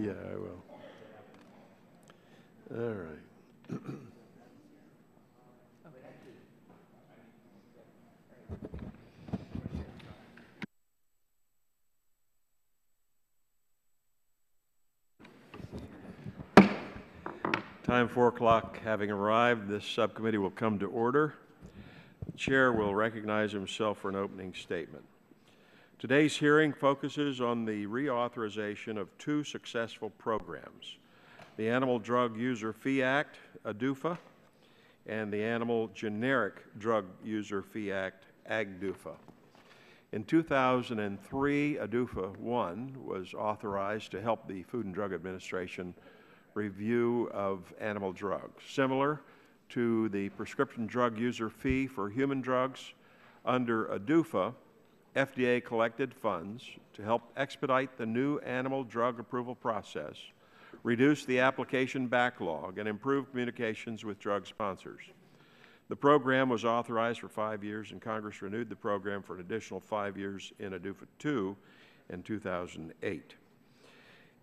Yeah, I will. All right. Time 4 o'clock having arrived, this subcommittee will come to order. The chair will recognize himself for an opening statement. Today's hearing focuses on the reauthorization of two successful programs, the Animal Drug User Fee Act, ADUFA, and the Animal Generic Drug User Fee Act, AGDUFA. In 2003, ADUFA 1 was authorized to help the Food and Drug Administration review of animal drugs. Similar to the prescription drug user fee for human drugs, under ADUFA, FDA collected funds to help expedite the new animal drug approval process, reduce the application backlog, and improve communications with drug sponsors. The program was authorized for 5 years, and Congress renewed the program for an additional 5 years in ADUFA 2 in 2008.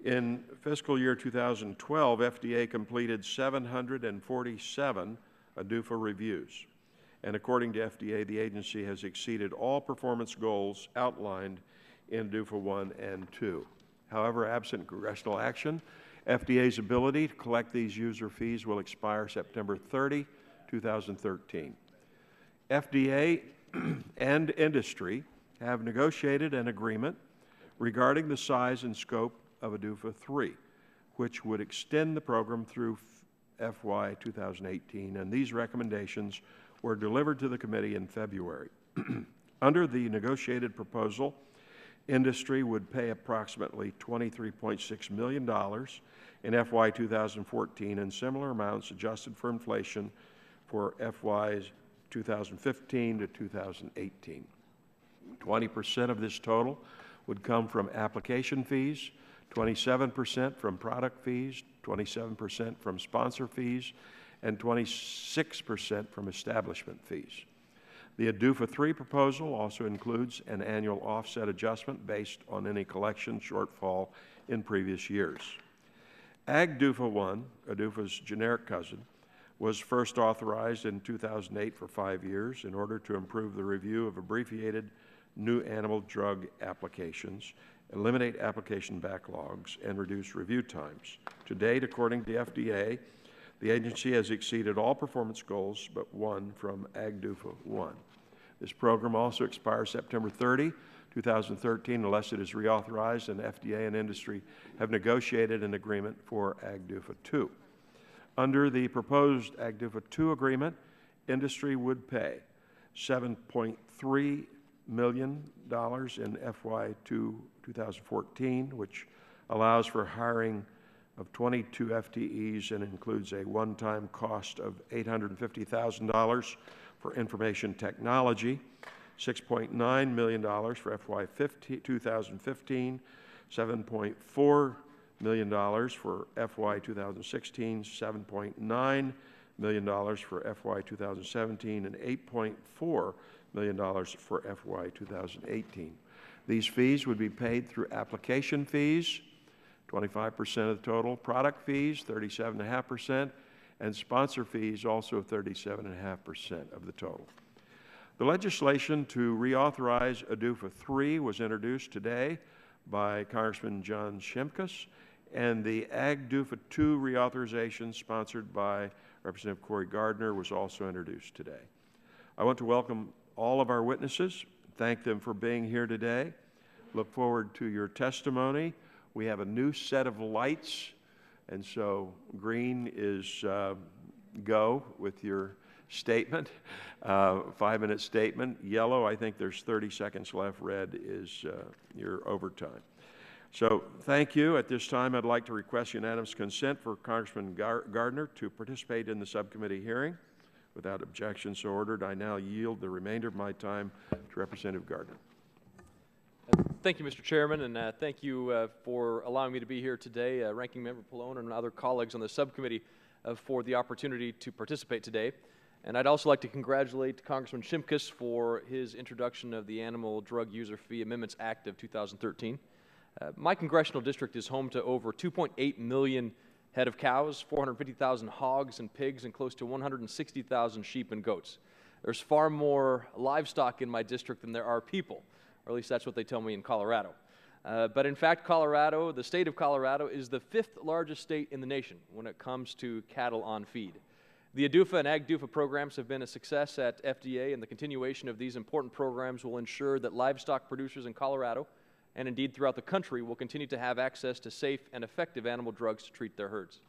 In fiscal year 2012, FDA completed 747 ADUFA reviews. And according to FDA, the agency has exceeded all performance goals outlined in ADUFA 1 and 2. However, absent congressional action, FDA's ability to collect these user fees will expire September 30, 2013. FDA and industry have negotiated an agreement regarding the size and scope of ADUFA 3, which would extend the program through FY 2018, and these recommendations were delivered to the committee in February. Under the negotiated proposal, industry would pay approximately $23.6 million in FY 2014 and similar amounts adjusted for inflation for FYs 2015 to 2018. 20% of this total would come from application fees, 27% from product fees, 27% from sponsor fees, and 26% from establishment fees. The ADUFA 3 proposal also includes an annual offset adjustment based on any collection shortfall in previous years. AGDUFA 1, ADUFA's generic cousin, was first authorized in 2008 for 5 years in order to improve the review of abbreviated new animal drug applications, eliminate application backlogs, and reduce review times. To date, according to FDA, the agency has exceeded all performance goals but one from AGDUFA 1. This program also expires September 30, 2013, unless it is reauthorized, and FDA and industry have negotiated an agreement for AGDUFA 2. Under the proposed AGDUFA 2 agreement, industry would pay $7.3 million in FY 2014, which allows for hiring of 22 FTEs and includes a one-time cost of $850,000 for information technology, $6.9 million for FY 2015, $7.4 million for FY 2016, $7.9 million for FY 2017, and $8.4 million for FY 2018. These fees would be paid through application fees, 25% of the total, product fees, 37.5%, and sponsor fees, also 37.5% of the total. The legislation to reauthorize ADUFA 3 was introduced today by Congressman John Shimkus, and the AGDUFA 2 reauthorization, sponsored by Representative Cory Gardner, was also introduced today. I want to welcome all of our witnesses, thank them for being here today. Look forward to your testimony. We have a new set of lights, and so green is go with your statement, 5-minute statement. Yellow, I think there's 30 seconds left. Red is your overtime. So thank you. At this time, I'd like to request unanimous consent for Congressman Gardner to participate in the subcommittee hearing. Without objection so ordered, I now yield the remainder of my time to Representative Gardner. Thank you, Mr. Chairman, and thank you for allowing me to be here today, Ranking Member Pallone and other colleagues on the subcommittee for the opportunity to participate today. And I'd also like to congratulate Congressman Shimkus for his introduction of the Animal Drug User Fee Amendments Act of 2013. My congressional district is home to over 2.8 million head of cows, 450,000 hogs and pigs, and close to 160,000 sheep and goats. There's far more livestock in my district than there are people, or at least that's what they tell me in Colorado. But in fact, Colorado, the state of Colorado, is the 5th largest state in the nation when it comes to cattle on feed. The ADUFA and AGDUFA programs have been a success at FDA, and the continuation of these important programs will ensure that livestock producers in Colorado, and indeed throughout the country, will continue to have access to safe and effective animal drugs to treat their herds.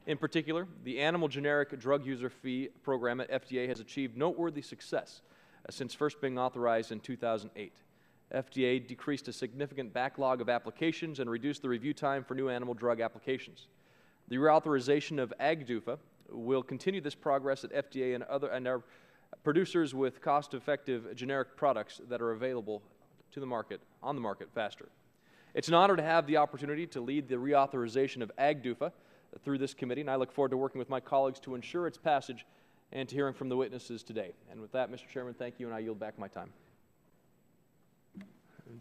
In particular, the Animal Generic Drug User Fee program at FDA has achieved noteworthy success since first being authorized in 2008. FDA decreased a significant backlog of applications and reduced the review time for new animal drug applications. The reauthorization of AGDUFA will continue this progress at FDA and our producers with cost-effective generic products that are available to the market, on the market faster. It's an honor to have the opportunity to lead the reauthorization of AGDUFA through this committee, and I look forward to working with my colleagues to ensure its passage and to hearing from the witnesses today. And with that, Mr. Chairman, thank you, and I yield back my time.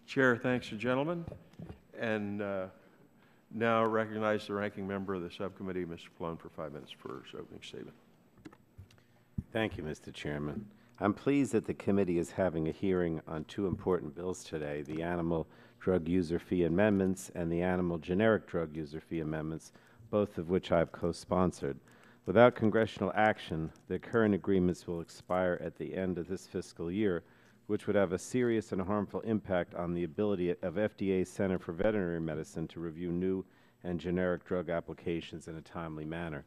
Chair thanks the gentleman, and now recognize the ranking member of the subcommittee, Mr. Pallone, for 5 minutes for his opening statement. Thank you, Mr. Chairman. I'm pleased that the committee is having a hearing on 2 important bills today, the Animal Drug User Fee Amendments and the Animal Generic Drug User Fee Amendments, both of which I've co-sponsored. Without congressional action, the current agreements will expire at the end of this fiscal year, which would have a serious and harmful impact on the ability of FDA's Center for Veterinary Medicine to review new and generic drug applications in a timely manner.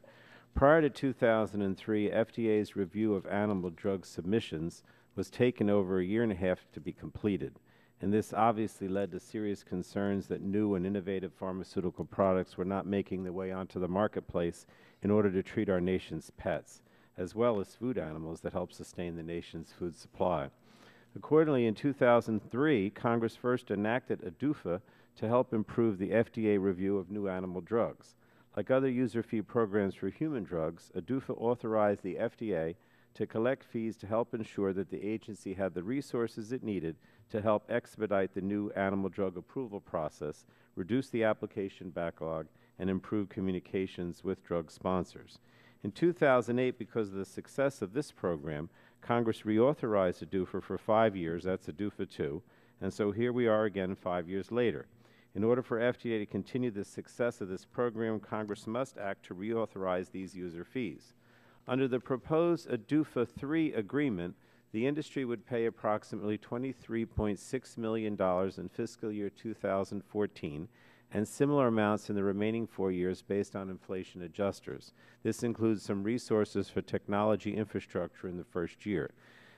Prior to 2003, FDA's review of animal drug submissions was taken over a year and a half to be completed, and this obviously led to serious concerns that new and innovative pharmaceutical products were not making their way onto the marketplace in order to treat our nation's pets, as well as food animals that help sustain the nation's food supply. Accordingly, in 2003, Congress first enacted ADUFA to help improve the FDA review of new animal drugs. Like other user fee programs for human drugs, ADUFA authorized the FDA to collect fees to help ensure that the agency had the resources it needed to help expedite the new animal drug approval process, reduce the application backlog, and improve communications with drug sponsors. In 2008, because of the success of this program, Congress reauthorized ADUFA for 5 years, that's ADUFA 2, and so here we are again 5 years later. In order for FDA to continue the success of this program, Congress must act to reauthorize these user fees. Under the proposed ADUFA 3 agreement, the industry would pay approximately $23.6 million in fiscal year 2014 and similar amounts in the remaining 4 years based on inflation adjusters. This includes some resources for technology infrastructure in the first year.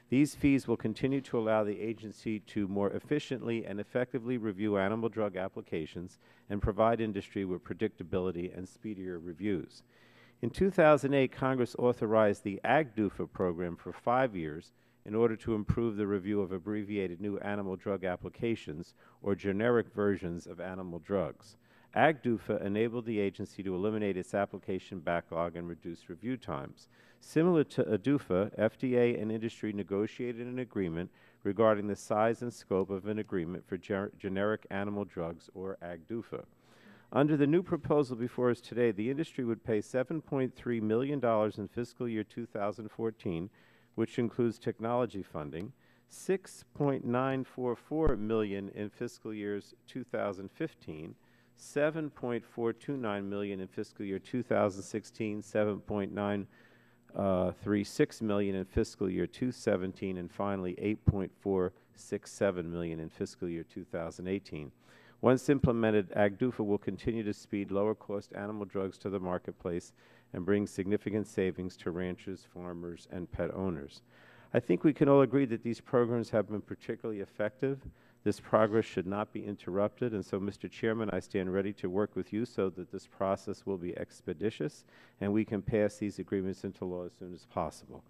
These fees will continue to allow the agency to more efficiently and effectively review animal drug applications and provide industry with predictability and speedier reviews. In 2008, Congress authorized the AGDUFA program for 5 years in order to improve the review of abbreviated new animal drug applications or generic versions of animal drugs. AGDUFA enabled the agency to eliminate its application backlog and reduce review times. Similar to ADUFA, FDA and industry negotiated an agreement regarding the size and scope of an agreement for generic animal drugs, or AGDUFA. Under the new proposal before us today, the industry would pay $7.3 million in fiscal year 2014, which includes technology funding, $6.944 million in fiscal years 2015, $7.429 million in fiscal year 2016, $7.936 million in fiscal year 2017, and finally $8.467 million in fiscal year 2018. Once implemented, AGDUFA will continue to speed lower-cost animal drugs to the marketplace and bring significant savings to ranchers, farmers, and pet owners. I think we can all agree that these programs have been particularly effective. This progress should not be interrupted, and so, Mr. Chairman, I stand ready to work with you so that this process will be expeditious and we can pass these agreements into law as soon as possible.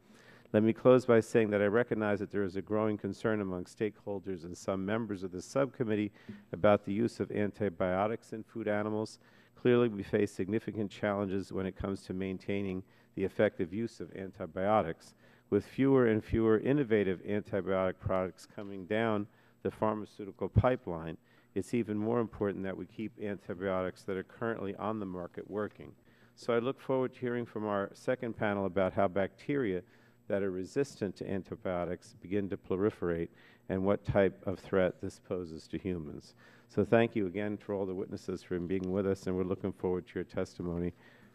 Let me close by saying that I recognize that there is a growing concern among stakeholders and some members of the subcommittee about the use of antibiotics in food animals. Clearly, we face significant challenges when it comes to maintaining the effective use of antibiotics, with fewer and fewer innovative antibiotic products coming down the pharmaceutical pipeline. it's even more important that we keep antibiotics that are currently on the market working. So I look forward to hearing from our second panel about how bacteria that are resistant to antibiotics begin to proliferate and what type of threat this poses to humans. So thank you again for all the witnesses for being with us, and we're looking forward to your testimony.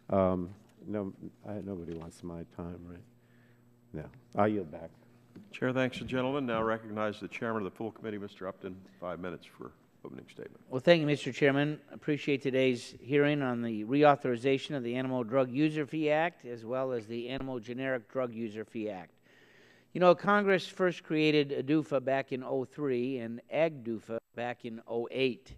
Nobody wants my time, right? No. I yield back. Chair thanks the gentleman. Now recognize the chairman of the full committee, Mr. Upton, 5 minutes for opening statement. Well, thank you, Mr. Chairman. Appreciate today's hearing on the reauthorization of the Animal Drug User Fee Act as well as the Animal Generic Drug User Fee Act. You know, Congress first created ADUFA back in '03 and AGDUFA back in '08.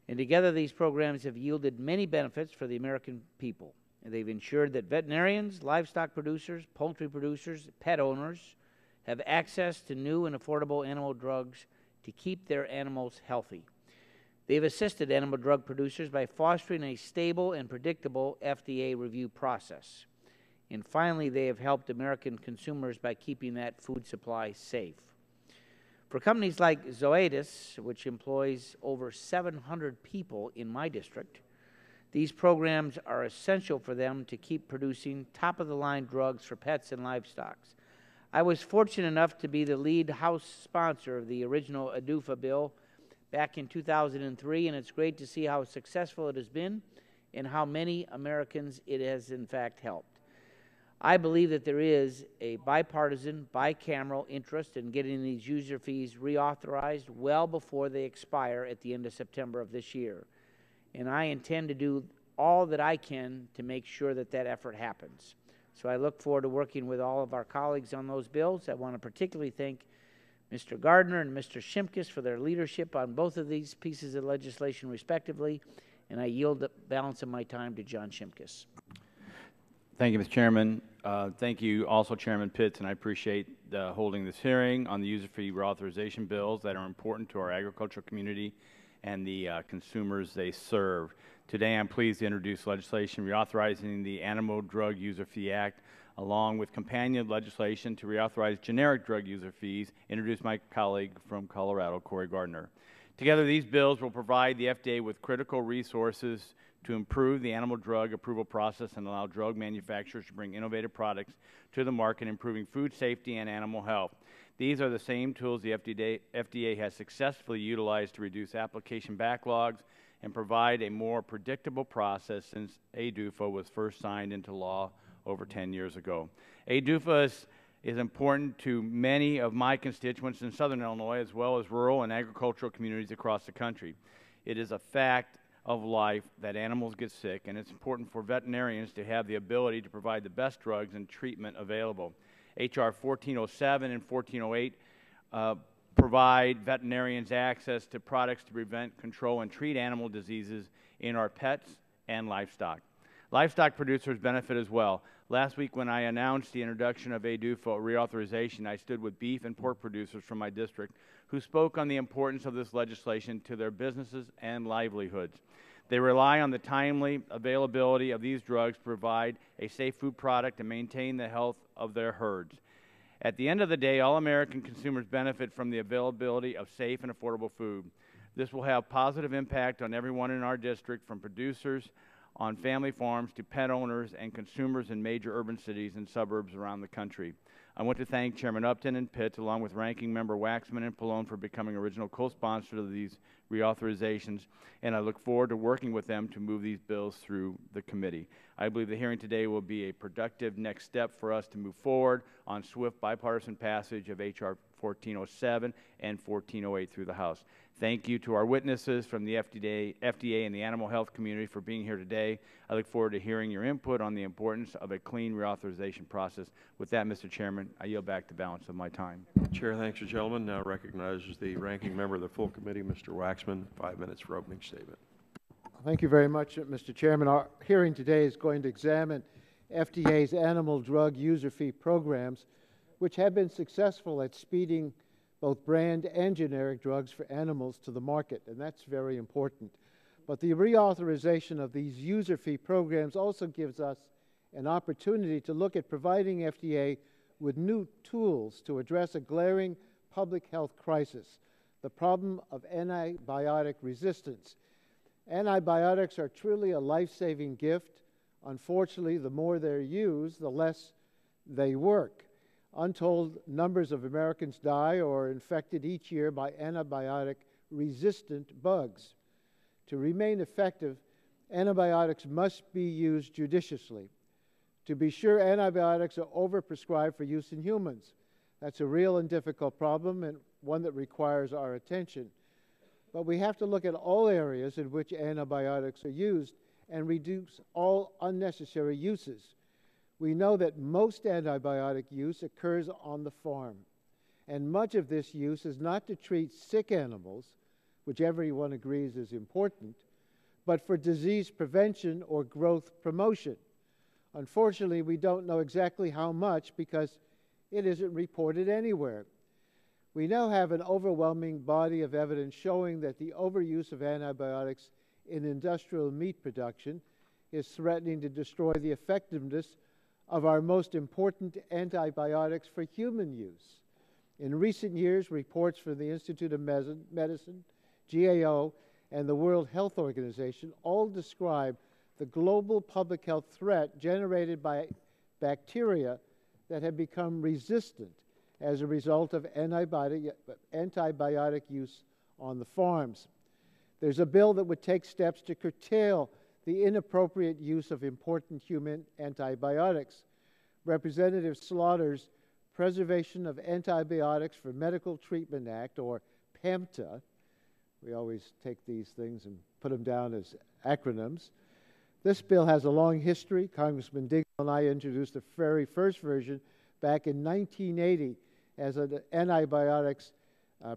And together these programs have yielded many benefits for the American people. And they've ensured that veterinarians, livestock producers, poultry producers, pet owners have access to new and affordable animal drugs to keep their animals healthy. They've assisted animal drug producers by fostering a stable and predictable FDA review process. And finally, they have helped American consumers by keeping that food supply safe. For companies like Zoetis, which employs over 700 people in my district, these programs are essential for them to keep producing top-of-the-line drugs for pets and livestock. I was fortunate enough to be the lead House sponsor of the original ADUFA bill back in 2003, and it's great to see how successful it has been and how many Americans it has in fact helped. I believe that there is a bipartisan, bicameral interest in getting these user fees reauthorized well before they expire at the end of September of this year. And I intend to do all that I can to make sure that that effort happens. So I look forward to working with all of our colleagues on those bills. I want to particularly thank Mr. Gardner and Mr. Shimkus for their leadership on both of these pieces of legislation respectively, and I yield the balance of my time to John Shimkus. Thank you, Mr. Chairman. Thank you also, Chairman Pitts, and I appreciate holding this hearing on the user fee reauthorization bills that are important to our agricultural community and the consumers they serve. Today, I'm pleased to introduce legislation reauthorizing the Animal Drug User Fee Act, along with companion legislation to reauthorize generic drug user fees, introduced by my colleague from Colorado, Corey Gardner. Together, these bills will provide the FDA with critical resources to improve the animal drug approval process and allow drug manufacturers to bring innovative products to the market, improving food safety and animal health. These are the same tools the FDA has successfully utilized to reduce application backlogs and provide a more predictable process since ADUFA was first signed into law over 10 years ago. ADUFA is important to many of my constituents in Southern Illinois, as well as rural and agricultural communities across the country. It is a fact of life that animals get sick, and it's important for veterinarians to have the ability to provide the best drugs and treatment available. H.R. 1407 and 1408 provide veterinarians access to products to prevent, control, and treat animal diseases in our pets and livestock. Livestock producers benefit as well. Last week when I announced the introduction of ADUFA reauthorization, I stood with beef and pork producers from my district who spoke on the importance of this legislation to their businesses and livelihoods. They rely on the timely availability of these drugs to provide a safe food product and maintain the health of their herds. At the end of the day, all American consumers benefit from the availability of safe and affordable food. This will have positive impact on everyone in our district, from producers on family farms to pet owners and consumers in major urban cities and suburbs around the country. I want to thank Chairman Upton and Pitts, along with Ranking Member Waxman and Pallone, for becoming original co-sponsors of these reauthorizations, and I look forward to working with them to move these bills through the committee. I believe the hearing today will be a productive next step for us to move forward on swift bipartisan passage of H.R. 1407 and 1408 through the House. Thank you to our witnesses from the FDA and the animal health community for being here today. I look forward to hearing your input on the importance of a clean reauthorization process. With that, Mr. Chairman, I yield back the balance of my time. Chair thanks the gentleman. Now recognizes the ranking member of the full committee, Mr. Waxman, 5 minutes for opening statement. Thank you very much, Mr. Chairman. Our hearing today is going to examine FDA's animal drug user fee programs, which have been successful at speeding both brand and generic drugs for animals to the market, and that's very important. But the reauthorization of these user fee programs also gives us an opportunity to look at providing FDA with new tools to address a glaring public health crisis, the problem of antibiotic resistance. Antibiotics are truly a life-saving gift. Unfortunately, the more they're used, the less they work. Untold numbers of Americans die or are infected each year by antibiotic-resistant bugs. To remain effective, antibiotics must be used judiciously. To be sure, antibiotics are overprescribed for use in humans. That's a real and difficult problem and one that requires our attention. But we have to look at all areas in which antibiotics are used and reduce all unnecessary uses. We know that most antibiotic use occurs on the farm, and much of this use is not to treat sick animals, which everyone agrees is important, but for disease prevention or growth promotion. Unfortunately, we don't know exactly how much because it isn't reported anywhere. We now have an overwhelming body of evidence showing that the overuse of antibiotics in industrial meat production is threatening to destroy the effectiveness of our most important antibiotics for human use. In recent years, reports from the Institute of Medicine, GAO, and the World Health Organization all describe the global public health threat generated by bacteria that have become resistant as a result of antibiotic use on the farms. There's a bill that would take steps to curtail the inappropriate use of important human antibiotics. Representative Slaughter's Preservation of Antibiotics for Medical Treatment Act, or PAMTA, we always take these things and put them down as acronyms. This bill has a long history. Congressman Dingell and I introduced the very first version back in 1980 as an Antibiotics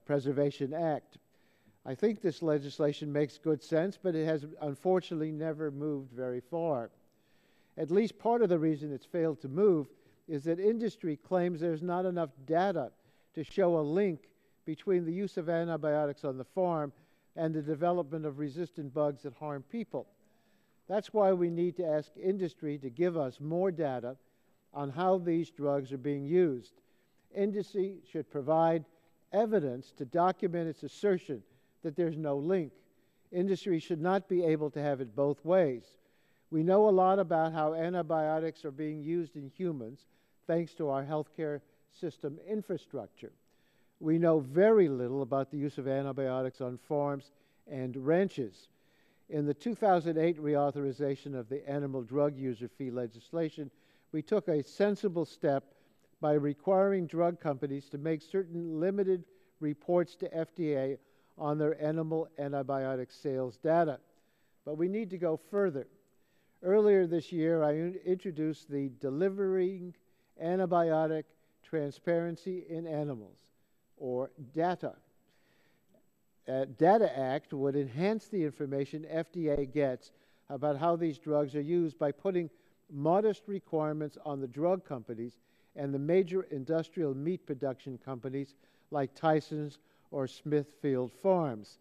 Preservation Act. I think this legislation makes good sense, but it has unfortunately never moved very far. At least part of the reason it's failed to move is that industry claims there's not enough data to show a link between the use of antibiotics on the farm and the development of resistant bugs that harm people. That's why we need to ask industry to give us more data on how these drugs are being used. Industry should provide evidence to document its assertion that there's no link. Industry should not be able to have it both ways. We know a lot about how antibiotics are being used in humans thanks to our healthcare system infrastructure. We know very little about the use of antibiotics on farms and ranches. In the 2008 reauthorization of the animal drug user fee legislation, we took a sensible step by requiring drug companies to make certain limited reports to FDA on their animal antibiotic sales data. But we need to go further. Earlier this year, I introduced the Delivering Antibiotic Transparency in Animals, or DATA. DATA Act would enhance the information FDA gets about how these drugs are used by putting modest requirements on the drug companies and the major industrial meat production companies like Tyson's or Smithfield Farms.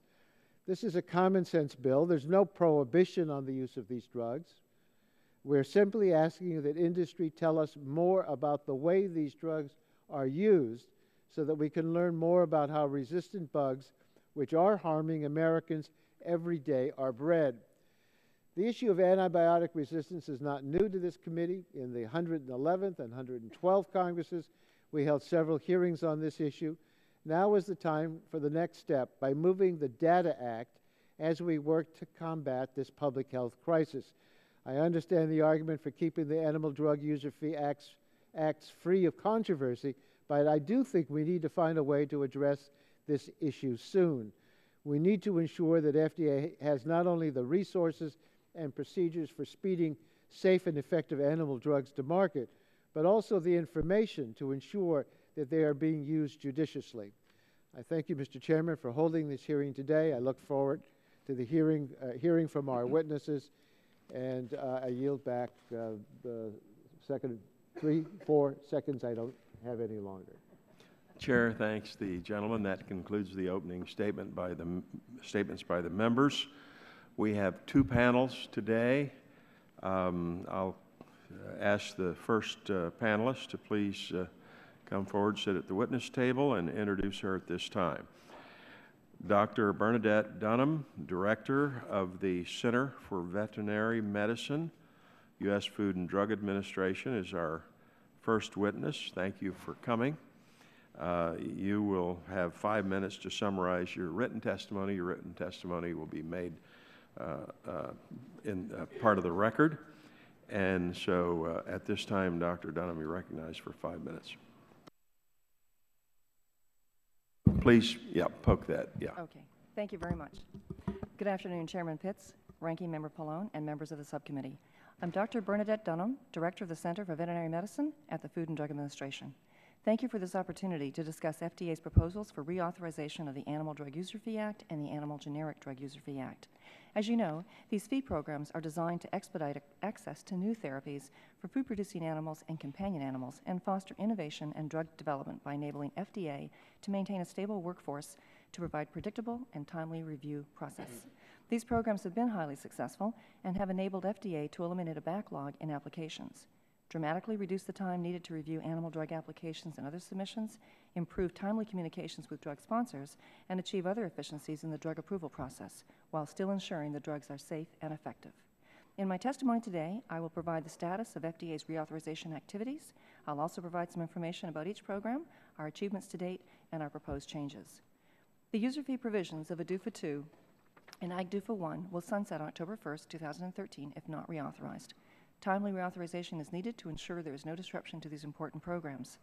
This is a common sense bill. There's no prohibition on the use of these drugs. We're simply asking that industry tell us more about the way these drugs are used so that we can learn more about how resistant bugs, which are harming Americans every day, are bred. The issue of antibiotic resistance is not new to this committee. In the 111th and 112th Congresses, we held several hearings on this issue. Now is the time for the next step by moving the DATA Act as we work to combat this public health crisis. I understand the argument for keeping the Animal Drug User Fee Acts free of controversy, but I do think we need to find a way to address this issue soon. We need to ensure that FDA has not only the resources and procedures for speeding safe and effective animal drugs to market, but also the information to ensure that they are being used judiciously. I thank you, Mr. Chairman, for holding this hearing today. I look forward to the hearing from our witnesses, and I yield back the second 3-4 seconds I don't have any longer. Chair thanks the gentleman. That concludes the opening statements by the members. We have two panels today. I'll ask the first panelist to please come forward, sit at the witness table, and introduce her at this time. Dr. Bernadette Dunham, Director of the Center for Veterinary Medicine, U.S. Food and Drug Administration, is our first witness. Thank you for coming. You will have 5 minutes to summarize your written testimony. Your written testimony will be made in part of the record. And so at this time, Dr. Dunham, you're recognized for 5 minutes. Please, yeah, poke that, yeah. Okay, thank you very much. Good afternoon, Chairman Pitts, Ranking Member Pallone, and members of the subcommittee. I'm Dr. Bernadette Dunham, Director of the Center for Veterinary Medicine at the Food and Drug Administration. Thank you for this opportunity to discuss FDA's proposals for reauthorization of the Animal Drug User Fee Act and the Animal Generic Drug User Fee Act. As you know, these fee programs are designed to expedite access to new therapies for food-producing animals and companion animals and foster innovation and drug development by enabling FDA to maintain a stable workforce to provide predictable and timely review process. These programs have been highly successful and have enabled FDA to eliminate a backlog in applications, dramatically reduce the time needed to review animal drug applications and other submissions, improve timely communications with drug sponsors, and achieve other efficiencies in the drug approval process, while still ensuring the drugs are safe and effective. In my testimony today, I will provide the status of FDA's reauthorization activities. I'll also provide some information about each program, our achievements to date, and our proposed changes. The user fee provisions of ADUFA 2 and AGDUFA 1 will sunset on October 1st, 2013, if not reauthorized. Timely reauthorization is needed to ensure there is no disruption to these important programs.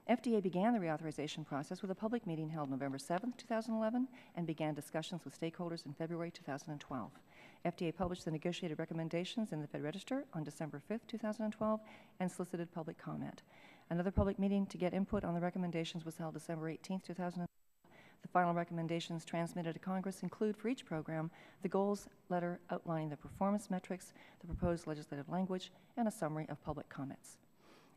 FDA began the reauthorization process with a public meeting held November 7, 2011, and began discussions with stakeholders in February 2012. FDA published the negotiated recommendations in the Fed Register on December 5, 2012, and solicited public comment. Another public meeting to get input on the recommendations was held December 18, 2012. The final recommendations transmitted to Congress include, for each program, the goals letter outlining the performance metrics, the proposed legislative language, and a summary of public comments.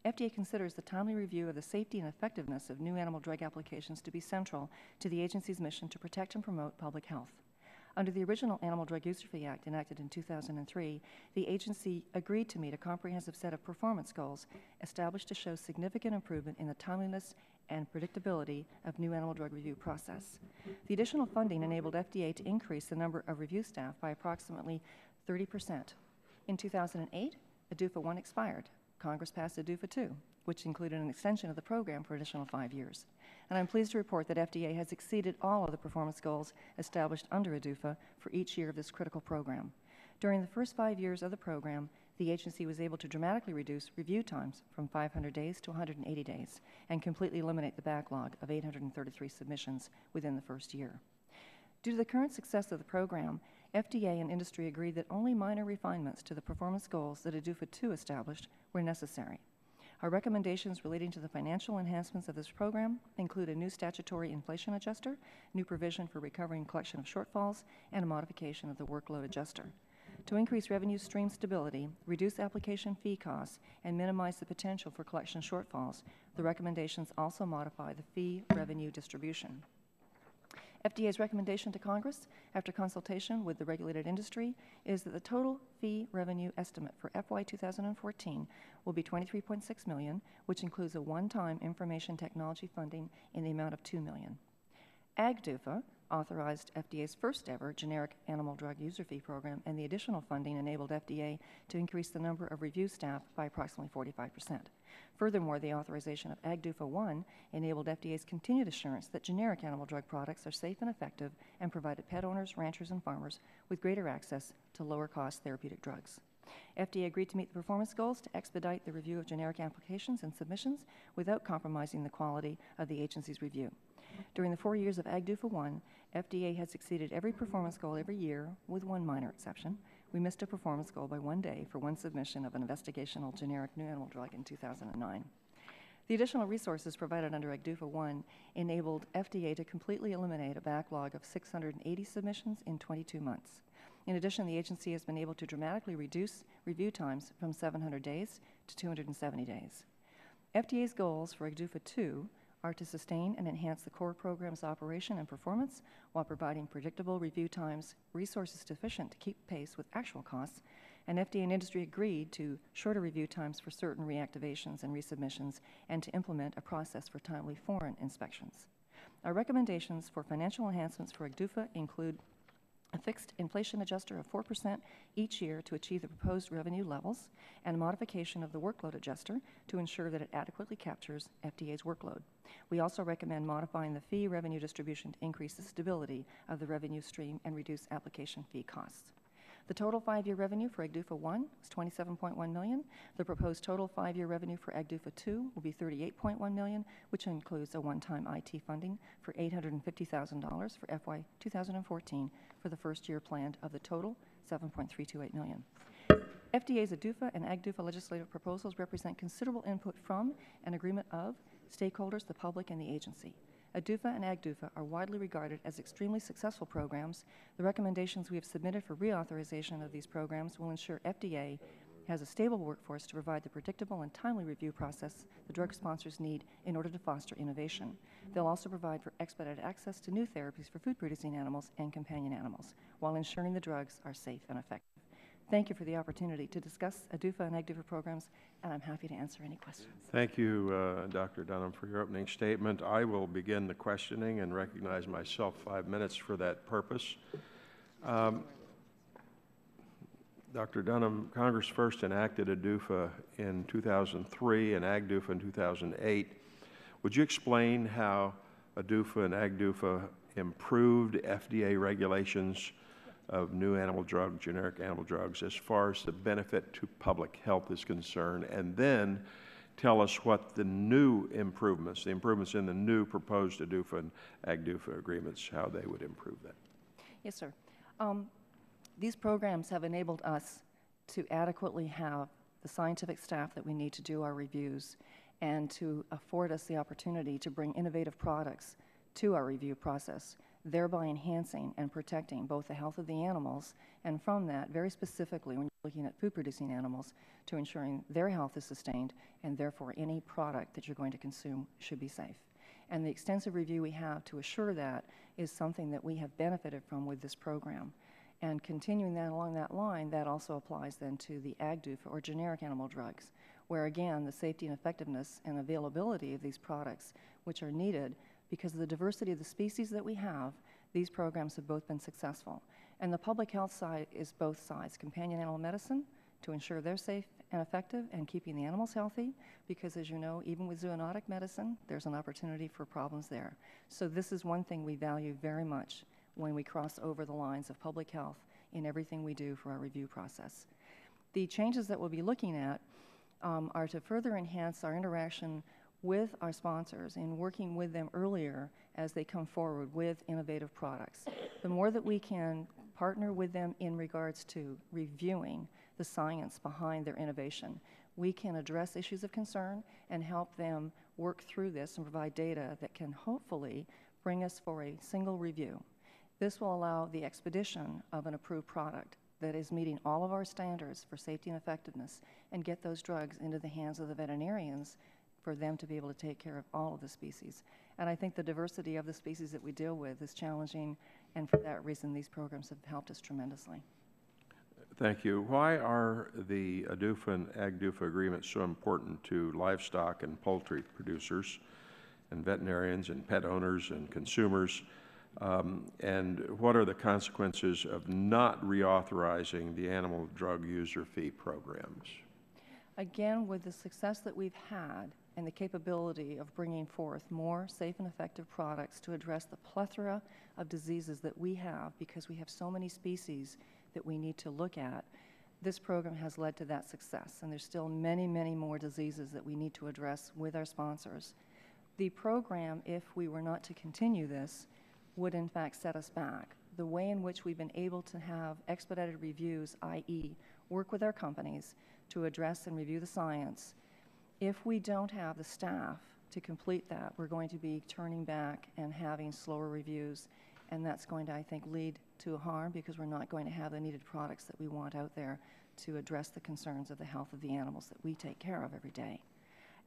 FDA considers the timely review of the safety and effectiveness of new animal drug applications to be central to the agency's mission to protect and promote public health. Under the original Animal Drug User Fee Act enacted in 2003, the agency agreed to meet a comprehensive set of performance goals established to show significant improvement in the timeliness and predictability of new animal drug review process. The additional funding enabled FDA to increase the number of review staff by approximately 30%. In 2008, ADUFA 1 expired. Congress passed ADUFA 2, which included an extension of the program for an additional 5 years. And I'm pleased to report that FDA has exceeded all of the performance goals established under ADUFA for each year of this critical program. During the first 5 years of the program, the agency was able to dramatically reduce review times from 500 days to 180 days and completely eliminate the backlog of 833 submissions within the first year. Due to the current success of the program, FDA and industry agreed that only minor refinements to the performance goals that ADUFA 2 established were necessary. Our recommendations relating to the financial enhancements of this program include a new statutory inflation adjuster, new provision for recovery and collection of shortfalls, and a modification of the workload adjuster. To increase revenue stream stability, reduce application fee costs, and minimize the potential for collection shortfalls, the recommendations also modify the fee revenue distribution. FDA's recommendation to Congress, after consultation with the regulated industry, is that the total fee revenue estimate for FY 2014 will be $23.6 million, which includes a one-time information technology funding in the amount of $2 million. AGDUFA authorized FDA's first-ever generic animal drug user fee program, and the additional funding enabled FDA to increase the number of review staff by approximately 45%. Furthermore, the authorization of AGDUFA 1 enabled FDA's continued assurance that generic animal drug products are safe and effective and provided pet owners, ranchers, and farmers with greater access to lower-cost therapeutic drugs. FDA agreed to meet the performance goals to expedite the review of generic applications and submissions without compromising the quality of the agency's review. During the 4 years of AGDUFA 1, FDA has exceeded every performance goal every year, with one minor exception. We missed a performance goal by 1 day for one submission of an investigational generic new animal drug in 2009. The additional resources provided under AGDUFA 1 enabled FDA to completely eliminate a backlog of 680 submissions in 22 months. In addition, the agency has been able to dramatically reduce review times from 700 days to 270 days. FDA's goals for AGDUFA 2 are to sustain and enhance the core program's operation and performance while providing predictable review times, resources sufficient to keep pace with actual costs, and FDA and industry agreed to shorter review times for certain reactivations and resubmissions and to implement a process for timely foreign inspections. Our recommendations for financial enhancements for AGDUFA include a fixed inflation adjuster of 4% each year to achieve the proposed revenue levels, and a modification of the workload adjuster to ensure that it adequately captures FDA's workload. We also recommend modifying the fee revenue distribution to increase the stability of the revenue stream and reduce application fee costs. The total 5-year revenue for AGDUFA 1 is $27.1 million. The proposed total 5-year revenue for AGDUFA 2 will be $38.1 million, which includes a one-time IT funding for $850,000 for FY 2014 for the first year planned of the total $7.328 million. FDA's ADUFA and AGDUFA legislative proposals represent considerable input from and agreement of stakeholders, the public, and the agency. ADUFA and AGDUFA are widely regarded as extremely successful programs. The recommendations we have submitted for reauthorization of these programs will ensure FDA has a stable workforce to provide the predictable and timely review process the drug sponsors need in order to foster innovation. They'll also provide for expedited access to new therapies for food-producing animals and companion animals, while ensuring the drugs are safe and effective. Thank you for the opportunity to discuss ADUFA and AGDUFA programs, and I'm happy to answer any questions. Thank you, Dr. Dunham, for your opening statement. I will begin the questioning and recognize myself 5 minutes for that purpose. Dr. Dunham, Congress first enacted ADUFA in 2003 and AGDUFA in 2008. Would you explain how ADUFA and AGDUFA improved FDA regulations of new animal drug, generic animal drugs, as far as the benefit to public health is concerned, and then tell us what the new improvements, the improvements in the new proposed ADUFA and AGDUFA agreements, how they would improve that? Yes, sir. These programs have enabled us to adequately have the scientific staff that we need to do our reviews and to afford us the opportunity to bring innovative products to our review process, thereby enhancing and protecting both the health of the animals, and from that, very specifically, when you're looking at food-producing animals, to ensuring their health is sustained, and therefore any product that you're going to consume should be safe. And the extensive review we have to assure that is something that we have benefited from with this program. And continuing that along that line, that also applies then to the AGDUFA, or generic animal drugs, where again, the safety and effectiveness and availability of these products, which are needed because of the diversity of the species that we have, these programs have both been successful. And the public health side is both sides, companion animal medicine to ensure they're safe and effective and keeping the animals healthy, because as you know, even with zoonotic medicine, there's an opportunity for problems there. So this is one thing we value very much when we cross over the lines of public health in everything we do for our review process. The changes that we'll be looking at are to further enhance our interaction with our sponsors in working with them earlier as they come forward with innovative products. The more that we can partner with them in regards to reviewing the science behind their innovation, we can address issues of concern and help them work through this and provide data that can hopefully bring us for a single review. This will allow the expedition of an approved product that is meeting all of our standards for safety and effectiveness and get those drugs into the hands of the veterinarians for them to be able to take care of all of the species. And I think the diversity of the species that we deal with is challenging, and for that reason, these programs have helped us tremendously. Thank you. Why are the ADUFA and AGDUFA agreements so important to livestock and poultry producers and veterinarians and pet owners and consumers? And what are the consequences of not reauthorizing the animal drug user fee programs? Again, with the success that we've had and the capability of bringing forth more safe and effective products to address the plethora of diseases that we have, because we have so many species that we need to look at, this program has led to that success. And there's still many, many more diseases that we need to address with our sponsors. The program, if we were not to continue this, would in fact set us back. The way in which we've been able to have expedited reviews, i.e. work with our companies to address and review the science, if we don't have the staff to complete that, we're going to be turning back and having slower reviews, and that's going to, I think, lead to harm, because we're not going to have the needed products that we want out there to address the concerns of the health of the animals that we take care of every day.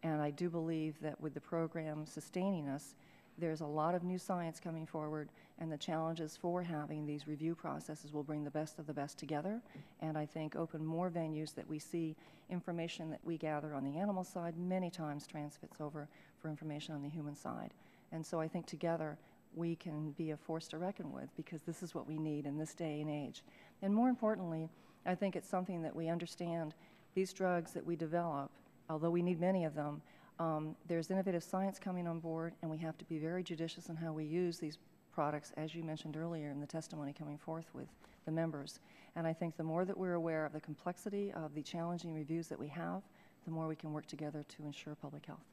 And I do believe that with the program sustaining us, there's a lot of new science coming forward, and the challenges for having these review processes will bring the best of the best together, and I think open more venues that we see information that we gather on the animal side many times transfits over for information on the human side. And so I think together we can be a force to reckon with, because this is what we need in this day and age. And more importantly, I think it's something that we understand. These drugs that we develop, although we need many of them, there's innovative science coming on board, and we have to be very judicious in how we use these products, as you mentioned earlier in the testimony coming forth with the members. And I think the more that we're aware of the complexity of the challenging reviews that we have, the more we can work together to ensure public health.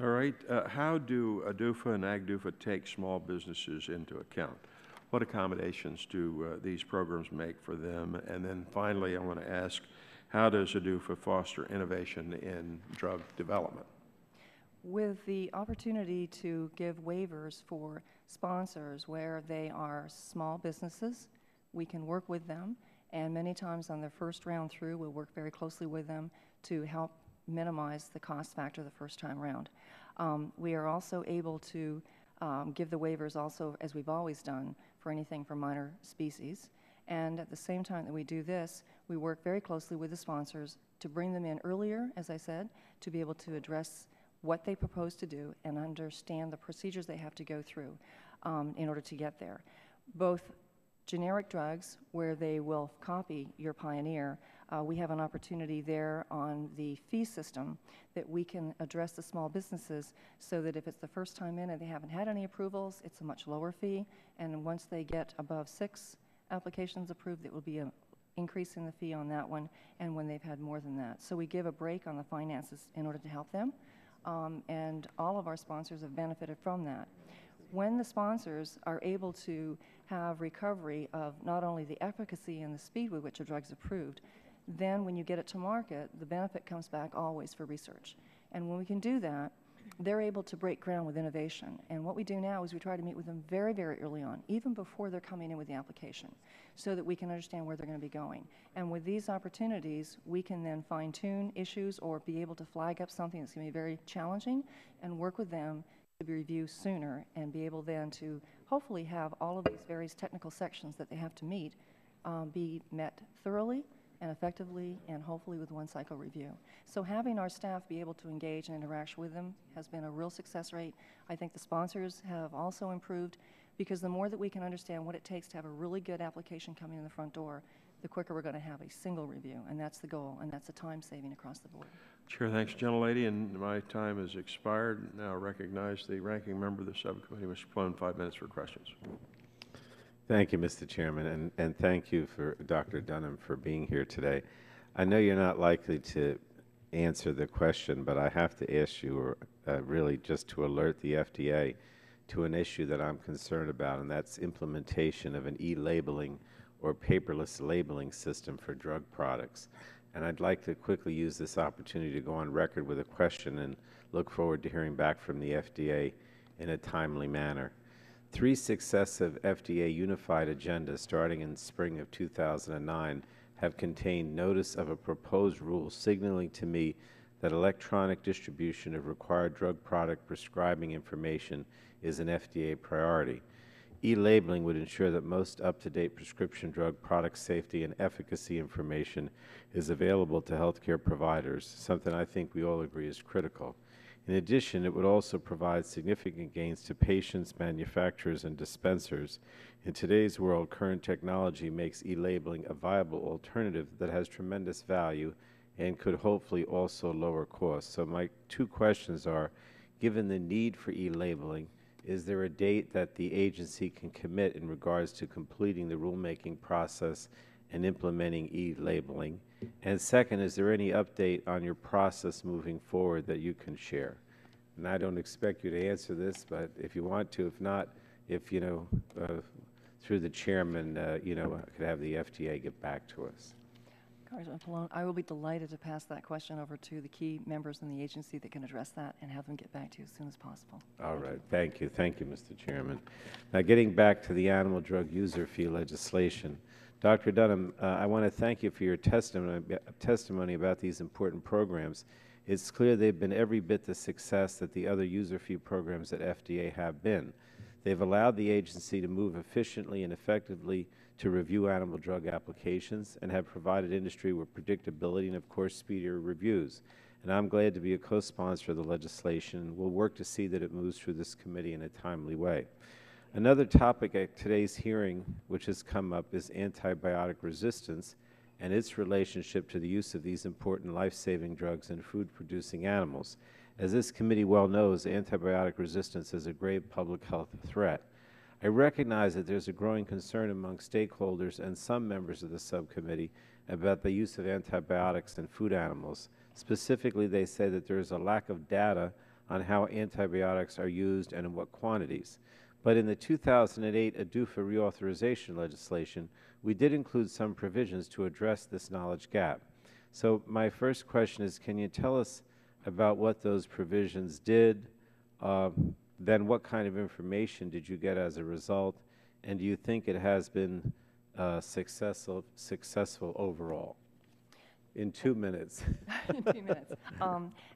All right. How do ADUFA and AGDUFA take small businesses into account? What accommodations do these programs make for them? And then finally, I want to ask, how does ADUFA foster innovation in drug development? With the opportunity to give waivers for sponsors where they are small businesses, we can work with them, and many times on their first round through, we'll work very closely with them to help minimize the cost factor the first time round. We are also able to give the waivers also, as we've always done, for anything from minor species. And at the same time that we do this, we work very closely with the sponsors to bring them in earlier, as I said, to be able to address what they propose to do and understand the procedures they have to go through in order to get there. Both generic drugs, where they will copy your Pioneer, we have an opportunity there on the fee system that we can address the small businesses, so that if it's the first time in and they haven't had any approvals, it's a much lower fee, and once they get above 6 applications approved, it will be an increase in the fee on that one, and when they've had more than that. So we give a break on the finances in order to help them, and all of our sponsors have benefited from that. When the sponsors are able to have recovery of not only the efficacy and the speed with which a drug is approved, then when you get it to market, the benefit comes back always for research. And when we can do that, they're able to break ground with innovation. And what we do now is we try to meet with them very, very early on, even before they're coming in with the application, so that we can understand where they're going to be going. And with these opportunities, we can then fine-tune issues or be able to flag up something that's going to be very challenging and work with them to be reviewed sooner, and be able then to hopefully have all of these various technical sections that they have to meet be met thoroughly and effectively, and hopefully with one cycle review. So having our staff be able to engage and interact with them has been a real success rate. I think the sponsors have also improved, because the more that we can understand what it takes to have a really good application coming in the front door, the quicker we're going to have a single review, and that's the goal, and that's a time saving across the board. Chair, thanks, gentlelady, and my time has expired. Now I recognize the ranking member of the subcommittee, Mr. Pallone, 5 minutes for questions. Thank you, Mr. Chairman, and thank you for Dr. Dunham for being here today. I know you're not likely to answer the question, but I have to ask you, really just to alert the FDA to an issue that I'm concerned about, and that's implementation of an e-labeling or paperless labeling system for drug products. And I'd like to quickly use this opportunity to go on record with a question, and look forward to hearing back from the FDA in a timely manner. 3 successive FDA unified agendas starting in spring of 2009 have contained notice of a proposed rule signaling to me that electronic distribution of required drug product prescribing information is an FDA priority. E-labeling would ensure that most up-to-date prescription drug product safety and efficacy information is available to healthcare providers, something I think we all agree is critical. In addition, it would also provide significant gains to patients, manufacturers, and dispensers. In today's world, current technology makes e-labeling a viable alternative that has tremendous value and could hopefully also lower costs. So my 2 questions are, given the need for e-labeling, is there a date that the agency can commit in regards to completing the rulemaking process and implementing e-labeling? And second, is there any update on your process moving forward that you can share? And I don't expect you to answer this, but if you want to, if not, if, through the chairman, could have the FDA get back to us. Congressman Pallone, I will be delighted to pass that question over to the key members in the agency that can address that, and have them get back to you as soon as possible. All right. Thank you. Thank you, Mr. Chairman. Now, getting back to the animal drug user fee legislation, Dr. Dunham, I want to thank you for your testimony about these important programs. It's clear they've been every bit the success that the other user fee programs at FDA have been. They've allowed the agency to move efficiently and effectively to review animal drug applications, and have provided industry with predictability and, of course, speedier reviews. and I'm glad to be a co-sponsor of the legislation. We'll work to see that it moves through this committee in a timely way. Another topic at today's hearing which has come up is antibiotic resistance and its relationship to the use of these important life-saving drugs in food-producing animals. As this committee well knows, antibiotic resistance is a grave public health threat. I recognize that there's a growing concern among stakeholders and some members of the subcommittee about the use of antibiotics in food animals. Specifically, they say that there is a lack of data on how antibiotics are used and in what quantities. But in the 2008 ADUFA reauthorization legislation, we did include some provisions to address this knowledge gap. So my first question is, can you tell us about what those provisions did? Then what kind of information did you get as a result? And do you think it has been successful overall? In 2 minutes. In 2 minutes.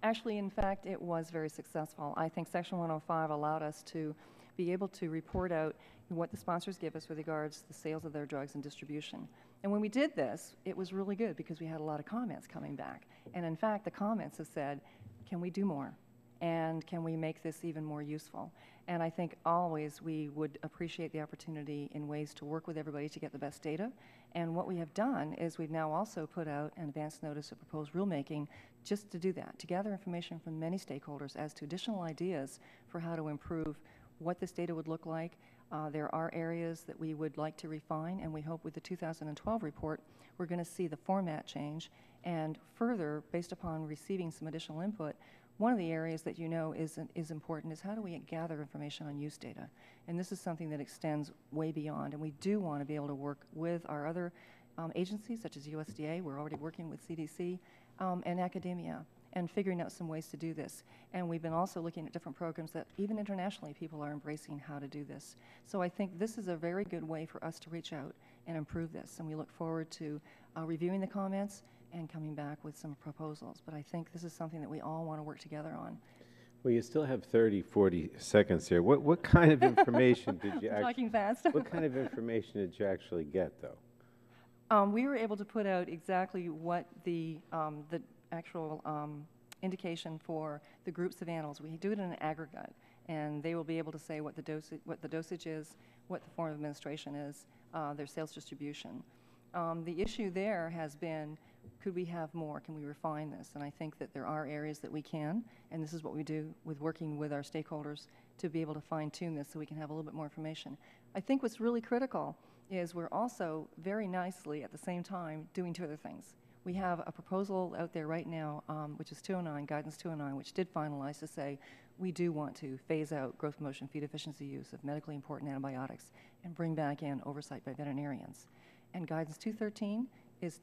Actually, in fact, it was very successful. I think Section 105 allowed us to be able to report out what the sponsors give us with regards to the sales of their drugs and distribution. And when we did this, it was really good because we had a lot of comments coming back. And in fact, the comments have said, can we do more? And can we make this even more useful? And I think always we would appreciate the opportunity in ways to work with everybody to get the best data. And what we have done is we've now also put out an advance notice of proposed rulemaking just to do that, to gather information from many stakeholders as to additional ideas for how to improve what this data would look like. There are areas that we would like to refine, and we hope with the 2012 report we're going to see the format change. And further, based upon receiving some additional input, one of the areas that you know is important is how do we gather information on use data. And this is something that extends way beyond, and we do want to be able to work with our other agencies such as USDA, we're already working with CDC, and academia, and figuring out some ways to do this. And we've been also looking at different programs that even internationally people are embracing how to do this. So I think this is a very good way for us to reach out and improve this, and we look forward to reviewing the comments and coming back with some proposals. But I think this is something that we all want to work together on. Well, you still have 30, 40 seconds here. What kind of information did you Talking fast. What kind of information did you actually get, though? We were able to put out exactly what the actual indication for the groups of animals. We do it in an aggregate, and they will be able to say what the dosage is, what the form of administration is, their sales distribution. The issue there has been, could we have more? Can we refine this? And I think that there are areas that we can, and this is what we do with working with our stakeholders to be able to fine-tune this so we can have a little bit more information. I think what's really critical is we're also very nicely at the same time doing two other things. We have a proposal out there right now, which is 209, Guidance 209, which did finalize to say we do want to phase out growth promotion feed efficiency use of medically important antibiotics and bring back in oversight by veterinarians. And Guidance 213 is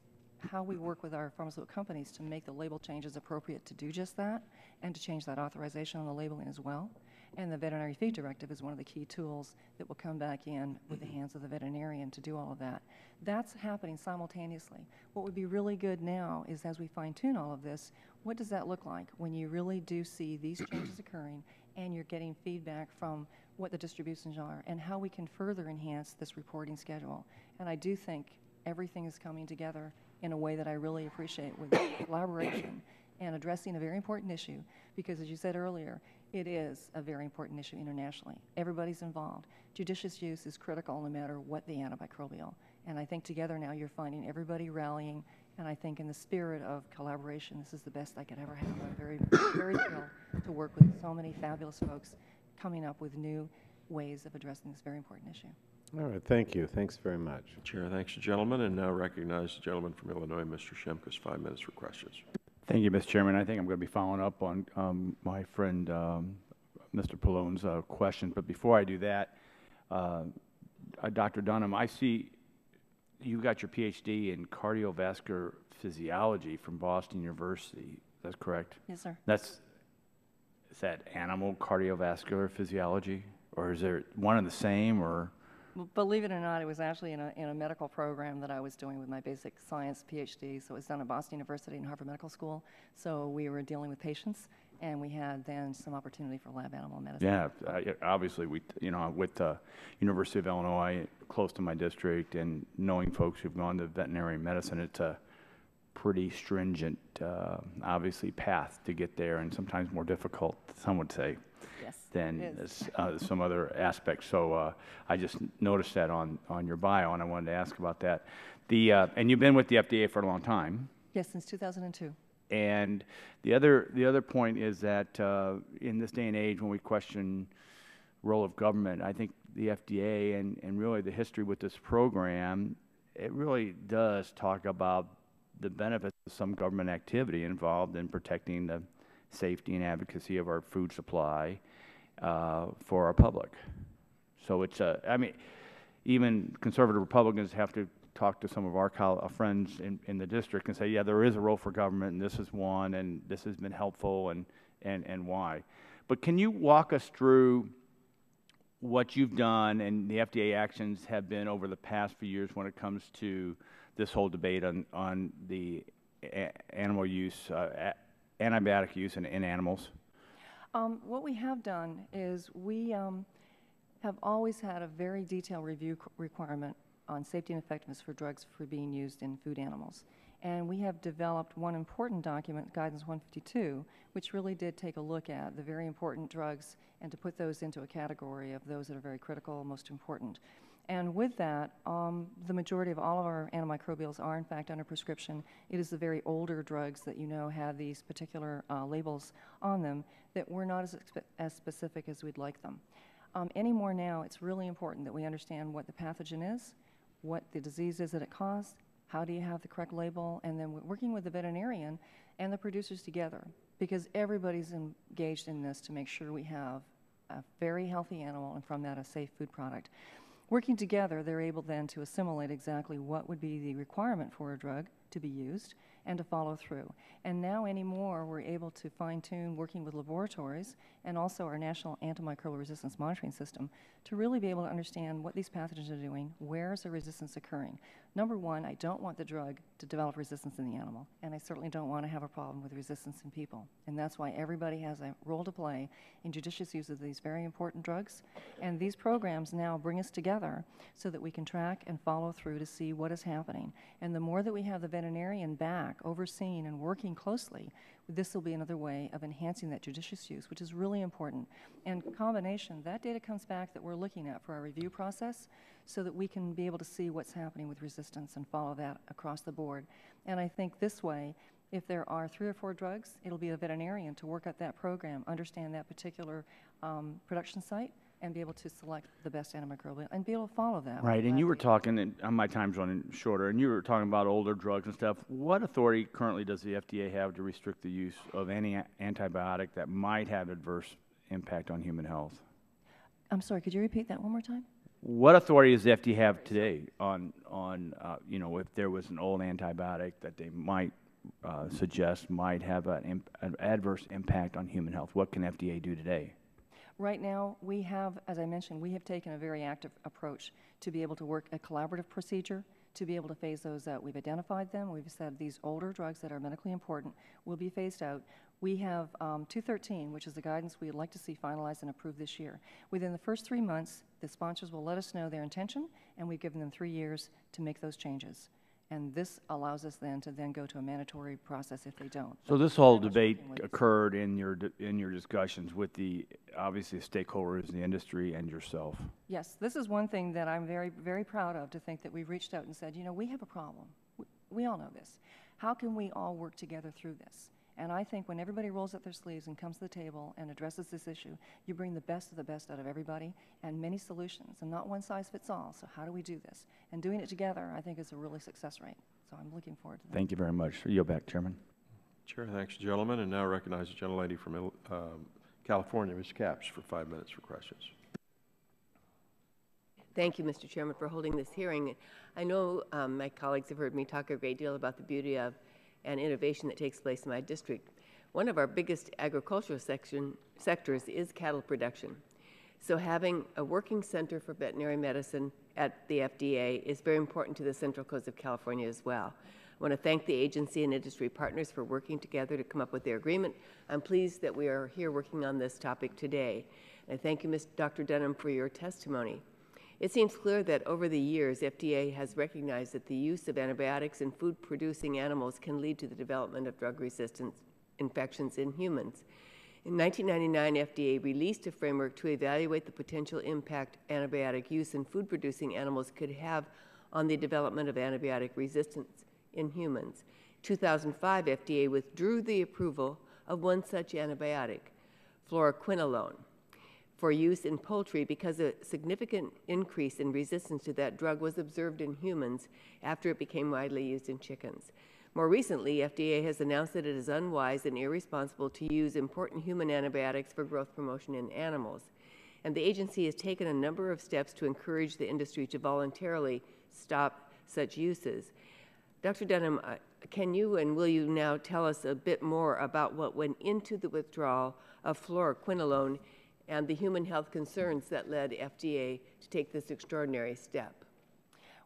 how we work with our pharmaceutical companies to make the label changes appropriate to do just that and to change that authorization on the labeling as well. And the veterinary feed directive is one of the key tools that will come back in with the hands of the veterinarian to do all of that. That's happening simultaneously. What would be really good now is as we fine-tune all of this, what does that look like when you really do see these changes occurring and you're getting feedback from what the distributions are and how we can further enhance this reporting schedule. And I do think everything is coming together in a way that I really appreciate with collaboration and addressing a very important issue because, as you said earlier, it is a very important issue internationally. Everybody's involved. Judicious use is critical no matter what the antimicrobial. And I think together now you're finding everybody rallying, and I think in the spirit of collaboration, this is the best I could ever have. I'm very, very thrilled to work with so many fabulous folks coming up with new ways of addressing this very important issue. All right, thank you. Thanks very much. Chair, thanks, gentlemen, and now recognize the gentleman from Illinois, Mr. Shimkus, 5 minutes for questions. Thank you, Mr. Chairman. I think I'm going to be following up on my friend Mr. Pallone's question. But before I do that, Dr. Dunham, I see you got your PhD in cardiovascular physiology from Boston University. That's correct? Yes, sir. Is that animal cardiovascular physiology, or is there one and the same, or? Well, believe it or not, it was actually in a medical program that I was doing with my basic science PhD. So it was done at Boston University and Harvard Medical School. So we were dealing with patients, and we had then some opportunity for lab animal medicine. Yeah, obviously, with University of Illinois, close to my district, and knowing folks who've gone to veterinary medicine, pretty stringent, obviously, path to get there, and sometimes more difficult, some would say, Yes, than it is. some other aspects. So I just noticed that on your bio, and I wanted to ask about that. And you've been with the FDA for a long time. Yes, since 2002. And the other point is that in this day and age, when we question role of government, I think the FDA and really the history with this program, it really does talk about the benefits of some government activity involved in protecting the safety and advocacy of our food supply for our public. So it's I mean, even conservative Republicans have to talk to some of our friends in the district and say, yeah, there is a role for government, and this is one, and this has been helpful, and why. But can you walk us through what you've done and the FDA actions have been over the past few years when it comes to this whole debate on the animal use, antibiotic use in animals? What we have done is we have always had a very detailed review requirement on safety and effectiveness for drugs for being used in food animals. And we have developed one important document, Guidance 152, which really did take a look at the very important drugs and to put those into a category of those that are very critical, most important. And with that, the majority of all of our antimicrobials are in fact under prescription. It is the very older drugs that you know have these particular labels on them that we're not as specific as we'd like them. Anymore now, it's really important that we understand what the pathogen is, what the disease is that it caused, how do you have the correct label, and then we're working with the veterinarian and the producers together, because everybody's engaged in this to make sure we have a very healthy animal and from that a safe food product. Working together, they're able then to assimilate exactly what would be the requirement for a drug to be used and to follow through. And now anymore, we're able to fine-tune working with laboratories and also our National Antimicrobial Resistance Monitoring System to really be able to understand what these pathogens are doing, where is the resistance occurring. Number one, I don't want the drug to develop resistance in the animal, and I certainly don't want to have a problem with resistance in people. And that's why everybody has a role to play in judicious use of these very important drugs. And these programs now bring us together so that we can track and follow through to see what is happening. And the more that we have the veterinarian back, overseeing and working closely, this will be another way of enhancing that judicious use, which is really important. And combination, that data comes back that we're looking at for our review process so that we can be able to see what's happening with resistance and follow that across the board. And I think this way, if there are 3 or 4 drugs, it'll be a veterinarian to work at that program, understand that particular production site, and be able to select the best antimicrobial and be able to follow that. Right, and you were talking, and my time's running shorter, and you were talking about older drugs and stuff. What authority currently does the FDA have to restrict the use of any antibiotic that might have adverse impact on human health? I'm sorry, could you repeat that one more time? What authority does the FDA have today on you know, if there was an old antibiotic that they might suggest might have an adverse impact on human health? What can FDA do today? Right now, we have, as I mentioned, we have taken a very active approach to be able to work a collaborative procedure, to be able to phase those out. We've identified them. We've said these older drugs that are medically important will be phased out. We have 213, which is the guidance we'd like to see finalized and approved this year. Within the first 3 months, the sponsors will let us know their intention, and we've given them 3 years to make those changes. And this allows us then to go to a mandatory process if they don't. So this whole debate occurred in your discussions with the obviously stakeholders in the industry and yourself. Yes, this is one thing that I'm very, very proud of, to think that we've reached out and said, you know, we have a problem. We all know this. How can we all work together through this? And I think when everybody rolls up their sleeves and comes to the table and addresses this issue, you bring the best of the best out of everybody and many solutions, and not one size fits all. So how do we do this? And doing it together, I think, is a really success rate. So I'm looking forward to that. Thank you very much. Yield back, Chairman. Chair, thanks, gentlemen. And now recognize the gentlelady from California, Ms. Capps, for 5 minutes for questions. Thank you, Mr. Chairman, for holding this hearing. I know my colleagues have heard me talk a great deal about the beauty of and innovation that takes place in my district. One of our biggest agricultural sectors is cattle production. So having a working center for veterinary medicine at the FDA is very important to the Central Coast of California as well. I want to thank the agency and industry partners for working together to come up with their agreement. I'm pleased that we are here working on this topic today. And thank you, Dr. Dunham, for your testimony. It seems clear that over the years, FDA has recognized that the use of antibiotics in food-producing animals can lead to the development of drug-resistant infections in humans. In 1999, FDA released a framework to evaluate the potential impact antibiotic use in food-producing animals could have on the development of antibiotic resistance in humans. In 2005, FDA withdrew the approval of one such antibiotic, fluoroquinolone, for use in poultry because a significant increase in resistance to that drug was observed in humans after it became widely used in chickens. More recently, FDA has announced that it is unwise and irresponsible to use important human antibiotics for growth promotion in animals. And the agency has taken a number of steps to encourage the industry to voluntarily stop such uses. Dr. Dunham, can you and will you now tell us a bit more about what went into the withdrawal of fluoroquinolone and the human health concerns that led FDA to take this extraordinary step?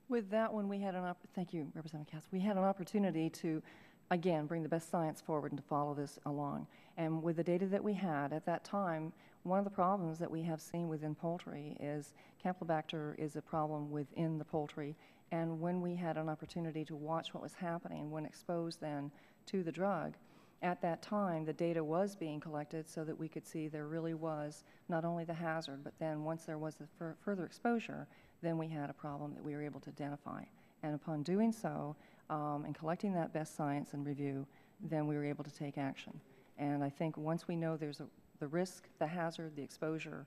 With that one, we had thank you, Representative Cass. We had an opportunity to, again, bring the best science forward and to follow this along. And with the data that we had at that time, one of the problems that we have seen within poultry is Campylobacter is a problem within the poultry. And when we had an opportunity to watch what was happening when exposed then to the drug, at that time, the data was being collected so that we could see there really was not only the hazard, but then once there was the further exposure, then we had a problem that we were able to identify. And upon doing so, and collecting that best science and review, then we were able to take action. And I think once we know there's the risk, the hazard, the exposure,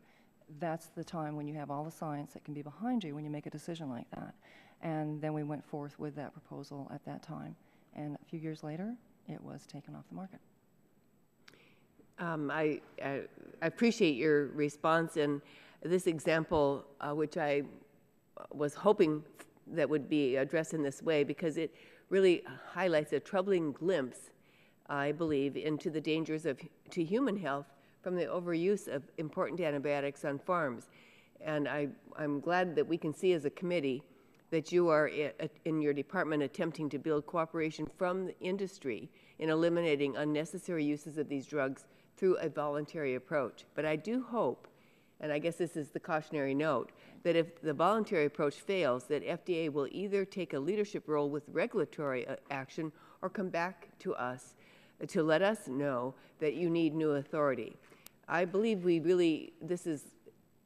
that's the time when you have all the science that can be behind you when you make a decision like that. And then we went forth with that proposal at that time. And a few years later, it was taken off the market. I appreciate your response, and this example, which I was hoping that would be addressed in this way, because it really highlights a troubling glimpse, I believe, into the dangers to human health from the overuse of important antibiotics on farms. And I'm glad that we can see as a committee that you are in your department attempting to build cooperation from the industry in eliminating unnecessary uses of these drugs through a voluntary approach. But I do hope, and I guess this is the cautionary note, that if the voluntary approach fails, that FDA will either take a leadership role with regulatory action or come back to us to let us know that you need new authority. I believe this is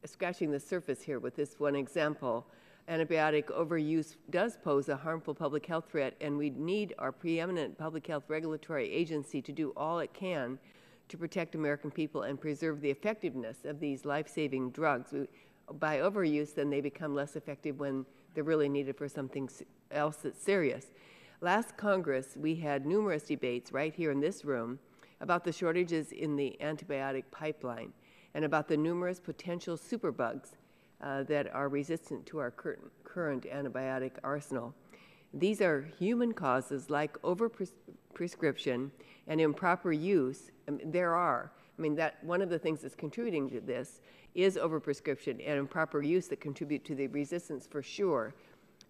scratching the surface here with this one example. Antibiotic overuse does pose a harmful public health threat, and we need our preeminent public health regulatory agency to do all it can to protect American people and preserve the effectiveness of these life-saving drugs. By overuse, then they become less effective when they're really needed for something else that's serious. Last Congress, we had numerous debates right here in this room about the shortages in the antibiotic pipeline and about the numerous potential superbugs that are resistant to our current antibiotic arsenal. These are human causes like overprescription and improper use. One of the things that's contributing to this is overprescription and improper use that contribute to the resistance for sure.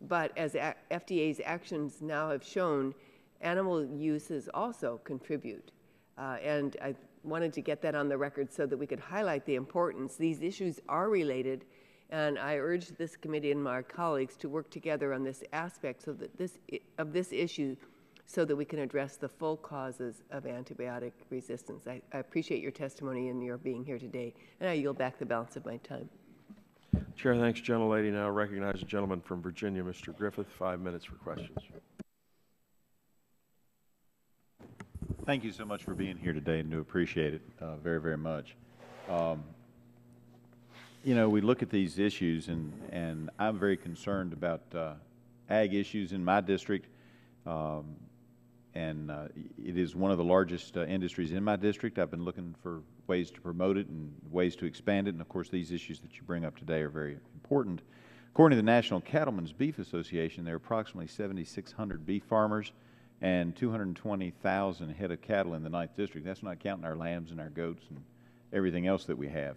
But as FDA's actions now have shown, animal uses also contribute. And I wanted to get that on the record so that we could highlight the importance. These issues are related, and I urge this committee and my colleagues to work together on this aspect of this issue so that we can address the full causes of antibiotic resistance. I appreciate your testimony and your being here today, and I yield back the balance of my time. Chair thanks, gentlelady. Now recognize the gentleman from Virginia, Mr. Griffith, 5 minutes for questions. Thank you so much for being here today, and do appreciate it very, very much. You know, we look at these issues, and I'm very concerned about ag issues in my district, and it is one of the largest industries in my district. I've been looking for ways to promote it and ways to expand it, and of course these issues that you bring up today are very important. According to the National Cattlemen's Beef Association, there are approximately 7,600 beef farmers and 220,000 head of cattle in the 9th District. That's not counting our lambs and our goats and everything else that we have.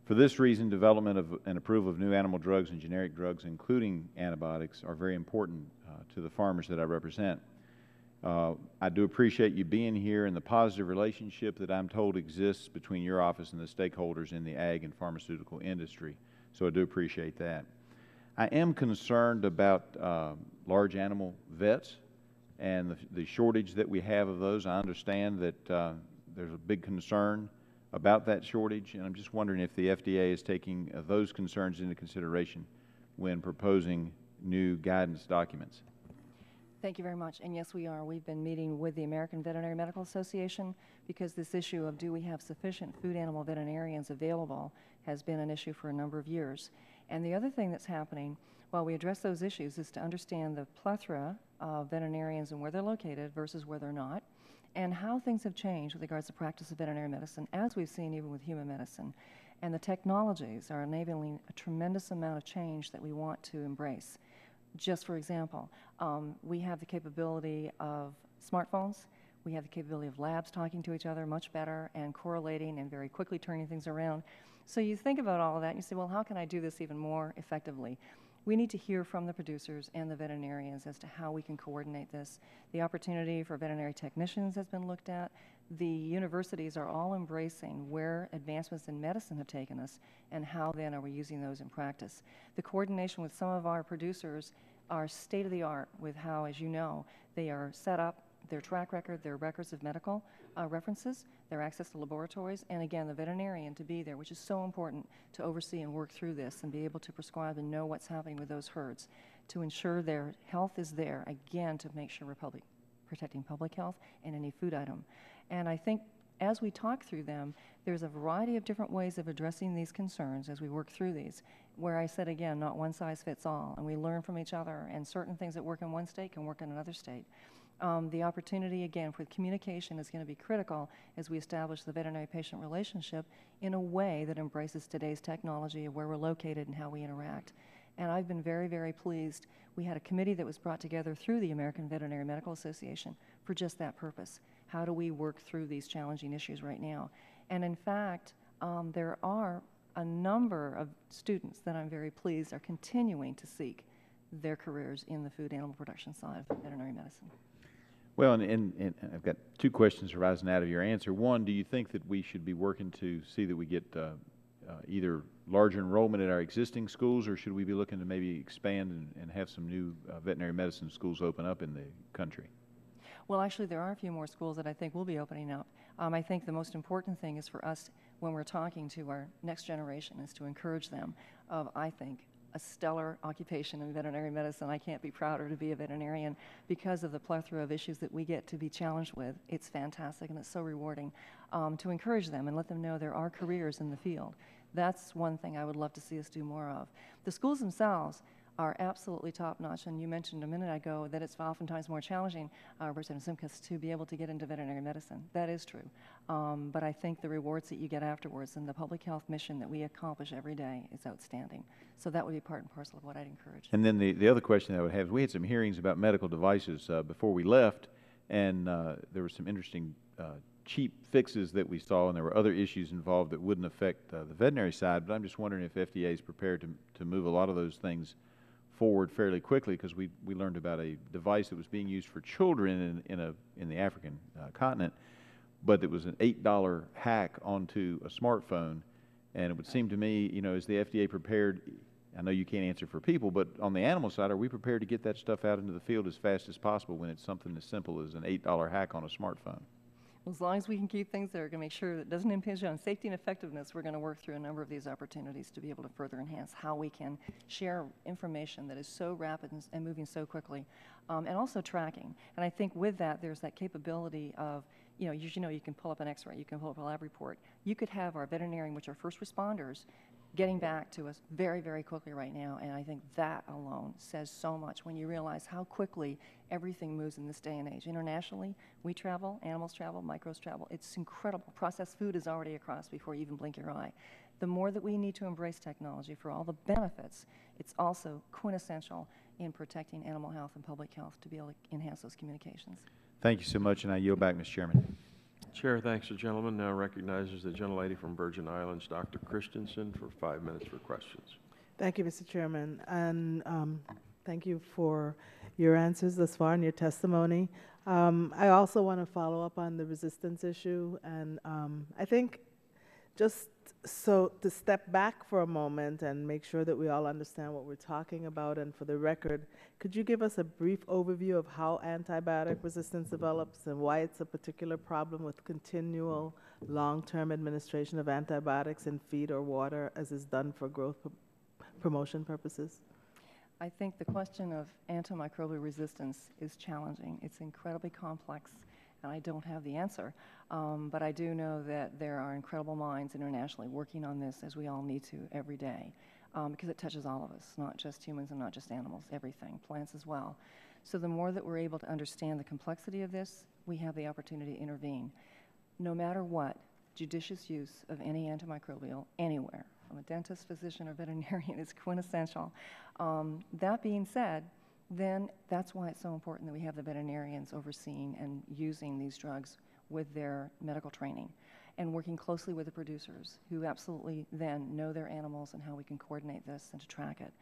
For this reason, development of and approval of new animal drugs and generic drugs, including antibiotics, are very important to the farmers that I represent. I do appreciate you being here and the positive relationship that I'm told exists between your office and the stakeholders in the ag and pharmaceutical industry. So I do appreciate that. I am concerned about large animal vets and the shortage that we have of those. I understand that there's a big concern about that shortage, and I'm just wondering if the FDA is taking those concerns into consideration when proposing new guidance documents. Thank you very much. And yes, we are. We've been meeting with the American Veterinary Medical Association because this issue of do we have sufficient food animal veterinarians available has been an issue for a number of years. And the other thing that's happening while we address those issues is to understand the plethora of veterinarians and where they're located versus where they're not, and how things have changed with regards to practice of veterinary medicine, as we've seen even with human medicine. And the technologies are enabling a tremendous amount of change that we want to embrace. Just for example, we have the capability of smartphones. We have the capability of labs talking to each other much better and correlating and very quickly turning things around. So you think about all of that and you say, well, how can I do this even more effectively? We need to hear from the producers and the veterinarians as to how we can coordinate this. The opportunity for veterinary technicians has been looked at. The universities are all embracing where advancements in medicine have taken us and how then are we using those in practice. The coordination with some of our producers are state-of-the-art with how, as you know, they are set up, their track record, their records of medical references, their access to laboratories, and again, the veterinarian to be there, which is so important to oversee and work through this and be able to prescribe and know what's happening with those herds to ensure their health is there, again, to make sure we're protecting public health and any food item. And I think as we talk through them, there's a variety of different ways of addressing these concerns as we work through these, where I said again, not one size fits all, and we learn from each other, and certain things that work in one state can work in another state. The opportunity, again, for communication is going to be critical as we establish the veterinary-patient relationship in a way that embraces today's technology of where we're located and how we interact. And I've been very, very pleased. We had a committee that was brought together through the American Veterinary Medical Association for just that purpose. How do we work through these challenging issues right now? And in fact, there are a number of students that I'm very pleased are continuing to seek their careers in the food animal production side of veterinary medicine. Well, and I've got two questions arising out of your answer. One, do you think that we should be working to see that we get either larger enrollment at our existing schools, or should we be looking to maybe expand and have some new veterinary medicine schools open up in the country? Well, actually, there are a few more schools that I think will be opening up. I think the most important thing is for us, when we're talking to our next generation, is to encourage them of, I think, a stellar occupation in veterinary medicine. I can't be prouder to be a veterinarian because of the plethora of issues that we get to be challenged with. It's fantastic and it's so rewarding to encourage them and let them know there are careers in the field. That's one thing I would love to see us do more of. The schools themselves are absolutely top-notch, and you mentioned a minute ago that it's oftentimes more challenging, Representative Simkus, to be able to get into veterinary medicine. That is true, but I think the rewards that you get afterwards and the public health mission that we accomplish every day is outstanding. So that would be part and parcel of what I'd encourage. And then the other question I would have is, we had some hearings about medical devices before we left, and there were some interesting cheap fixes that we saw, and there were other issues involved that wouldn't affect the veterinary side, but I'm just wondering if FDA is prepared to move a lot of those things forward fairly quickly, because we learned about a device that was being used for children in the African continent, but it was an $8 hack onto a smartphone. And it would seem to me, you know, is the FDA prepared? I know you can't answer for people, but on the animal side, are we prepared to get that stuff out into the field as fast as possible when it's something as simple as an $8 hack on a smartphone? As long as we can keep things there, we're going to make sure that it doesn't impinge on safety and effectiveness. We're going to work through a number of these opportunities to be able to further enhance how we can share information that is so rapid and moving so quickly, and also tracking. And I think with that, there's that capability of, you know, you can pull up an X-ray, you can pull up a lab report. You could have our veterinarian, which are first responders, getting back to us very, very quickly right now, and I think that alone says so much when you realize how quickly everything moves in this day and age. Internationally, we travel, animals travel, microbes travel. It's incredible. Processed food is already across before you even blink your eye. The more that we need to embrace technology for all the benefits, it's also quintessential in protecting animal health and public health to be able to enhance those communications. Thank you so much, and I yield back, Mr. Chairman. Chair thanks the gentleman. Now recognizes the gentlelady from Virgin Islands, Dr. Christensen, for 5 minutes for questions. Thank you, Mr. Chairman, and thank you for your answers thus far and your testimony. I also want to follow up on the resistance issue, and I think just So to step back for a moment and make sure that we all understand what we're talking about, and for the record, could you give us a brief overview of how antibiotic resistance develops and why it's a particular problem with continual long-term administration of antibiotics in feed or water as is done for growth promotion purposes? I think the question of antimicrobial resistance is challenging. It's incredibly complex, and I don't have the answer. But I do know that there are incredible minds internationally working on this, as we all need to every day, because it touches all of us, not just humans and not just animals, everything, plants as well. So the more that we're able to understand the complexity of this, we have the opportunity to intervene. No matter what, judicious use of any antimicrobial anywhere, from a dentist, physician, or veterinarian, is quintessential. That being said, then that's why it's so important that we have the veterinarians overseeing and using these drugs with their medical training and working closely with the producers who absolutely then know their animals and how we can coordinate this and to track it.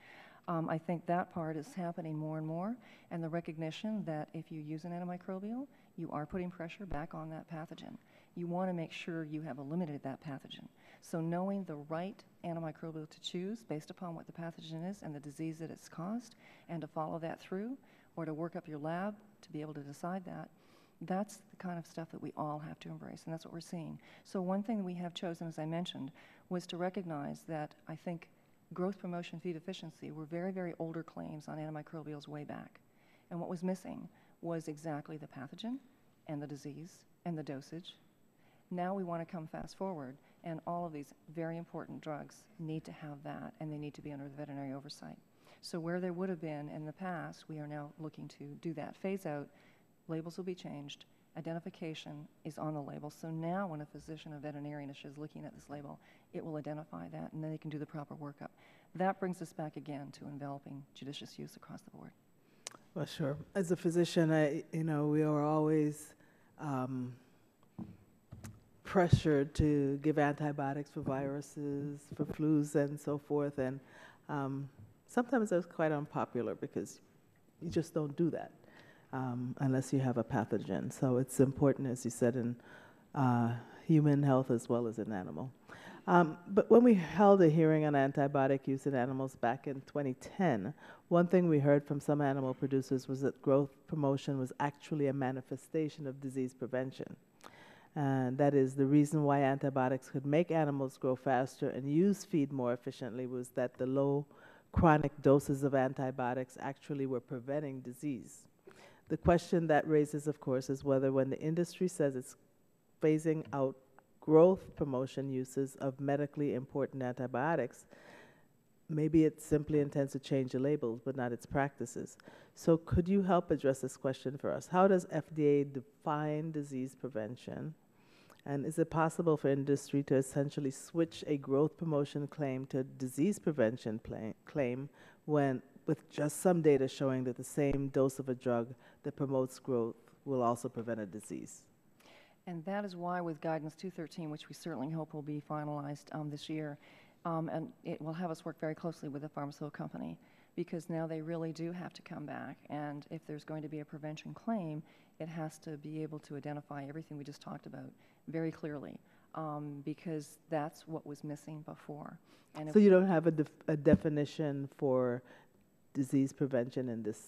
I think that part is happening more and more, and the recognition that if you use an antimicrobial, you are putting pressure back on that pathogen. You want to make sure you have eliminated that pathogen. So knowing the right antimicrobial to choose based upon what the pathogen is and the disease that it's caused, and to follow that through, or to work up your lab to be able to decide that, that's the kind of stuff that we all have to embrace, and that's what we're seeing. So one thing that we have chosen, as I mentioned, was to recognize that I think growth promotion feed efficiency were very, very older claims on antimicrobials way back. And what was missing was exactly the pathogen and the disease and the dosage. Now we want to come fast forward, and all of these very important drugs need to have that, and they need to be under the veterinary oversight. So where there would have been in the past, we are now looking to do that. Phase out, labels will be changed, identification is on the label. So now when a physician or veterinarian is looking at this label, it will identify that, and then they can do the proper workup. That brings us back again to enveloping judicious use across the board. Well, sure. As a physician, we are always pressured to give antibiotics for viruses, for flus, and so forth. And sometimes that's quite unpopular because you just don't do that unless you have a pathogen. So it's important, as you said, in human health as well as in animal. But when we held a hearing on antibiotic use in animals back in 2010, one thing we heard from some animal producers was that growth promotion was actually a manifestation of disease prevention. And that is the reason why antibiotics could make animals grow faster and use feed more efficiently was that the low chronic doses of antibiotics actually were preventing disease. The question that raises, of course, is whether when the industry says it's phasing out growth promotion uses of medically important antibiotics, maybe it simply intends to change the labels, but not its practices. So could you help address this question for us? How does FDA define disease prevention? And is it possible for industry to essentially switch a growth promotion claim to a disease prevention claim when, with just some data showing that the same dose of a drug that promotes growth will also prevent a disease? And that is why with Guidance 213, which we certainly hope will be finalized this year, and it will have us work very closely with the pharmaceutical company, because now they really do have to come back, and if there's going to be a prevention claim, it has to be able to identify everything we just talked about very clearly, because that's what was missing before. And so you don't have a definition for disease prevention in this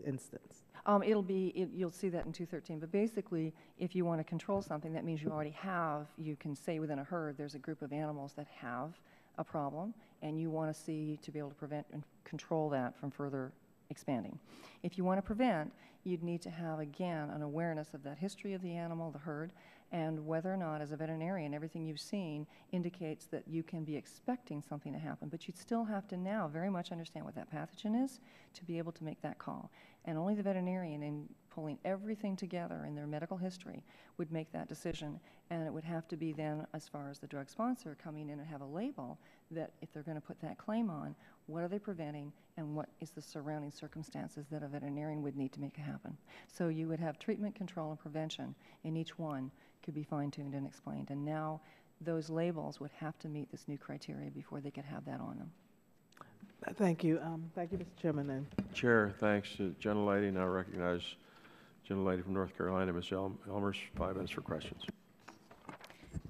instance? You'll see that in 213, but basically, if you want to control something, that means you can say within a herd, there's a group of animals that have a problem, and you want to be able to prevent and control that from further expanding. If you want to prevent, you'd need to have, again, an awareness of that history of the animal, the herd, and whether or not, as a veterinarian, everything you've seen indicates that you can be expecting something to happen, but you'd still have to now very much understand what that pathogen is to be able to make that call. And only the veterinarian, in pulling everything together in their medical history, would make that decision. And it would have to be then, as far as the drug sponsor, coming in and have a label that if they're going to put that claim on, what are they preventing and what is the surrounding circumstances that a veterinarian would need to make it happen. So you would have treatment, control, and prevention, and each one could be fine-tuned and explained. And now those labels would have to meet this new criteria before they could have that on them. Thank you. Thank you, Mr. Chairman. Chair, thanks. Gentlelady, now recognize Gentlelady from North Carolina, Ms. Elmers, 5 minutes for questions.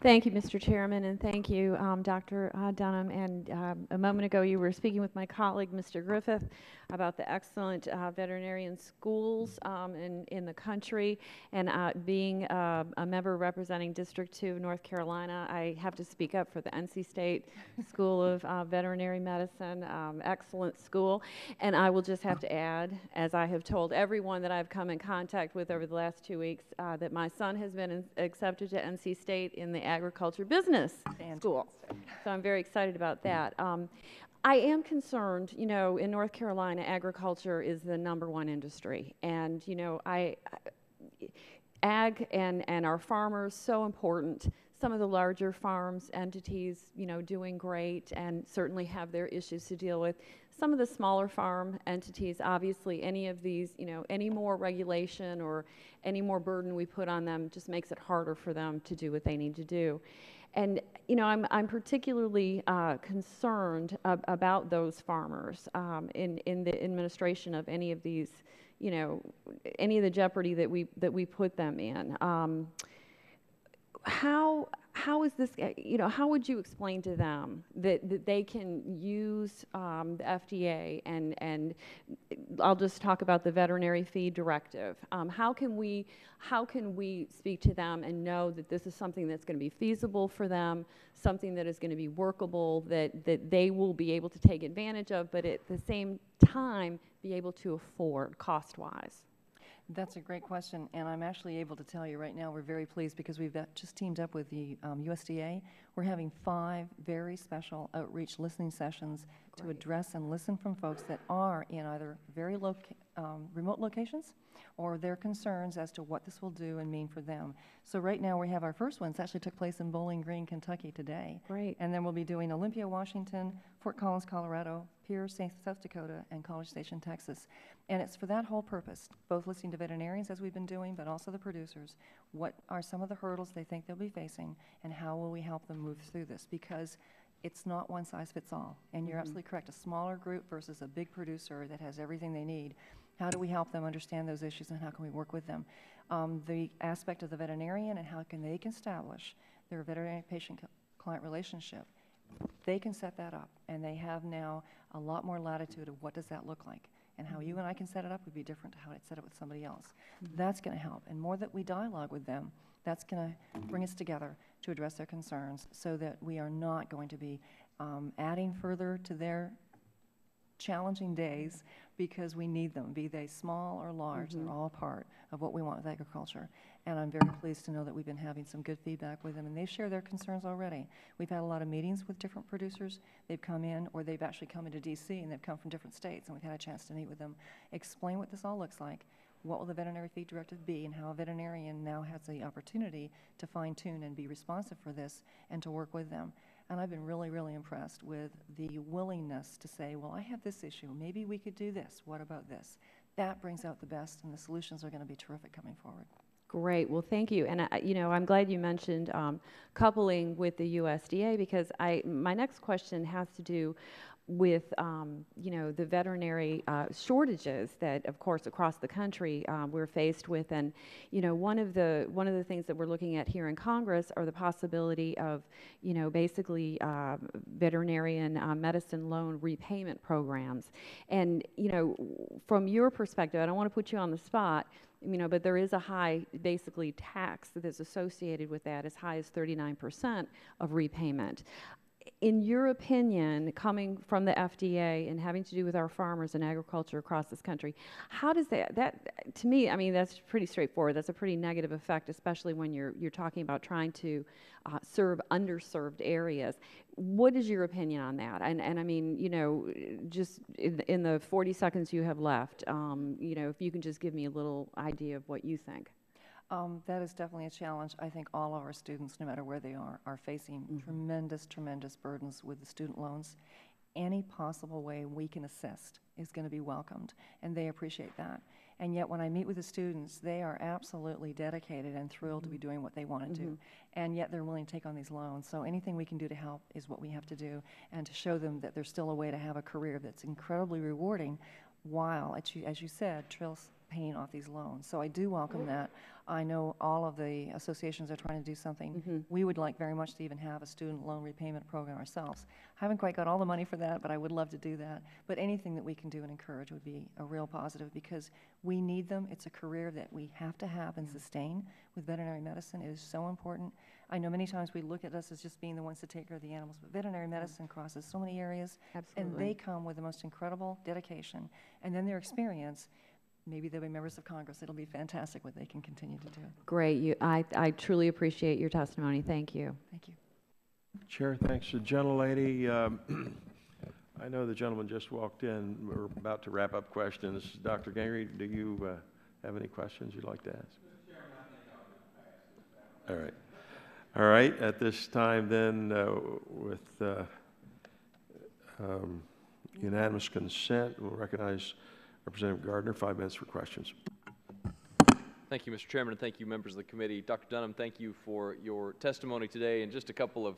Thank you, Mr. Chairman, and thank you, Dr. Dunham. And a moment ago, you were speaking with my colleague, Mr. Griffith, about the excellent veterinarian schools in the country. And being a member representing District 2 of North Carolina, I have to speak up for the NC State School of Veterinary Medicine. Excellent school. And I will just have to add, as I have told everyone that I've come in contact with over the last 2 weeks, that my son has been accepted to NC State in the agriculture business school. So I'm very excited about that. I am concerned, you know, in North Carolina, agriculture is the #1 industry. And, you know, ag and our farmers, so important. Some of the larger farms, entities, you know, doing great and certainly have their issues to deal with. Some of the smaller farm entities, obviously, any of these, you know, any more regulation or any more burden we put on them just makes it harder for them to do what they need to do. And, you know, I'm particularly concerned about those farmers in the administration of any of these, you know, any of the jeopardy that we put them in. How is this, you know, how would you explain to them that they can use the FDA and I'll just talk about the veterinary feed directive. How can we speak to them and know that this is something that's going to be feasible for them, something that is going to be workable, that they will be able to take advantage of, but at the same time be able to afford cost-wise? That's a great question, and I'm actually able to tell you right now we're very pleased because we've just teamed up with the USDA. We're having 5 very special outreach listening sessions to address and listen from folks that are in either very remote locations or their concerns as to what this will do and mean for them. So right now we have our first ones actually took place in Bowling Green, Kentucky today. Great. And then we'll be doing Olympia, Washington, Fort Collins, Colorado, Pierce, South Dakota, and College Station, Texas. And it's for that whole purpose, both listening to veterinarians as we've been doing, but also the producers. What are some of the hurdles they think they'll be facing, and how will we help them move through this? Because it's not one size fits all. And you're absolutely correct, a smaller group versus a big producer that has everything they need. How do we help them understand those issues, and how can we work with them? The aspect of the veterinarian and how can they establish their veterinary patient-client relationship, they can set that up, and they have now a lot more latitude of what does that look like. And how you and I can set it up would be different to how I'd set it with somebody else. That's going to help. And more that we dialogue with them, that's going to bring us together to address their concerns so that we are not going to be adding further to their challenging days because we need them, be they small or large. They're all part of what we want with agriculture. And I'm very pleased to know that we've been having some good feedback with them, and they share their concerns already. We've had a lot of meetings with different producers. They've come in, or they've actually come into D.C., and they've come from different states, and we've had a chance to meet with them, explain what this all looks like, what will the veterinary feed directive be, and how a veterinarian now has the opportunity to fine-tune and be responsive for this and to work with them. And I've been really, really impressed with the willingness to say, well, I have this issue. Maybe we could do this. What about this? That brings out the best, and the solutions are going to be terrific coming forward. Great. Well, thank you. And, you know, I'm glad you mentioned coupling with the USDA because my next question has to do with, you know, the veterinary shortages that, of course, across the country we're faced with. And, you know, one of the things that we're looking at here in Congress are the possibility of, you know, basically veterinarian medicine loan repayment programs. And, you know, from your perspective, I don't want to put you on the spot, you know, but there is a high, basically, tax that is associated with that, as high as 39% of repayment. In your opinion, coming from the FDA and having to do with our farmers and agriculture across this country, how does that to me, I mean, that's pretty straightforward. That's a pretty negative effect, especially when you're talking about trying to serve underserved areas. What is your opinion on that? And I mean, you know, just in the 40 seconds you have left, you know, if you can just give me a little idea of what you think. That is definitely a challenge. I think all of our students, no matter where they are facing tremendous, tremendous burdens with the student loans. Any possible way we can assist is going to be welcomed, and they appreciate that. And yet when I meet with the students, they are absolutely dedicated and thrilled to be doing what they want to do, and yet they're willing to take on these loans. So anything we can do to help is what we have to do, and to show them that there's still a way to have a career that's incredibly rewarding while, as you said, paying off these loans. So I do welcome that. I know all of the associations are trying to do something. We would like very much to even have a student loan repayment program ourselves. I haven't quite got all the money for that, but I would love to do that. But anything that we can do and encourage would be a real positive, because we need them. It's a career that we have to have and sustain with veterinary medicine. It is so important. I know many times we look at us as just being the ones to take care of the animals, but veterinary medicine crosses so many areas. Absolutely. And they come with the most incredible dedication. And then their experience, maybe they'll be members of Congress. It'll be fantastic what they can continue to do. Great. I truly appreciate your testimony. Thank you. Thank you. Chair, thanks. The gentlelady, I know the gentleman just walked in. We're about to wrap up questions. Dr. Gingrey, do you have any questions you'd like to ask? All right. All right. At this time, then, with unanimous consent, we'll recognize Representative Gardner. 5 minutes for questions. Thank you, Mr. Chairman, and thank you, members of the committee. Dr. Dunham, thank you for your testimony today, and just a couple of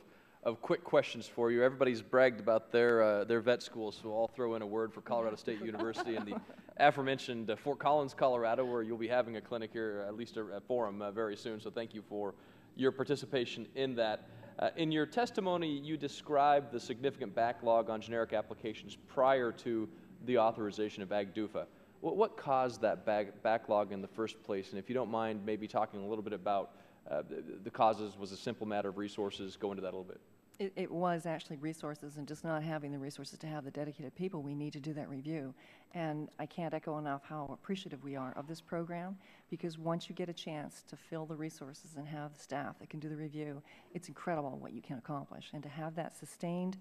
quick questions for you. Everybody's bragged about their vet schools, so I'll throw in a word for Colorado State University and the aforementioned Fort Collins, Colorado, where you'll be having a clinic here, at least a forum very soon, so thank you for your participation in that. In your testimony, you described the significant backlog on generic applications prior to the authorization of AGDUFA. What caused that backlog in the first place? And if you don't mind maybe talking a little bit about the causes, was a simple matter of resources? Go into that a little bit. It was actually resources, and just not having the resources to have the dedicated people we need to do that review. And I can't echo enough how appreciative we are of this program, because once you get a chance to fill the resources and have the staff that can do the review, it's incredible what you can accomplish. And to have that sustained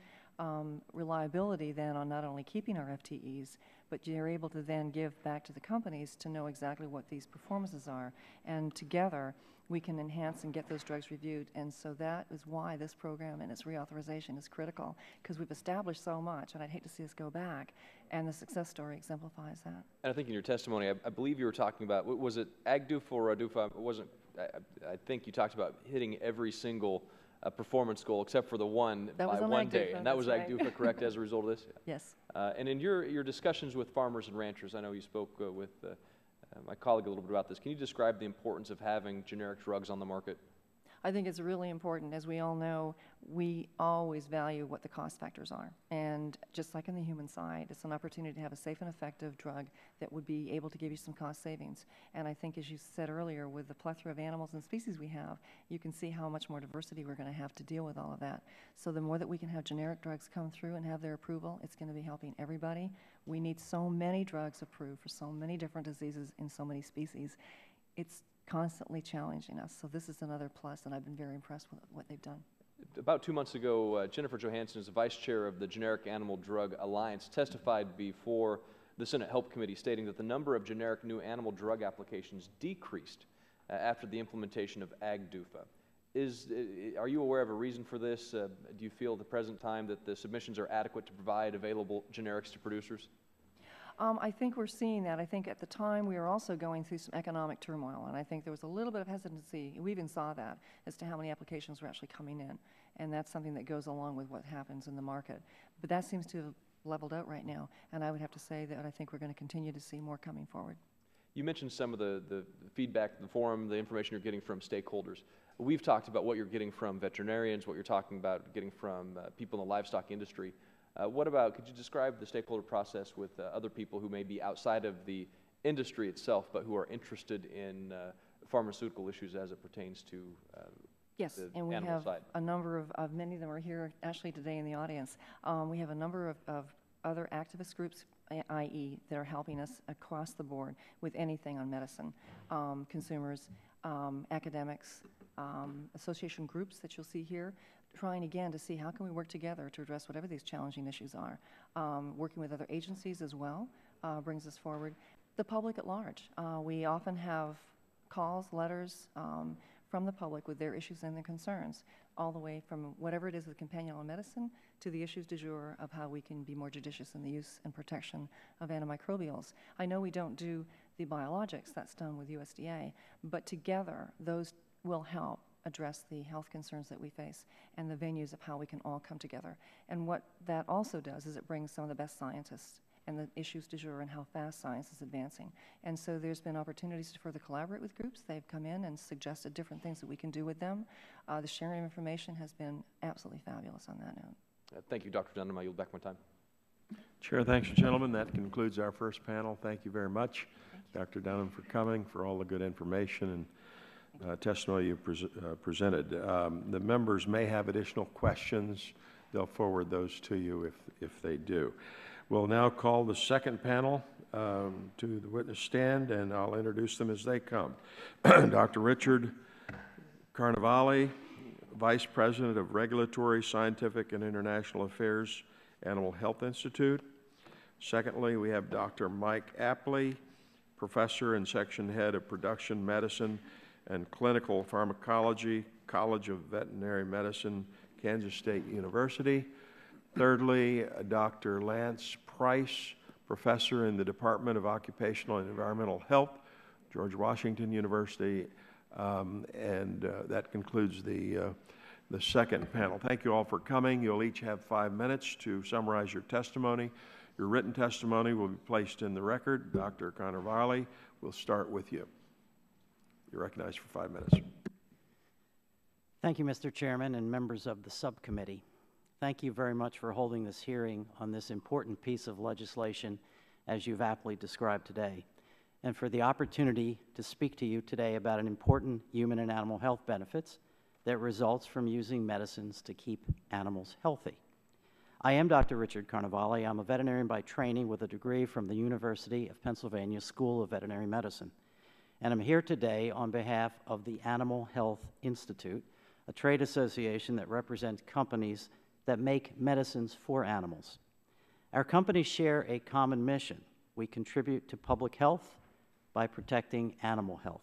reliability then on not only keeping our FTEs, but you're able to then give back to the companies to know exactly what these performances are. And together, we can enhance and get those drugs reviewed. And so that is why this program and its reauthorization is critical, because we've established so much, and I'd hate to see us go back. And the success story exemplifies that. And I think in your testimony, I believe you were talking about, was it AGDUFA or ADUFA? It wasn't, I think you talked about hitting every single performance goal except for the one That by was on one AGDUFA, day. And that was that's right. AGDUFA, correct, as a result of this? Yes. And in your discussions with farmers and ranchers, I know you spoke with my colleague a little bit about this. Can you describe the importance of having generic drugs on the market? I think it's really important. As we all know, we always value what the cost factors are. And just like on the human side, it's an opportunity to have a safe and effective drug that would be able to give you some cost savings. And I think, as you said earlier, with the plethora of animals and species we have, you can see how much more diversity we're going to have to deal with all of that. So the more that we can have generic drugs come through and have their approval, it's going to be helping everybody. We need so many drugs approved for so many different diseases in so many species. It's constantly challenging us. So this is another plus, and I've been very impressed with what they've done. About 2 months ago, Jennifer Johansson, as the vice chair of the Generic Animal Drug Alliance, testified before the Senate Help Committee, stating that the number of generic new animal drug applications decreased after the implementation of AGDUFA. Are you aware of a reason for this? Do you feel at the present time that the submissions are adequate to provide available generics to producers? I think we're seeing that. I think at the time we were also going through some economic turmoil, and I think there was a little bit of hesitancy. We even saw that as to how many applications were actually coming in, and that's something that goes along with what happens in the market. But that seems to have leveled out right now, and I would have to say that I think we're going to continue to see more coming forward. You mentioned some of the feedback, the forum, the information you're getting from stakeholders. We've talked about what you're getting from veterinarians, what you're talking about getting from people in the livestock industry. What about, could you describe the stakeholder process with other people who may be outside of the industry itself, but who are interested in pharmaceutical issues as it pertains to yes, the and we animal have side? a number of many of them are here actually today in the audience. We have a number of other activist groups, i.e., that are helping us across the board with anything on medicine, consumers, academics, association groups that you'll see here, trying again to see how can we work together to address whatever these challenging issues are. Working with other agencies as well brings us forward. The public at large. We often have calls, letters from the public with their issues and their concerns, all the way from whatever it is with companion animal medicine to the issues du jour of how we can be more judicious in the use and protection of antimicrobials. I know we don't do the biologics, that's done with USDA, but together those will help address the health concerns that we face and the venues of how we can all come together. And what that also does is it brings some of the best scientists and the issues du jour and how fast science is advancing. And so there's been opportunities to further collaborate with groups. They've come in and suggested different things that we can do with them. The sharing of information has been absolutely fabulous on that note. Thank you, Dr. Dunham. I yield back my time. Chair, thanks, gentlemen. That concludes our first panel. Thank you very much, Dr. Dunham, for coming, for all the good information and testimony you presented. The members may have additional questions. They'll forward those to you if they do. We'll now call the second panel to the witness stand, and I'll introduce them as they come. Dr. Richard Carnevale, Vice President of Regulatory, Scientific, and International Affairs, Animal Health Institute. Secondly, we have Dr. Mike Apley, Professor and Section Head of Production Medicine and Clinical Pharmacology, College of Veterinary Medicine, Kansas State University. Thirdly, Dr. Lance Price, Professor in the Department of Occupational and Environmental Health, George Washington University, and that concludes the second panel. Thank you all for coming. You'll each have 5 minutes to summarize your testimony. Your written testimony will be placed in the record. Dr. Carnevale, we'll start with you. You're recognized for 5 minutes. Thank you, Mr. Chairman and members of the subcommittee. Thank you very much for holding this hearing on this important piece of legislation, as you've aptly described today, and for the opportunity to speak to you today about an important human and animal health benefits that results from using medicines to keep animals healthy. I am Dr. Richard Carnevale. I'm a veterinarian by training with a degree from the University of Pennsylvania School of Veterinary Medicine, and I'm here today on behalf of the Animal Health Institute, a trade association that represents companies that make medicines for animals. Our companies share a common mission. We contribute to public health by protecting animal health.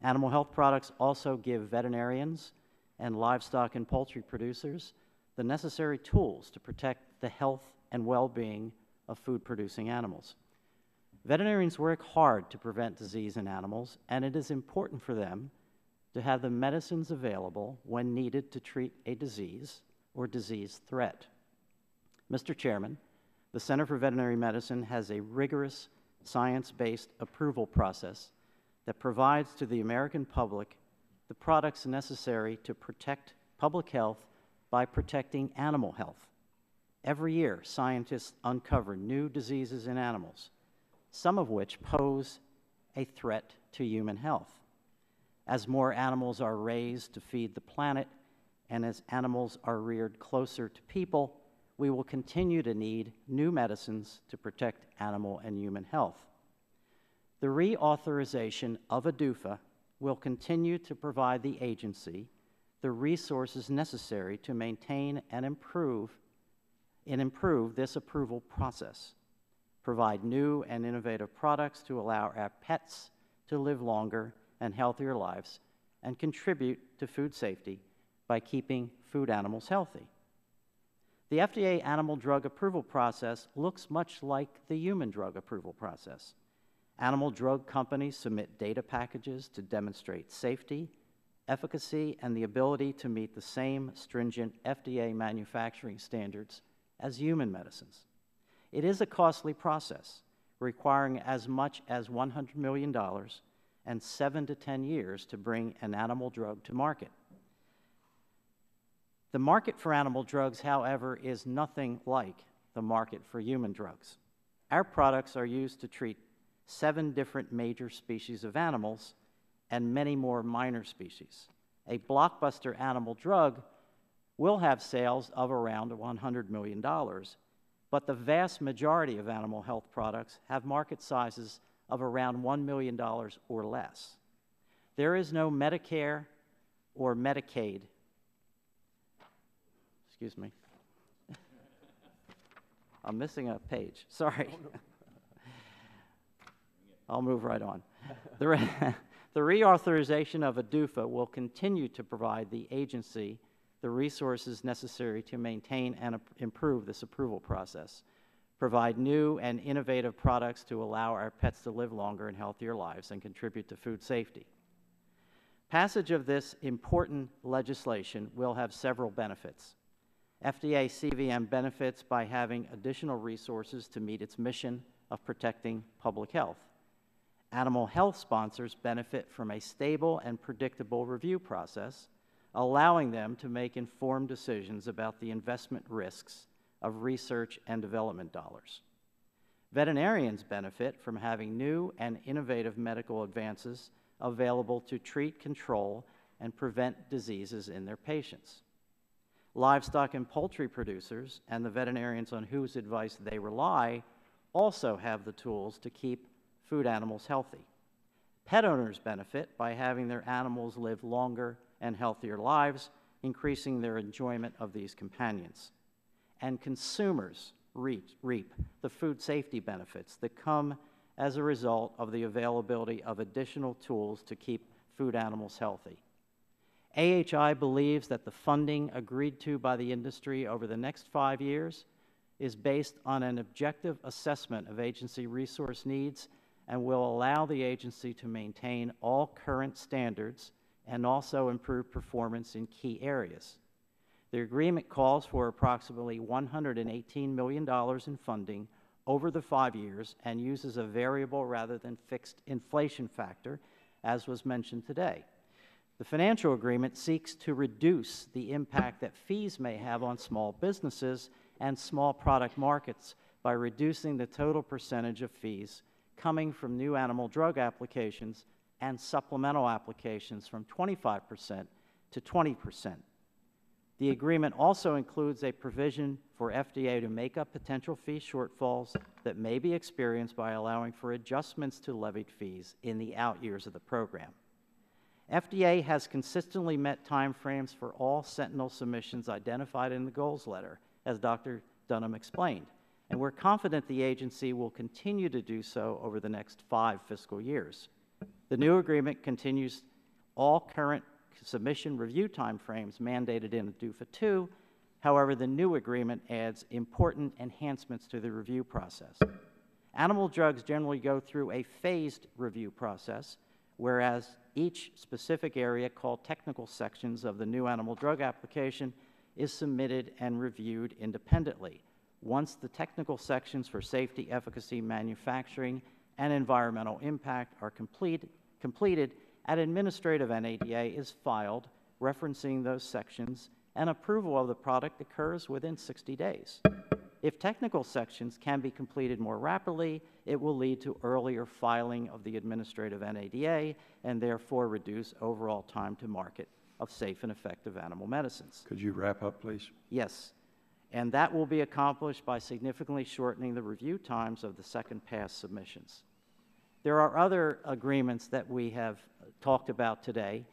Animal health products also give veterinarians and livestock and poultry producers the necessary tools to protect the health and well-being of food-producing animals. Veterinarians work hard to prevent disease in animals, and it is important for them to have the medicines available when needed to treat a disease or disease threat. Mr. Chairman, the Center for Veterinary Medicine has a rigorous science-based approval process that provides to the American public the products necessary to protect public health by protecting animal health. Every year, scientists uncover new diseases in animals, some of which pose a threat to human health. As more animals are raised to feed the planet, and as animals are reared closer to people, we will continue to need new medicines to protect animal and human health. The reauthorization of ADUFA will continue to provide the agency the resources necessary to maintain and improve this approval process, provide new and innovative products to allow our pets to live longer and healthier lives, and contribute to food safety by keeping food animals healthy. The FDA animal drug approval process looks much like the human drug approval process. Animal drug companies submit data packages to demonstrate safety, efficacy, and the ability to meet the same stringent FDA manufacturing standards as human medicines. It is a costly process, requiring as much as $100 million and 7 to 10 years to bring an animal drug to market. The market for animal drugs, however, is nothing like the market for human drugs. Our products are used to treat 7 different major species of animals and many more minor species. A blockbuster animal drug will have sales of around $100 million, but the vast majority of animal health products have market sizes of around $1 million or less. There is no Medicare or Medicaid. Excuse me. I'm missing a page. Sorry. I'll move right on. The reauthorization of ADUFA will continue to provide the agency the resources necessary to maintain and improve this approval process, provide new and innovative products to allow our pets to live longer and healthier lives, and contribute to food safety. Passage of this important legislation will have several benefits. FDA CVM benefits by having additional resources to meet its mission of protecting public health. Animal health sponsors benefit from a stable and predictable review process, allowing them to make informed decisions about the investment risks of research and development dollars. Veterinarians benefit from having new and innovative medical advances available to treat, control, and prevent diseases in their patients. Livestock and poultry producers and the veterinarians on whose advice they rely also have the tools to keep food animals healthy. Pet owners benefit by having their animals live longer and healthier lives, increasing their enjoyment of these companions. And consumers reap the food safety benefits that come as a result of the availability of additional tools to keep food animals healthy. AHI believes that the funding agreed to by the industry over the next 5 years is based on an objective assessment of agency resource needs and will allow the agency to maintain all current standards and also improve performance in key areas. The agreement calls for approximately $118 million in funding over the 5 years and uses a variable rather than fixed inflation factor, as was mentioned today. The financial agreement seeks to reduce the impact that fees may have on small businesses and small product markets by reducing the total percentage of fees coming from new animal drug applications and supplemental applications from 25% to 20%. The agreement also includes a provision for FDA to make up potential fee shortfalls that may be experienced by allowing for adjustments to levied fees in the out years of the program. FDA has consistently met timeframes for all Sentinel submissions identified in the goals letter, as Dr. Dunham explained, and we're confident the agency will continue to do so over the next 5 fiscal years. The new agreement continues all current submission review timeframes mandated in ADUFA 2. However, the new agreement adds important enhancements to the review process. Animal drugs generally go through a phased review process, whereas each specific area called technical sections of the new animal drug application is submitted and reviewed independently. Once the technical sections for safety, efficacy, manufacturing, and environmental impact are completed, an administrative NADA is filed referencing those sections, and approval of the product occurs within 60 days. If technical sections can be completed more rapidly, it will lead to earlier filing of the administrative NADA and therefore reduce overall time to market of safe and effective animal medicines. Could you wrap up, please? Yes, and that will be accomplished by significantly shortening the review times of the second pass submissions. There are other agreements that we have talked about today,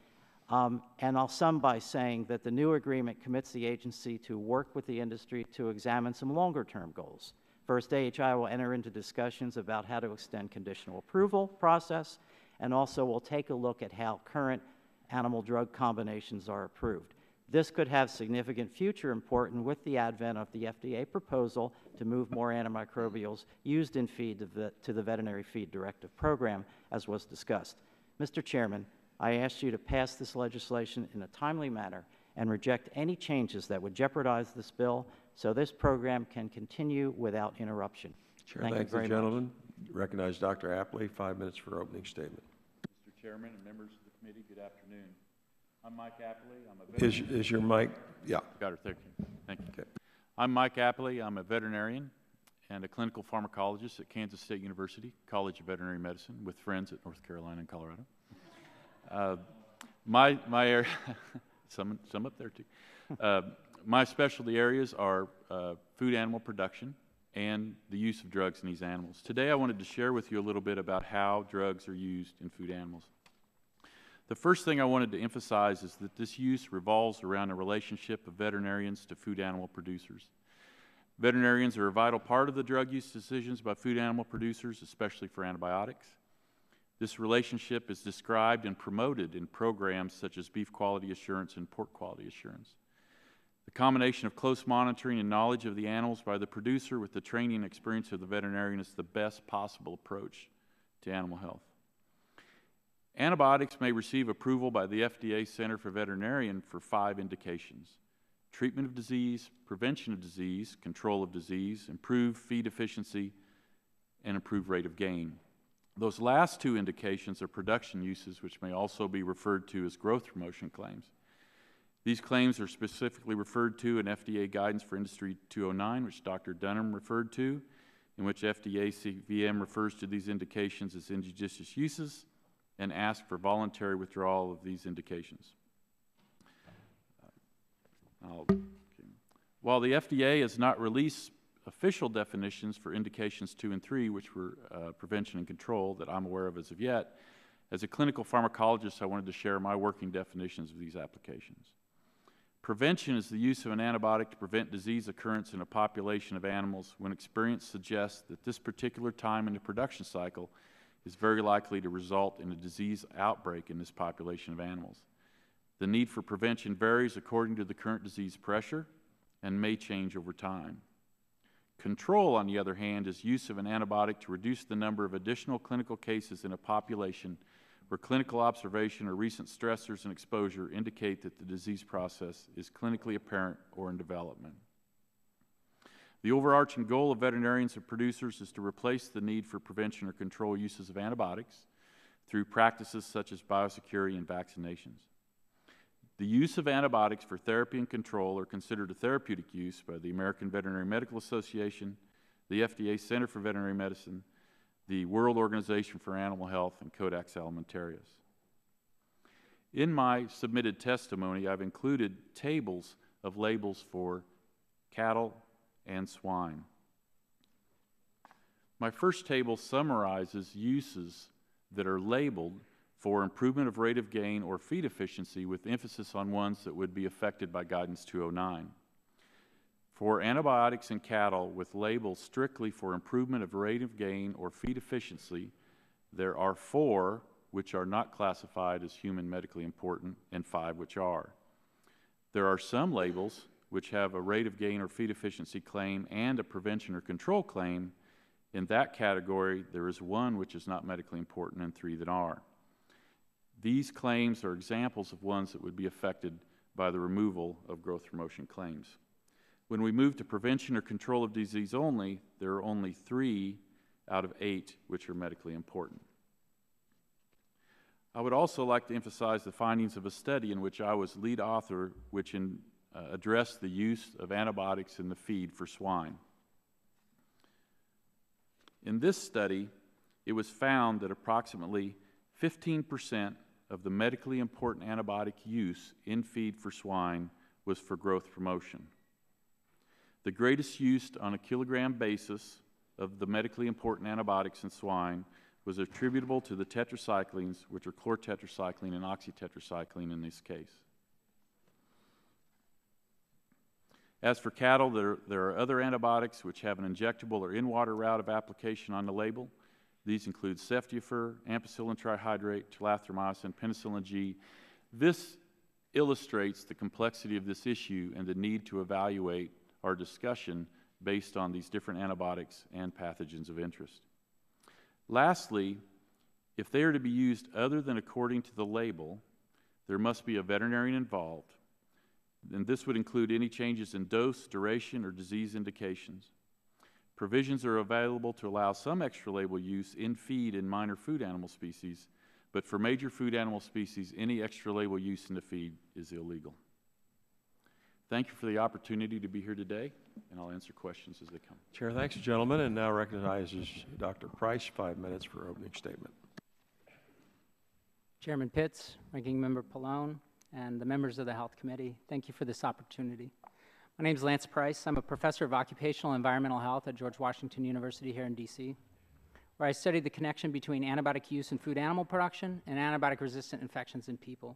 and I'll sum by saying that the new agreement commits the agency to work with the industry to examine some longer-term goals. First, AHI will enter into discussions about how to extend conditional approval process, and also will take a look at how current animal drug combinations are approved. This could have significant future importance with the advent of the FDA proposal to move more antimicrobials used in feed to the Veterinary Feed Directive Program, as was discussed. Mr. Chairman, I ask you to pass this legislation in a timely manner and reject any changes that would jeopardize this bill so this program can continue without interruption. Chair, Thank you very much. gentlemen. Recognize Dr. Apley, 5 minutes for opening statement. Mr. Chairman and members of the committee, good afternoon. I'm Mike Apley. I'm a veterinarian. Is your mic? Yeah. Got her. Thank you. Thank you. Okay. I'm Mike Apley. I'm a veterinarian and a clinical pharmacologist at Kansas State University College of Veterinary Medicine with friends at North Carolina and Colorado. My area, some up there too. My specialty areas are food animal production and the use of drugs in these animals. Today I wanted to share with you a little bit about how drugs are used in food animals. The first thing I wanted to emphasize is that this use revolves around a relationship of veterinarians to food animal producers. Veterinarians are a vital part of the drug use decisions by food animal producers, especially for antibiotics. This relationship is described and promoted in programs such as beef quality assurance and pork quality assurance. The combination of close monitoring and knowledge of the animals by the producer with the training and experience of the veterinarian is the best possible approach to animal health. Antibiotics may receive approval by the FDA Center for Veterinarian for 5 indications: treatment of disease, prevention of disease, control of disease, improved feed efficiency, and improved rate of gain. Those last two indications are production uses, which may also be referred to as growth promotion claims. These claims are specifically referred to in FDA Guidance for Industry 209, which Dr. Dunham referred to, in which FDA CVM refers to these indications as injudicious uses and asks for voluntary withdrawal of these indications. While the FDA has not released official definitions for indications 2 and 3, which were prevention and control, that I'm aware of as of yet, as a clinical pharmacologist, I wanted to share my working definitions of these applications. Prevention is the use of an antibiotic to prevent disease occurrence in a population of animals when experience suggests that this particular time in the production cycle is very likely to result in a disease outbreak in this population of animals. The need for prevention varies according to the current disease pressure and may change over time. Control, on the other hand, is use of an antibiotic to reduce the number of additional clinical cases in a population where clinical observation or recent stressors and exposure indicate that the disease process is clinically apparent or in development. The overarching goal of veterinarians and producers is to replace the need for prevention or control uses of antibiotics through practices such as biosecurity and vaccinations. The use of antibiotics for therapy and control are considered a therapeutic use by the American Veterinary Medical Association, the FDA Center for Veterinary Medicine, the World Organization for Animal Health, and Codex Alimentarius. In my submitted testimony, I've included tables of labels for cattle and swine. My first table summarizes uses that are labeled for improvement of rate of gain or feed efficiency, with emphasis on ones that would be affected by Guidance 209. For antibiotics in cattle with labels strictly for improvement of rate of gain or feed efficiency, there are 4 which are not classified as human medically important and 5 which are. There are some labels which have a rate of gain or feed efficiency claim and a prevention or control claim. In that category, there is 1 which is not medically important and 3 that are. These claims are examples of ones that would be affected by the removal of growth promotion claims. When we move to prevention or control of disease only, there are only 3 out of 8 which are medically important. I would also like to emphasize the findings of a study in which I was lead author, which addressed the use of antibiotics in the feed for swine. In this study, it was found that approximately 15% of the medically important antibiotic use in feed for swine was for growth promotion. The greatest use on a kilogram basis of the medically important antibiotics in swine was attributable to the tetracyclines, which are chlortetracycline and oxytetracycline in this case. As for cattle, there are other antibiotics which have an injectable or in-water route of application on the label. These include ceftiofur, ampicillin trihydrate, tulathromycin, penicillin G. This illustrates the complexity of this issue and the need to evaluate our discussion based on these different antibiotics and pathogens of interest. Lastly, if they are to be used other than according to the label, there must be a veterinarian involved, and this would include any changes in dose, duration, or disease indications. Provisions are available to allow some extra label use in feed in minor food animal species, but for major food animal species, any extra label use in the feed is illegal. Thank you for the opportunity to be here today, and I'll answer questions as they come. Chair, thanks, gentlemen, and now recognizes Dr. Price, 5 minutes for opening statement. Chairman Pitts, Ranking Member Pallone, and the members of the Health Committee, thank you for this opportunity. My name is Lance Price. I'm a professor of occupational and environmental health at George Washington University here in DC, where I studied the connection between antibiotic use in food animal production and antibiotic-resistant infections in people.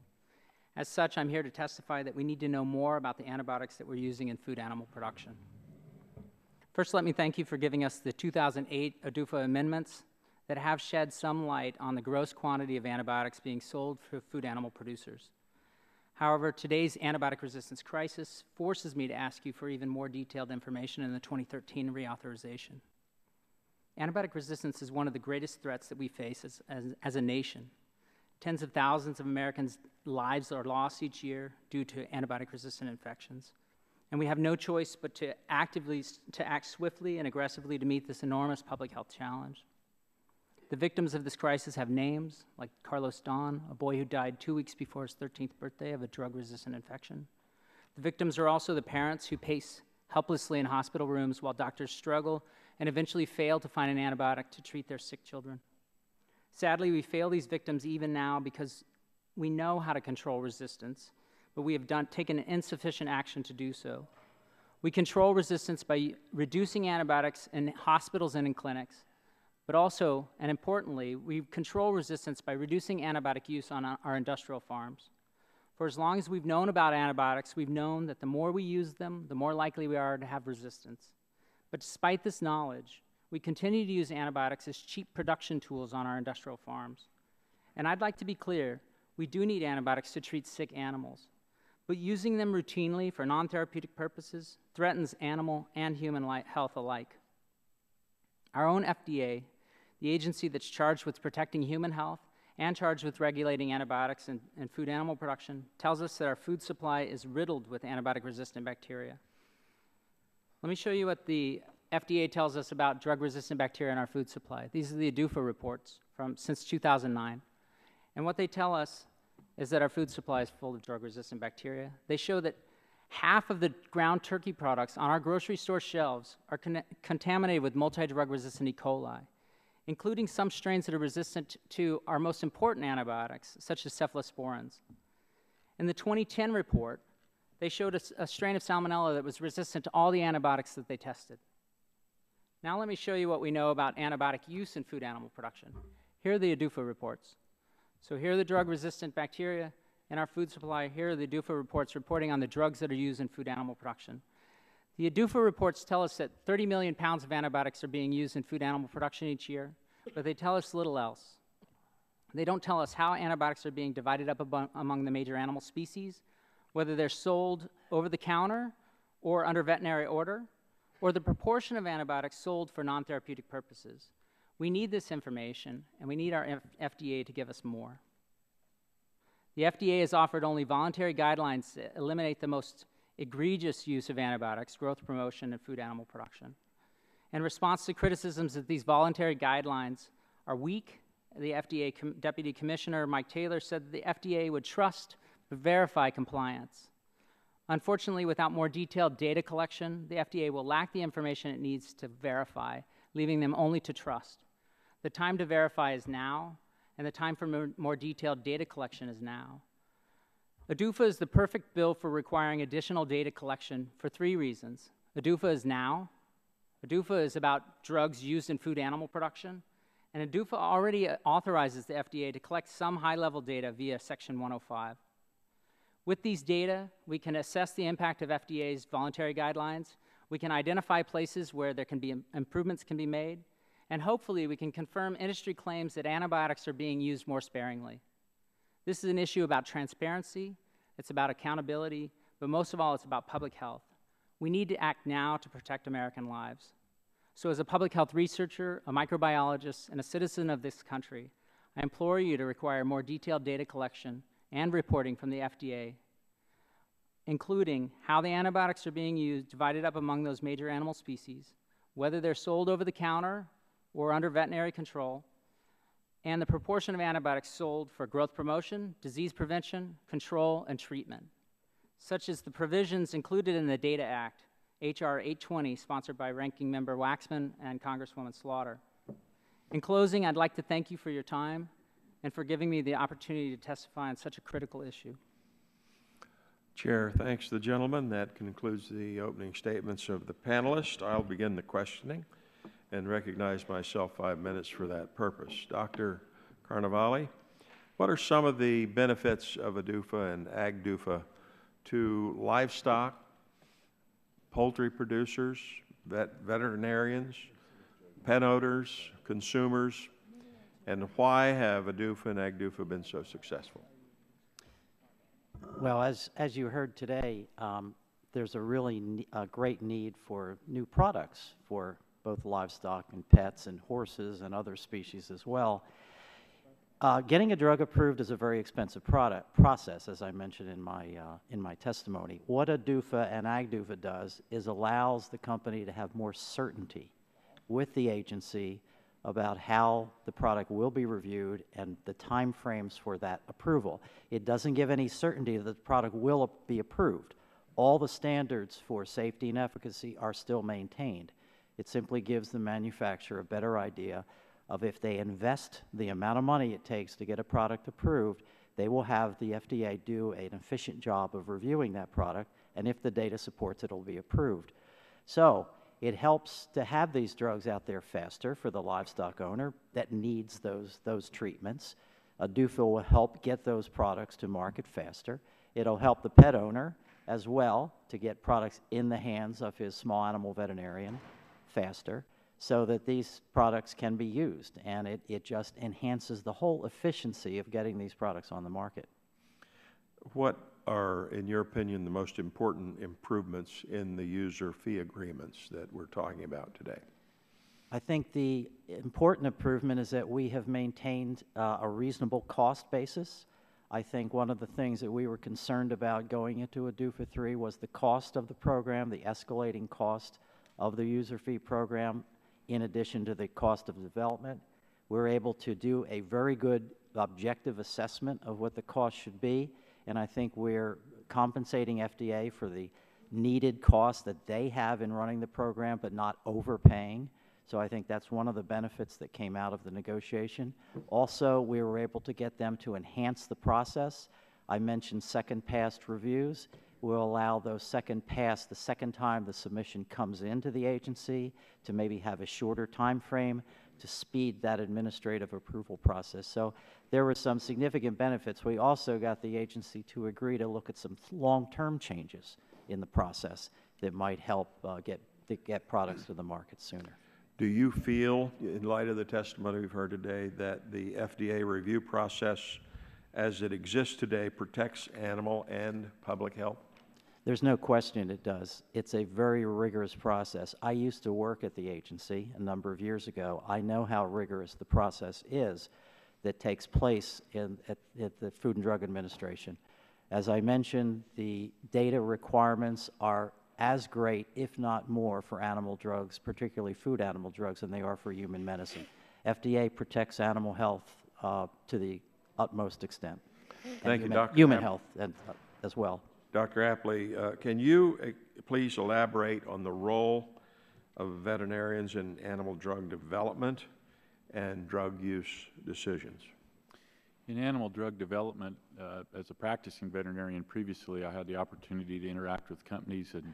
As such, I'm here to testify that we need to know more about the antibiotics that we're using in food animal production. First, let me thank you for giving us the 2008 ADUFA amendments that have shed some light on the gross quantity of antibiotics being sold for food animal producers. However, today's antibiotic resistance crisis forces me to ask you for even more detailed information in the 2013 reauthorization. Antibiotic resistance is one of the greatest threats that we face as a nation. Tens of thousands of Americans' lives are lost each year due to antibiotic-resistant infections. and we have no choice but to act swiftly and aggressively to meet this enormous public health challenge. The victims of this crisis have names, like Carlos Don, a boy who died 2 weeks before his 13th birthday of a drug-resistant infection. The victims are also the parents who pace helplessly in hospital rooms while doctors struggle and eventually fail to find an antibiotic to treat their sick children. Sadly, we fail these victims even now because we know how to control resistance, but we have taken insufficient action to do so. We control resistance by reducing antibiotics in hospitals and in clinics, but also, and importantly, we control resistance by reducing antibiotic use on our industrial farms. For as long as we've known about antibiotics, we've known that the more we use them, the more likely we are to have resistance. But despite this knowledge, we continue to use antibiotics as cheap production tools on our industrial farms. And I'd like to be clear, we do need antibiotics to treat sick animals, but using them routinely for non-therapeutic purposes threatens animal and human health alike. Our own FDA, the agency that's charged with protecting human health and charged with regulating antibiotics and food animal production, tells us that our food supply is riddled with antibiotic-resistant bacteria. Let me show you what the FDA tells us about drug-resistant bacteria in our food supply. These are the ADUFA reports since 2009. And what they tell us is that our food supply is full of drug-resistant bacteria. They show that half of the ground turkey products on our grocery store shelves are contaminated with multi-drug-resistant E. coli, including some strains that are resistant to our most important antibiotics, such as cephalosporins. In the 2010 report, they showed a strain of salmonella that was resistant to all the antibiotics that they tested. Now let me show you what we know about antibiotic use in food animal production. Here are the ADUFA reports. So here are the drug-resistant bacteria in our food supply. Here are the ADUFA reports reporting on the drugs that are used in food animal production. The ADUFA reports tell us that 30 million pounds of antibiotics are being used in food animal production each year, but they tell us little else. They don't tell us how antibiotics are being divided up among the major animal species, whether they're sold over the counter or under veterinary order, or the proportion of antibiotics sold for non-therapeutic purposes. We need this information, and we need our FDA to give us more. The FDA has offered only voluntary guidelines to eliminate the most egregious use of antibiotics, growth promotion, and food animal production. In response to criticisms that these voluntary guidelines are weak, the FDA Deputy Commissioner Mike Taylor said that the FDA would trust but verify compliance. Unfortunately, without more detailed data collection, the FDA will lack the information it needs to verify, leaving them only to trust. The time to verify is now, and the time for more detailed data collection is now. ADUFA is the perfect bill for requiring additional data collection for 3 reasons. ADUFA is now, ADUFA is about drugs used in food animal production, and ADUFA already authorizes the FDA to collect some high-level data via Section 105. With these data, we can assess the impact of FDA's voluntary guidelines, we can identify places where there can be improvements can be made, and hopefully we can confirm industry claims that antibiotics are being used more sparingly. This is an issue about transparency, it's about accountability, but most of all, it's about public health. We need to act now to protect American lives. So as a public health researcher, a microbiologist, and a citizen of this country, I implore you to require more detailed data collection and reporting from the FDA, including how the antibiotics are being used, divided up among those major animal species, whether they're sold over the counter or under veterinary control, and the proportion of antibiotics sold for growth promotion, disease prevention, control, and treatment, such as the provisions included in the Data Act, H.R. 820, sponsored by Ranking Member Waxman and Congresswoman Slaughter. In closing, I'd like to thank you for your time and for giving me the opportunity to testify on such a critical issue. Chair, thanks to the gentleman. That concludes the opening statements of the panelists. I'll begin the questioning and recognize myself 5 minutes for that purpose. Dr. Carnevale, what are some of the benefits of ADUFA and AGDUFA to livestock, poultry producers, veterinarians, pet owners, consumers, and why have ADUFA and AGDUFA been so successful? Well, as you heard today, there's a really great need for new products for both livestock and pets and horses and other species as well. Getting a drug approved is a very expensive process, as I mentioned in my testimony. What ADUFA and AGDUFA does is allows the company to have more certainty with the agency about how the product will be reviewed and the time frames for that approval. It doesn't give any certainty that the product will be approved. All the standards for safety and efficacy are still maintained. It simply gives the manufacturer a better idea of if they invest the amount of money it takes to get a product approved, they will have the FDA do an efficient job of reviewing that product, and if the data supports it, it will be approved. So it helps to have these drugs out there faster for the livestock owner that needs those treatments. ADUFA will help get those products to market faster. It'll help the pet owner as well to get products in the hands of his small animal veterinarian faster, so that these products can be used, and it just enhances the whole efficiency of getting these products on the market. What are, in your opinion, the most important improvements in the user fee agreements that we're talking about today? I think the important improvement is that we have maintained a reasonable cost basis. I think one of the things that we were concerned about going into ADUFA 3 was the cost of the program, the escalating cost of the user fee program, in addition to the cost of development. We're able to do a very good objective assessment of what the cost should be, and I think we're compensating FDA for the needed costs that they have in running the program, but not overpaying. So I think that's one of the benefits that came out of the negotiation. Also, we were able to get them to enhance the process. I mentioned second pass reviews. We'll allow those second pass the second time the submission comes into the agency to maybe have a shorter time frame to speed that administrative approval process. So there were some significant benefits. We also got the agency to agree to look at some long-term changes in the process that might help get products to the market sooner. Do you feel, in light of the testimony we've heard today, that the FDA review process as it exists today protects animal and public health? There's no question it does. It's a very rigorous process. I used to work at the agency a number of years ago. I know how rigorous the process is that takes place at the Food and Drug Administration. As I mentioned, the data requirements are as great, if not more, for animal drugs, particularly food animal drugs, than they are for human medicine. FDA protects animal health to the utmost extent. Thank you, Dr. Human health as well. Dr. Apley, can you please elaborate on the role of veterinarians in animal drug development and drug use decisions? In animal drug development, as a practicing veterinarian previously, I had the opportunity to interact with companies and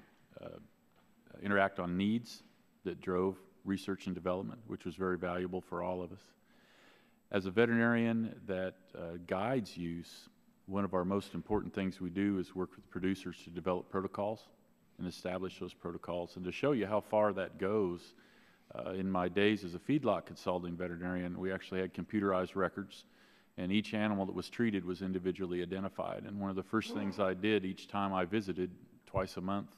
interact on needs that drove research and development, which was very valuable for all of us. As a veterinarian that guides use, one of our most important things we do is work with producers to develop protocols and establish those protocols. And to show you how far that goes, in my days as a feedlot consulting veterinarian, we actually had computerized records, and each animal that was treated was individually identified. And one of the first things I did each time I visited, twice a month,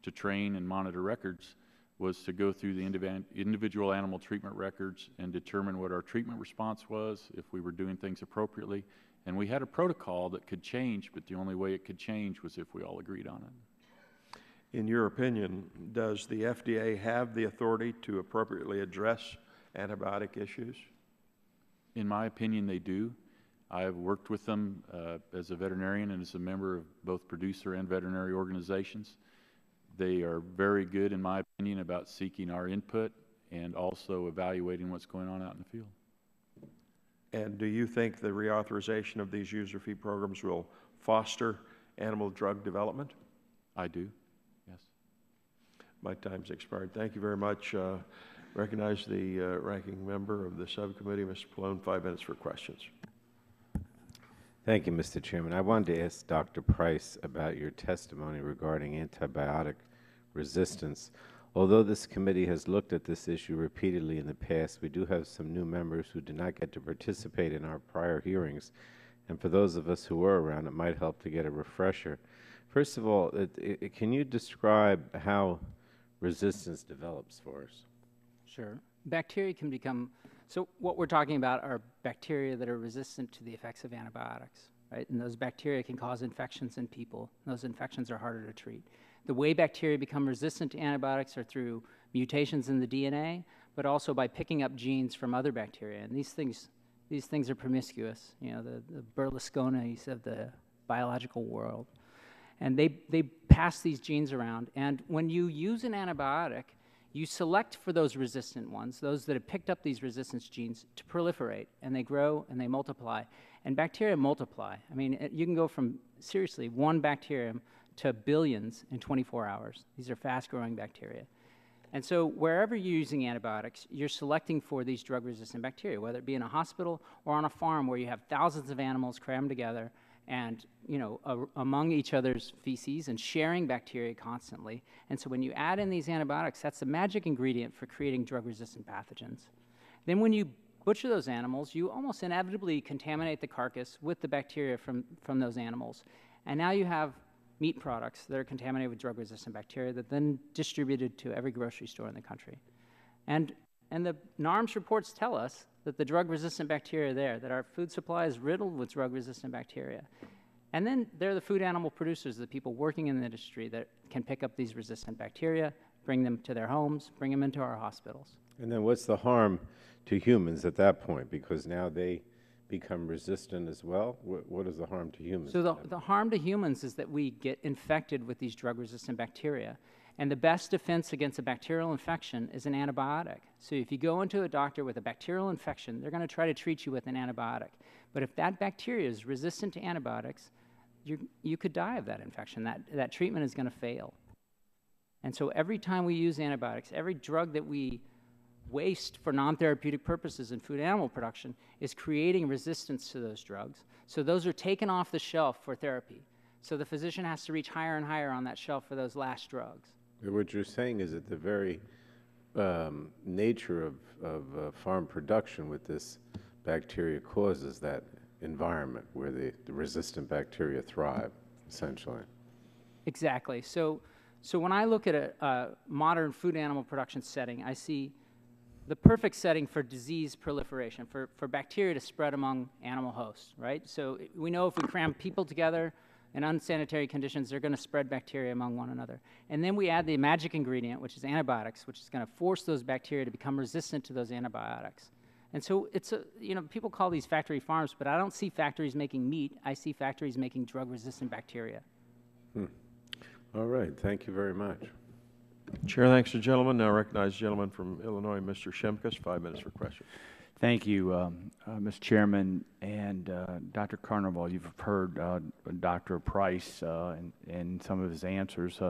to train and monitor records, was to go through the individual animal treatment records and determine what our treatment response was, if we were doing things appropriately. And we had a protocol that could change, but the only way it could change was if we all agreed on it. In your opinion, does the FDA have the authority to appropriately address antibiotic issues? In my opinion, they do. I have worked with them as a veterinarian and as a member of both producer and veterinary organizations. They are very good, in my opinion, about seeking our input and also evaluating what's going on out in the field. And do you think the reauthorization of these user fee programs will foster animal drug development? I do, yes. My time's expired. Thank you very much. Recognize the ranking member of the subcommittee, Mr. Pallone, 5 minutes for questions. Thank you, Mr. Chairman. I wanted to ask Dr. Price about your testimony regarding antibiotic resistance. Although this committee has looked at this issue repeatedly in the past, we do have some new members who did not get to participate in our prior hearings. And for those of us who were around, it might help to get a refresher. First of all, can you describe how resistance develops for us? Sure. Bacteria can become So what we're talking about are bacteria that are resistant to the effects of antibiotics, right? And those bacteria can cause infections in people. Those infections are harder to treat. The way bacteria become resistant to antibiotics are through mutations in the DNA, but also by picking up genes from other bacteria. And these things are promiscuous, you know, the Berlusconis of the biological world. And they pass these genes around. And when you use an antibiotic, you select for those resistant ones, those that have picked up these resistance genes, to proliferate, and they grow and they multiply. And bacteria multiply. I mean, you can go from, seriously, one bacterium to billions in 24 hours. These are fast-growing bacteria. And so wherever you're using antibiotics, you're selecting for these drug-resistant bacteria, whether it be in a hospital or on a farm where you have thousands of animals crammed together and, you know, among each other's feces and sharing bacteria constantly. And so when you add in these antibiotics, that's the magic ingredient for creating drug-resistant pathogens. Then when you butcher those animals, you almost inevitably contaminate the carcass with the bacteria from those animals. And now you have meat products that are contaminated with drug-resistant bacteria that then distributed to every grocery store in the country. And the NARMS reports tell us that the drug-resistant bacteria are there, that our food supply is riddled with drug-resistant bacteria. And then there are the food animal producers, the people working in the industry that can pick up these resistant bacteria, bring them to their homes, bring them into our hospitals. And then what's the harm to humans at that point? Because now they become resistant as well? What is the harm to humans? So the harm to humans is that we get infected with these drug-resistant bacteria. And the best defense against a bacterial infection is an antibiotic. So if you go into a doctor with a bacterial infection, they're going to try to treat you with an antibiotic. But if that bacteria is resistant to antibiotics, you could die of that infection. That treatment is going to fail. And so every time we use antibiotics, every drug that we waste for non-therapeutic purposes in food animal production is creating resistance to those drugs. So those are taken off the shelf for therapy. So the physician has to reach higher and higher on that shelf for those last drugs. What you're saying is that the very nature of farm production with this bacteria causes that environment where the resistant bacteria thrive, essentially. Exactly. So when I look at a modern food animal production setting, I see the perfect setting for disease proliferation, for bacteria to spread among animal hosts, right? So we know if we cram people together in unsanitary conditions, they're going to spread bacteria among one another. And then we add the magic ingredient, which is antibiotics, which is going to force those bacteria to become resistant to those antibiotics. And so it's people call these factory farms, but I don't see factories making meat. I see factories making drug-resistant bacteria. All right. Thank you very much. Chair thanks the gentleman. Now recognize the gentleman from Illinois, Mr. Shimkus. 5 minutes for question. Thank you, Mr. Chairman. And Dr. Carnival, you've heard Dr. Price and some of his answers.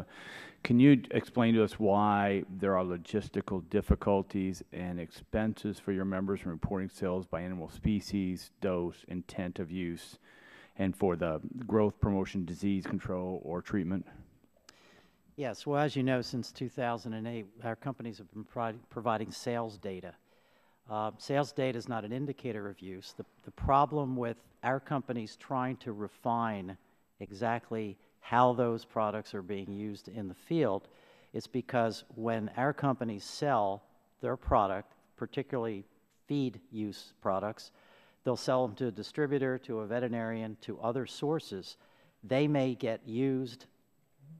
Can you explain to us why there are logistical difficulties and expenses for your members in reporting sales by animal species, dose, intent of use, and for the growth, promotion, disease control, or treatment? Yes, well, as you know, since 2008, our companies have been providing sales data. Sales data is not an indicator of use. The problem with our companies trying to refine exactly how those products are being used in the field is because when our companies sell their product, particularly feed use products, they'll sell them to a distributor, to a veterinarian, to other sources. They may get used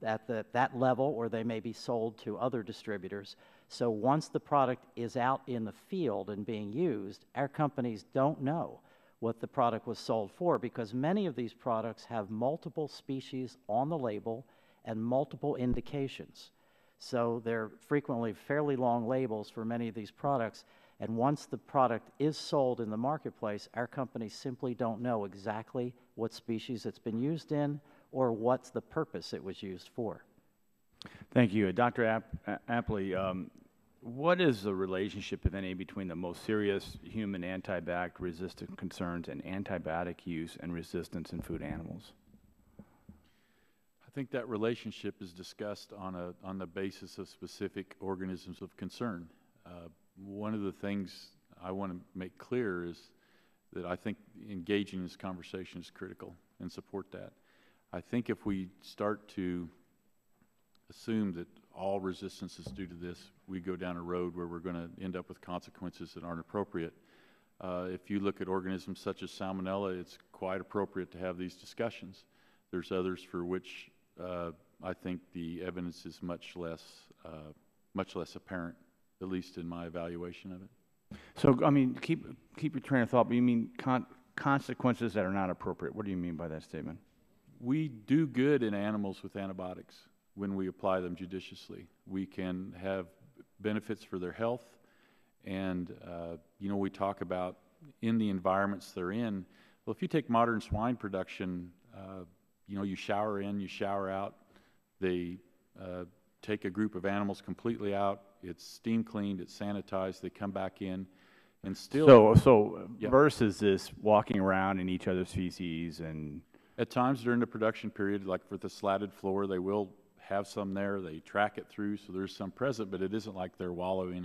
at that level, or they may be sold to other distributors. So once the product is out in the field and being used, our companies don't know what the product was sold for, because many of these products have multiple species on the label and multiple indications. So they're frequently fairly long labels for many of these products, and once the product is sold in the marketplace, our companies simply don't know exactly what species it's been used in or what's the purpose it was used for. Thank you. Dr. Apley, what is the relationship, if any, between the most serious human antibiotic resistant concerns and antibiotic use and resistance in food animals? I think that relationship is discussed on the basis of specific organisms of concern. One of the things I want to make clear is that I think engaging in this conversation is critical and support that. I think if we start to assume that all resistance is due to this, we go down a road where we're going to end up with consequences that aren't appropriate. If you look at organisms such as Salmonella, it's quite appropriate to have these discussions. There's others for which I think the evidence is much less apparent, at least in my evaluation of it. So, I mean, keep your train of thought, but you mean consequences that are not appropriate. What do you mean by that statement? We do good in animals with antibiotics when we apply them judiciously. We can have benefits for their health, and you know, we talk about in the environments they're in. Well, if you take modern swine production, you know, you shower in, you shower out. They take a group of animals completely out. It's steam cleaned, it's sanitized. They come back in, and still. So Yep. versus this walking around in each other's feces and. At times during the production period, like for the slatted floor, they will have some there. They track it through, so there's some present, but it isn't like they're wallowing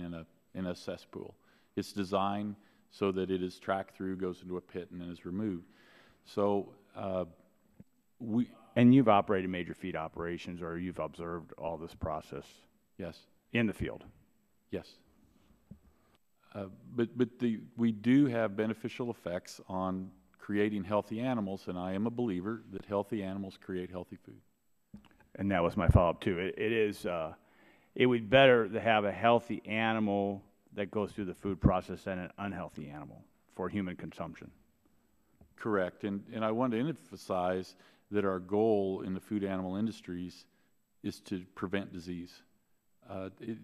in a cesspool. It's designed so that it is tracked through, goes into a pit, and then is removed. So And you've operated major feed operations, or you've observed all this process. Yes. In the field. Yes. But we do have beneficial effects on creating healthy animals, and I am a believer that healthy animals create healthy food. And that was my follow-up too. It would be better to have a healthy animal that goes through the food process than an unhealthy animal for human consumption. Correct, and I want to emphasize that our goal in the food animal industries is to prevent disease.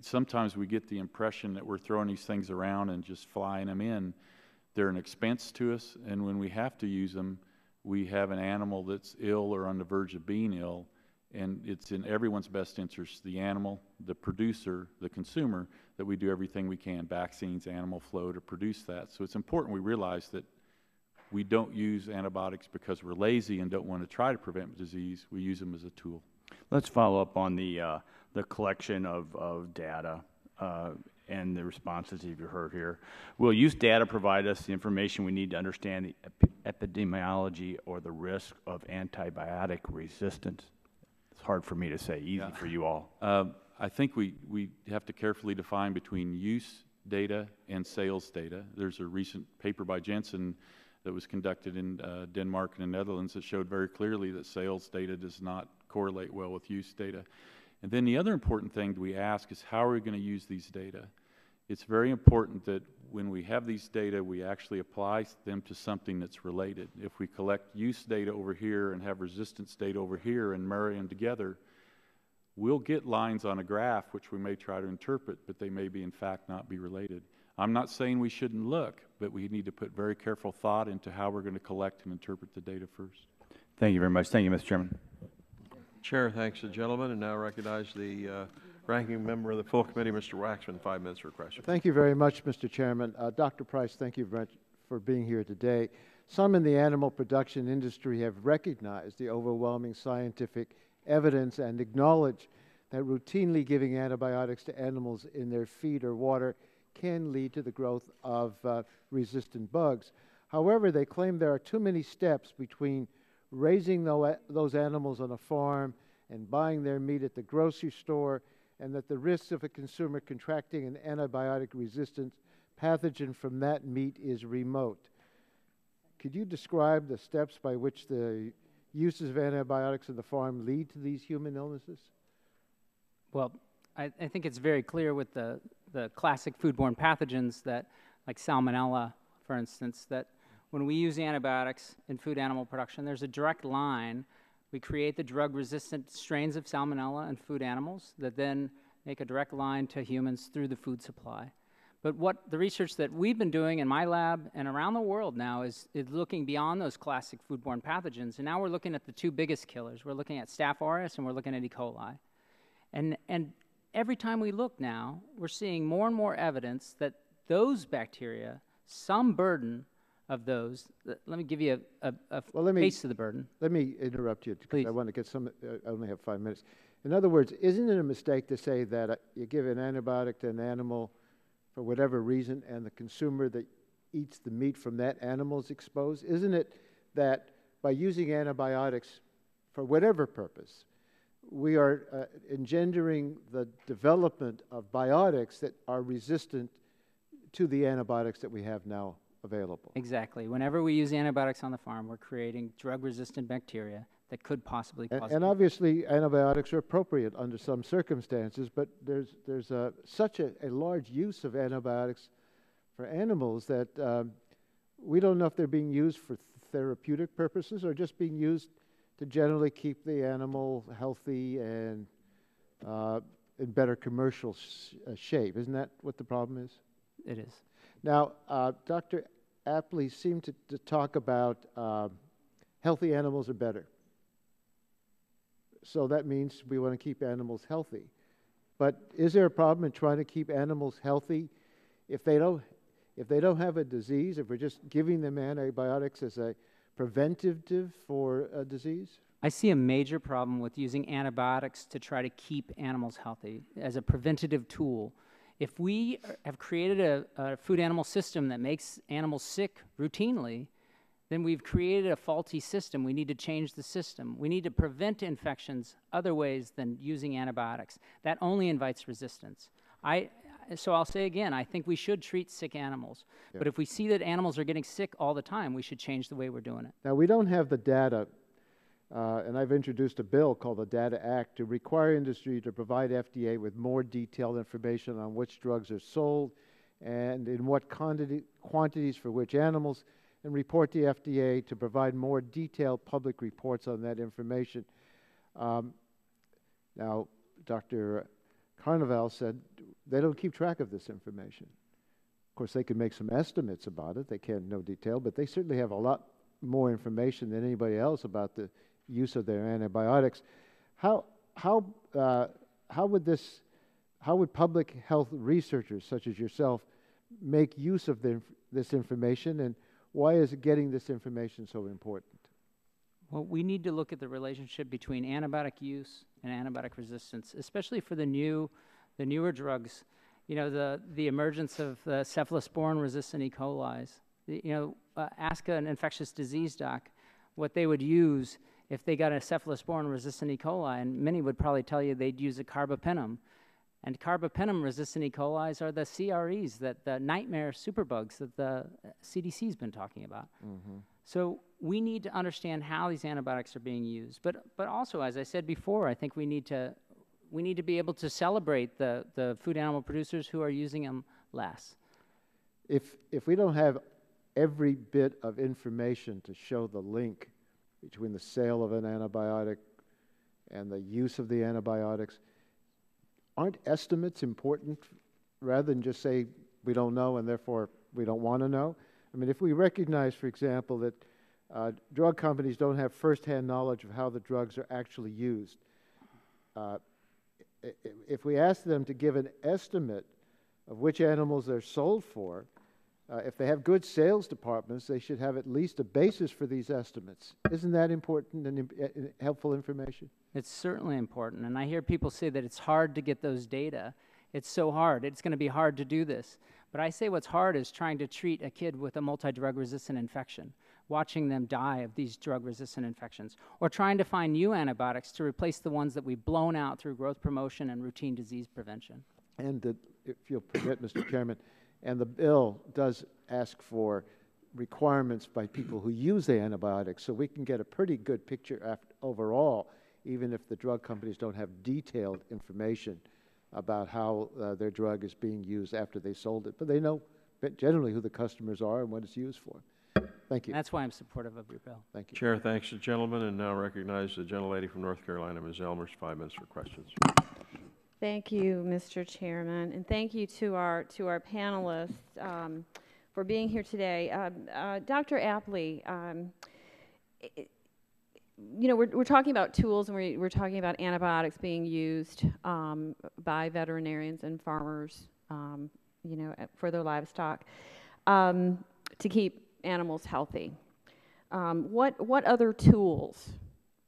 Sometimes we get the impression that we're throwing these things around and just flying them in. They're an expense to us, and when we have to use them, we have an animal that's ill or on the verge of being ill, and it's in everyone's best interest, the animal, the producer, the consumer, that we do everything we can, vaccines, animal flow, to produce that. So it's important we realize that we don't use antibiotics because we're lazy and don't want to try to prevent disease. We use them as a tool. Let's follow up on the collection of data and the responses you've heard here. Will use data provide us the information we need to understand the epidemiology or the risk of antibiotic resistance? It's hard for me to say, easy for you all. I think we have to carefully define between use data and sales data. There's a recent paper by Jensen that was conducted in Denmark and the Netherlands that showed very clearly that sales data does not correlate well with use data. And then the other important thing we ask is, how are we going to use these data? It's very important that when we have these data, we actually apply them to something that's related. If we collect use data over here and have resistance data over here and marry them together, we'll get lines on a graph which we may try to interpret, but they may be in fact not be related. I'm not saying we shouldn't look, but we need to put very careful thought into how we're going to collect and interpret the data first. Thank you very much. Thank you, Mr. Chairman. Chair thanks the gentleman, and now recognize the ranking member of the full committee, Mr. Waxman, 5 minutes for question. Thank you very much, Mr. Chairman. Dr. Price, thank you very much for being here today. Some in the animal production industry have recognized the overwhelming scientific evidence and acknowledge that routinely giving antibiotics to animals in their feed or water can lead to the growth of resistant bugs. However, they claim there are too many steps between raising those animals on a farm and buying their meat at the grocery store, and that the risks of a consumer contracting an antibiotic-resistant pathogen from that meat is remote. Could you describe the steps by which the uses of antibiotics in the farm lead to these human illnesses? Well, I think it's very clear with the classic foodborne pathogens that, like Salmonella, for instance, that when we use antibiotics in food animal production, there's a direct line. We create the drug-resistant strains of Salmonella in food animals that then make a direct line to humans through the food supply. But what the research that we've been doing in my lab and around the world now is looking beyond those classic foodborne pathogens, and now we're looking at the two biggest killers. We're looking at Staph aureus and we're looking at E. coli. And every time we look now, we're seeing more and more evidence that those bacteria, some burden of those, let me give you a taste of the burden. Let me interrupt you, because Please. I want to get some, I only have 5 minutes. In other words, isn't it a mistake to say that you give an antibiotic to an animal for whatever reason, and the consumer that eats the meat from that animal is exposed? Isn't it that by using antibiotics for whatever purpose, we are engendering the development of biotics that are resistant to the antibiotics that we have now available. Exactly. Whenever we use antibiotics on the farm, we're creating drug-resistant bacteria that could possibly cause. And obviously, antibiotics are appropriate under some circumstances, but there's such a large use of antibiotics for animals that we don't know if they're being used for therapeutic purposes or just being used to generally keep the animal healthy and in better commercial shape. Isn't that what the problem is? It is. Now, Dr. Apley seemed to talk about healthy animals are better. So that means we want to keep animals healthy. But is there a problem in trying to keep animals healthy if they don't have a disease, if we're just giving them antibiotics as a preventative for a disease? I see a major problem with using antibiotics to try to keep animals healthy as a preventative tool. If we have created a food animal system that makes animals sick routinely, then we've created a faulty system. We need to change the system. We need to prevent infections other ways than using antibiotics. That only invites resistance. So I'll say again, I think we should treat sick animals. Yeah. But if we see that animals are getting sick all the time, we should change the way we're doing it. Now, we don't have the data, and I've introduced a bill called the Data Act to require industry to provide FDA with more detailed information on which drugs are sold and in what quantities for which animals, and report the FDA to provide more detailed public reports on that information. Now, Dr. Carnival said they don't keep track of this information. Of course, they can make some estimates about it. They can't know detail, but they certainly have a lot more information than anybody else about the use of their antibiotics. How would public health researchers such as yourself make use of this information, and why is getting this information so important? Well, we need to look at the relationship between antibiotic use and antibiotic resistance, especially for the newer drugs. You know, the emergence of cephalosporin-resistant E. coli. Ask an infectious disease doc what they would use if they got a cephalosporin-resistant E. coli, and many would probably tell you they'd use a carbapenem. And carbapenem-resistant E. coli are the CREs, the nightmare superbugs that the CDC's been talking about. Mm-hmm. So we need to understand how these antibiotics are being used. But also, as I said before, I think we need to be able to celebrate the food animal producers who are using them less. If we don't have every bit of information to show the link between the sale of an antibiotic and the use of the antibiotics, aren't estimates important rather than just say we don't know and therefore we don't want to know? I mean, if we recognize, for example, that drug companies don't have firsthand knowledge of how the drugs are actually used, if we ask them to give an estimate of which animals they're sold for, if they have good sales departments, they should have at least a basis for these estimates. Isn't that important and helpful information? It's certainly important, and I hear people say that it's hard to get those data. It's so hard. It's going to be hard to do this. But I say what's hard is trying to treat a kid with a multi-drug resistant infection, watching them die of these drug-resistant infections, or trying to find new antibiotics to replace the ones that we've blown out through growth promotion and routine disease prevention. And if you'll permit, Mr. Chairman, and the bill does ask for requirements by people who use the antibiotics, so we can get a pretty good picture overall, even if the drug companies don't have detailed information about how their drug is being used after they sold it. But they know generally who the customers are and what it's used for. Thank you. And that's why I'm supportive of your bill. Thank you. Chair thanks the gentleman, and now recognize the gentlelady from North Carolina, Ms. Elmers, 5 minutes for questions. Thank you, Mr. Chairman, and thank you to our panelists for being here today. Dr. Apley, we're talking about tools, and we're talking about antibiotics being used by veterinarians and farmers, for their livestock to keep animals healthy. What other tools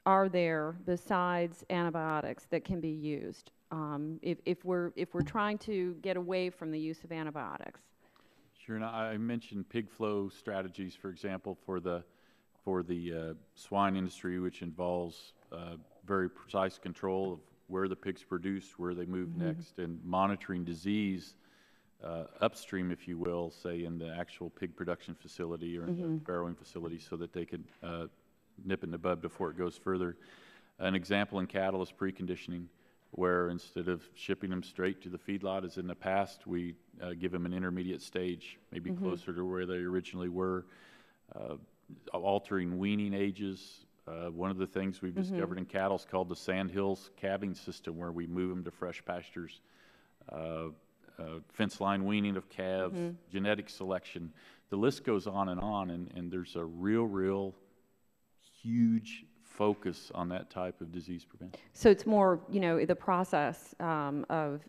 are there besides antibiotics that can be used if we're trying to get away from the use of antibiotics? Sure. And I mentioned pig flow strategies, for example, for the swine industry, which involves very precise control of where the pigs produce, where they move next, and monitoring disease upstream, if you will, say in the actual pig production facility or in the farrowing facility, so that they could nip it in the bud before it goes further. An example in cattle is preconditioning, where instead of shipping them straight to the feedlot as in the past, we give them an intermediate stage, maybe closer to where they originally were. Altering weaning ages. One of the things we've discovered in cattle is called the Sandhills calving system, where we move them to fresh pastures. Fence line weaning of calves, genetic selection. The list goes on, and there's a real huge focus on that type of disease prevention. So it's more, you know, the process of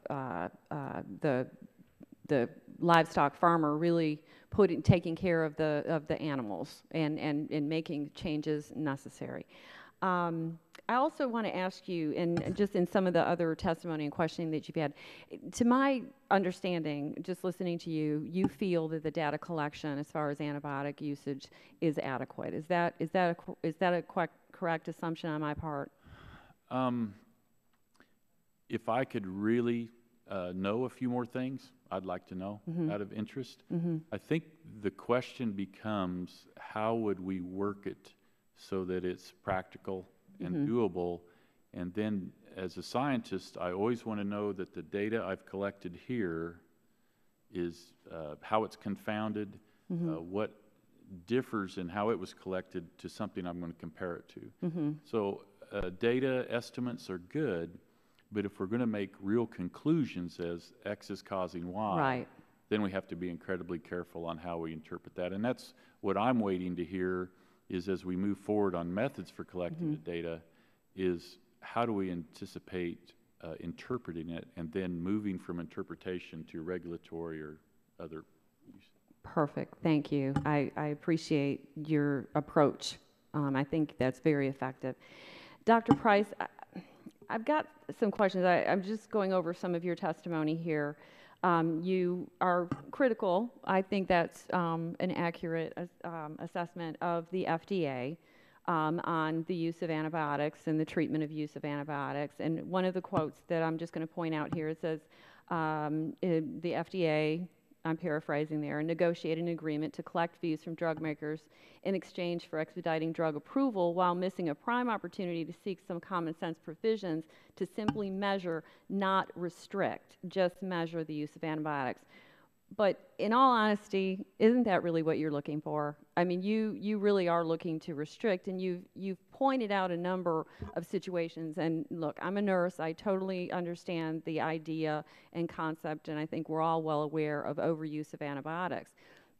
the livestock farmer really taking care of the animals and making changes necessary. I also want to ask you, and just in some of the other testimony and questioning that you've had, to my understanding, just listening to you, you feel that the data collection as far as antibiotic usage is adequate. Is that a correct assumption on my part? If I could really know a few more things, I'd like to know out of interest. I think the question becomes, how would we work it so that it's practical and doable? And then as a scientist, I always want to know that the data I've collected here is how it's confounded, what differs in how it was collected to something I'm going to compare it to. So data estimates are good, but if we're going to make real conclusions as X is causing Y, then we have to be incredibly careful on how we interpret that. And that's what I'm waiting to hear, is as we move forward on methods for collecting the data, is how do we anticipate interpreting it and then moving from interpretation to regulatory or other use. Perfect. Thank you. I appreciate your approach. I think that's very effective. Dr. Price, I've got some questions. I'm just going over some of your testimony here. You are critical. I think that's an accurate assessment of the FDA on the use of antibiotics and the treatment of use of antibiotics. And one of the quotes that I'm just going to point out here, it says, the FDA, I'm paraphrasing there, negotiated an agreement to collect fees from drug makers in exchange for expediting drug approval, while missing a prime opportunity to seek some common sense provisions to simply measure, not restrict, just measure the use of antibiotics. But in all honesty, isn't that really what you're looking for? I mean, you really are looking to restrict, and you've pointed out a number of situations. And look, I'm a nurse. I totally understand the idea and concept, and I think we're all well aware of overuse of antibiotics.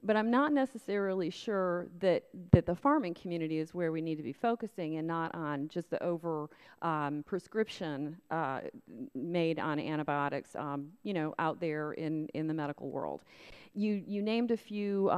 But I'm not necessarily sure that the farming community is where we need to be focusing, and not on just the over prescription made on antibiotics, you know, out there in the medical world. You named a few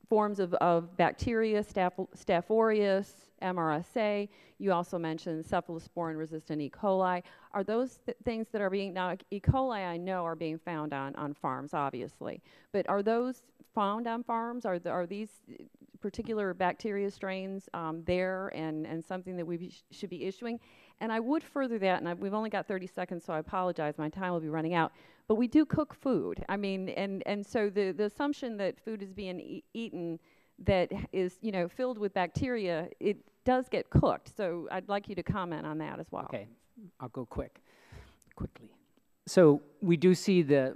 forms of bacteria, Staph aureus, MRSA. You also mentioned cephalosporin-resistant E. coli. Are those things that are being, now E. coli I know are being found on farms, obviously, but are those found on farms? Are these particular bacteria strains there and something that we should be issuing? And I would further that, and we've only got 30 seconds, so I apologize, my time will be running out, but we do cook food. I mean, and so the assumption that food is being eaten that is, you know, filled with bacteria, it does get cooked. So I'd like you to comment on that as well. Okay, I'll go quickly. So we see the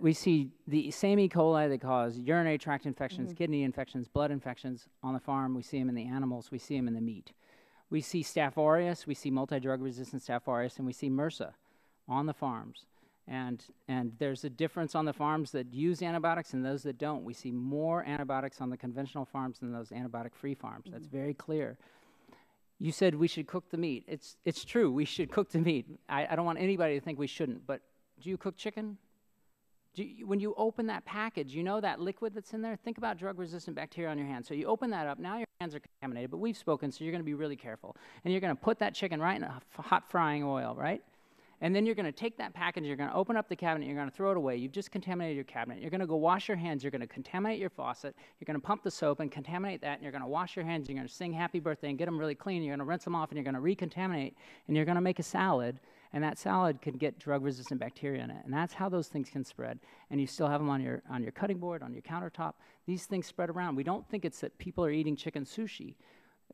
same E. coli that cause urinary tract infections, kidney infections, blood infections on the farm. We see them in the animals. We see them in the meat. We see Staph aureus. We see multi-drug resistant Staph aureus, and we see MRSA on the farms. And there's a difference on the farms that use antibiotics and those that don't. We see more antibiotics on the conventional farms than those antibiotic-free farms. That's very clear. You said we should cook the meat. It's true, we should cook the meat. I don't want anybody to think we shouldn't, but do you cook chicken? When you open that package, you know that liquid that's in there? Think about drug-resistant bacteria on your hands. So you open that up, now your hands are contaminated, but we've spoken, so you're going to be really careful. And you're going to put that chicken right in a hot frying oil, right? And then you're going to take that package, you're going to open up the cabinet, you're going to throw it away. You've just contaminated your cabinet. You're going to go wash your hands, you're going to contaminate your faucet, you're going to pump the soap and contaminate that, and you're going to wash your hands, you're going to sing happy birthday and get them really clean, you're going to rinse them off, and you're going to recontaminate, and you're going to make a salad, and that salad could get drug-resistant bacteria in it, and that's how those things can spread. And you still have them on your cutting board, on your countertop. These things spread around. We don't think it's that people are eating chicken sushi.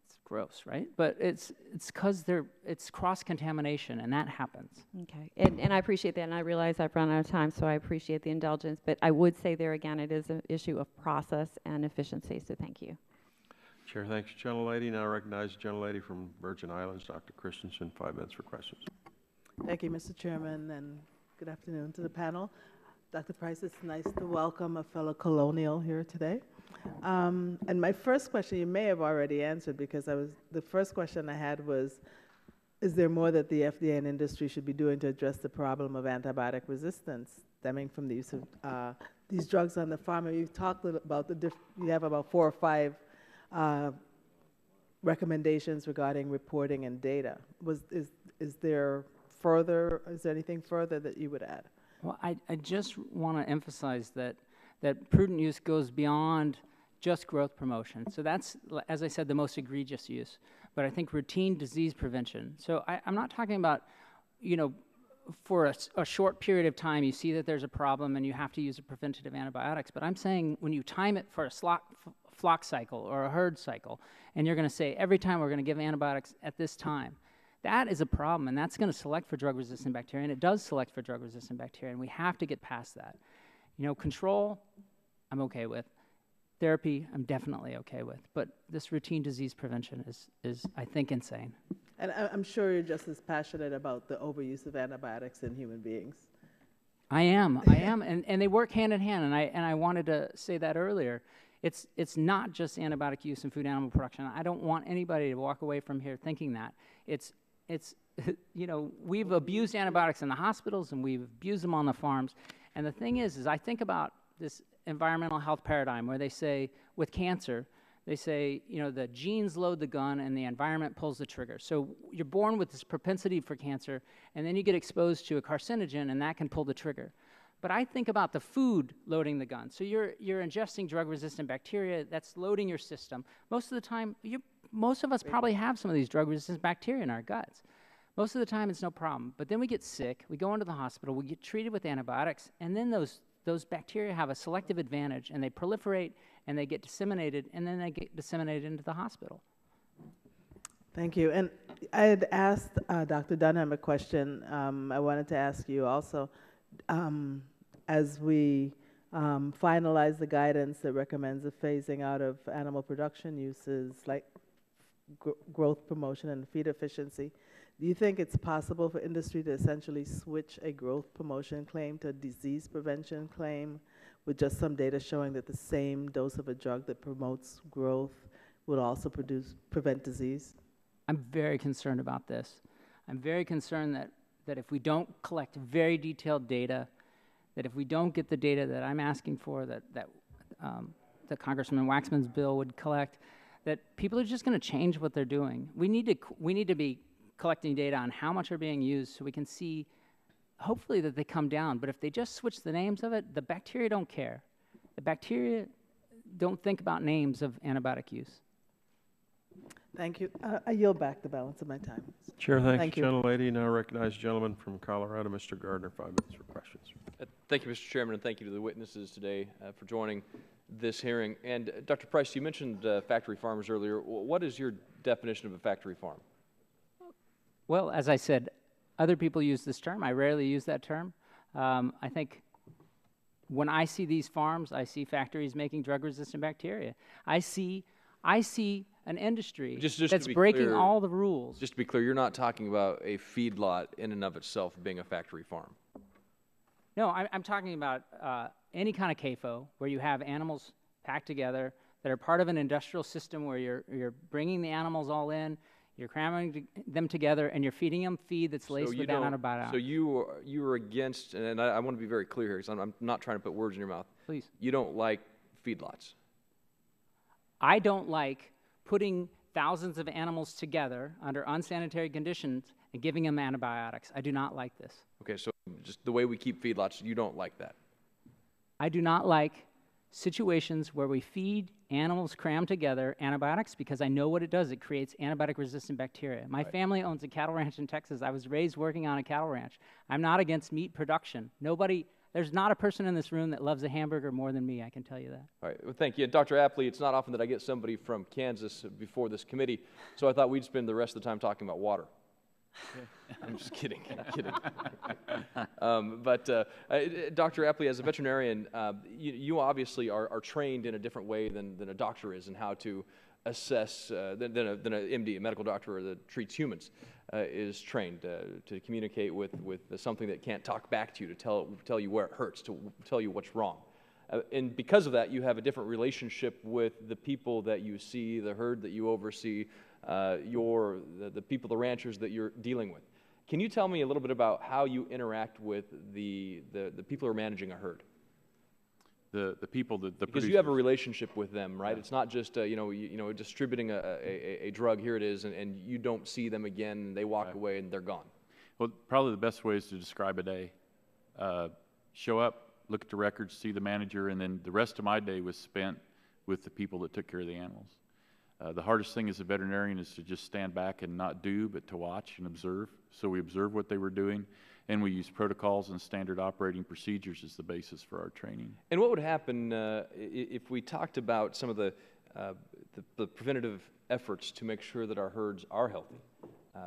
It's gross, right? But it's because it's cross-contamination, and that happens. Okay, and I appreciate that, and I realize I've run out of time, so I appreciate the indulgence. But I would say there again, it is an issue of process and efficiency, so thank you. Chair thanks the gentlelady. Now I recognize the gentlelady from Virgin Islands, Dr. Christensen, 5 minutes for questions. Thank you, Mr. Chairman, and good afternoon to the panel. Dr. Price, it's nice to welcome a fellow colonial here today. And my first question you may have already answered, because the first question I had was, is there more that the FDA and industry should be doing to address the problem of antibiotic resistance stemming from the use of these drugs on the farm? And you've talked about you have about 4 or 5 recommendations regarding reporting and data. Is there anything further that you would add? Well, I just want to emphasize that prudent use goes beyond just growth promotion. So that's, as I said, the most egregious use. But I think routine disease prevention. So I'm not talking about, for a short period of time, you see that there's a problem and you have to use a preventative antibiotics. But I'm saying when you time it for a flock cycle or a herd cycle, and you're going to say every time we're going to give antibiotics at this time, that is a problem, and that's going to select for drug-resistant bacteria, and it does select for drug-resistant bacteria, and we have to get past that. Control, I'm okay with. Therapy, I'm definitely okay with. But this routine disease prevention is I think, insane. And I'm sure you're just as passionate about the overuse of antibiotics in human beings. I am, and they work hand in hand, and I wanted to say that earlier. It's not just antibiotic use in food animal production. I don't want anybody to walk away from here thinking that. It's we've abused antibiotics in the hospitals and we've abused them on the farms. And the thing is I think about this environmental health paradigm where they say, with cancer, they say, the genes load the gun and the environment pulls the trigger. So you're born with this propensity for cancer, and then you get exposed to a carcinogen, and that can pull the trigger. But I think about the food loading the gun. So you're ingesting drug-resistant bacteria, that's loading your system. Most of the time, most of us probably have some of these drug-resistant bacteria in our guts. Most of the time, it's no problem. But then we get sick, we go into the hospital, we get treated with antibiotics, and then those bacteria have a selective advantage, and they proliferate, and they get disseminated, and then they get disseminated into the hospital. Thank you. And I had asked Dr. Dunham a question I wanted to ask you also. As we finalize the guidance that recommends the phasing out of animal production uses like growth promotion and feed efficiency, do you think it's possible for industry to essentially switch a growth promotion claim to a disease prevention claim with just some data showing that the same dose of a drug that promotes growth would also prevent disease? I'm very concerned about this. I'm very concerned that if we don't collect very detailed data, that if we don't get the data that I'm asking for, that Congressman Waxman's bill would collect, that people are just going to change what they're doing. We need to be collecting data on how much are being used so we can see, hopefully, that they come down. But if they just switch the names of it, the bacteria don't care. The bacteria don't think about names of antibiotic use. Thank you. I yield back the balance of my time. Chair, Thank you, you. gentlelady. Now recognize the gentleman from Colorado, Mr. Gardner, 5 minutes for questions. Thank you, Mr. Chairman, and thank you to the witnesses today for joining this hearing. And Dr. Price, you mentioned factory farmers earlier. What is your definition of a factory farm? Well, as I said, other people use this term. I rarely use that term. I think when I see these farms, I see factories making drug-resistant bacteria. I see an industry that's breaking clear, all the rules. Just to be clear, you're not talking about a feedlot in and of itself being a factory farm. No, I'm talking about any kind of CAFO where you have animals packed together that are part of an industrial system where you're bringing the animals all in, you're cramming them together, and you're feeding them feed that's laced with antibiotics. So you are against, and I want to be very clear here because I'm not trying to put words in your mouth. Please. You don't like feedlots. I don't like putting thousands of animals together under unsanitary conditions and giving them antibiotics. I do not like this. Okay, so just the way we keep feedlots, you don't like that. I do not like situations where we feed animals cram together antibiotics because I know what it does. It creates antibiotic-resistant bacteria. My family owns a cattle ranch in Texas. I was raised working on a cattle ranch. I'm not against meat production. There's not a person in this room that loves a hamburger more than me, I can tell you that. All right, well, thank you. And Dr. Apley, it's not often that I get somebody from Kansas before this committee, so I thought we'd spend the rest of the time talking about water. I'm just kidding. I'm kidding. Dr. Apley, as a veterinarian, you obviously are trained in a different way than a doctor is in how to assess, than an MD, a medical doctor that treats humans, is trained to communicate with something that can't talk back to you, to tell you where it hurts, to tell you what's wrong. And because of that, you have a different relationship with the people that you see, the herd that you oversee, the people, the ranchers that you're dealing with. Can you tell me a little bit about how you interact with the people who are managing a herd? The people, the because producers. you have a relationship with them, right? Yeah. It's not just distributing a drug. Here it is, and you don't see them again. And they walk away and they're gone. Well, probably the best way is to describe a day. Show up, look at the records, see the manager, and then the rest of my day was spent with the people that took care of the animals. The hardest thing as a veterinarian is to just stand back and not do, but to watch and observe. So we observed what they were doing, and we use protocols and standard operating procedures as the basis for our training. And what would happen if we talked about some of the preventative efforts to make sure that our herds are healthy?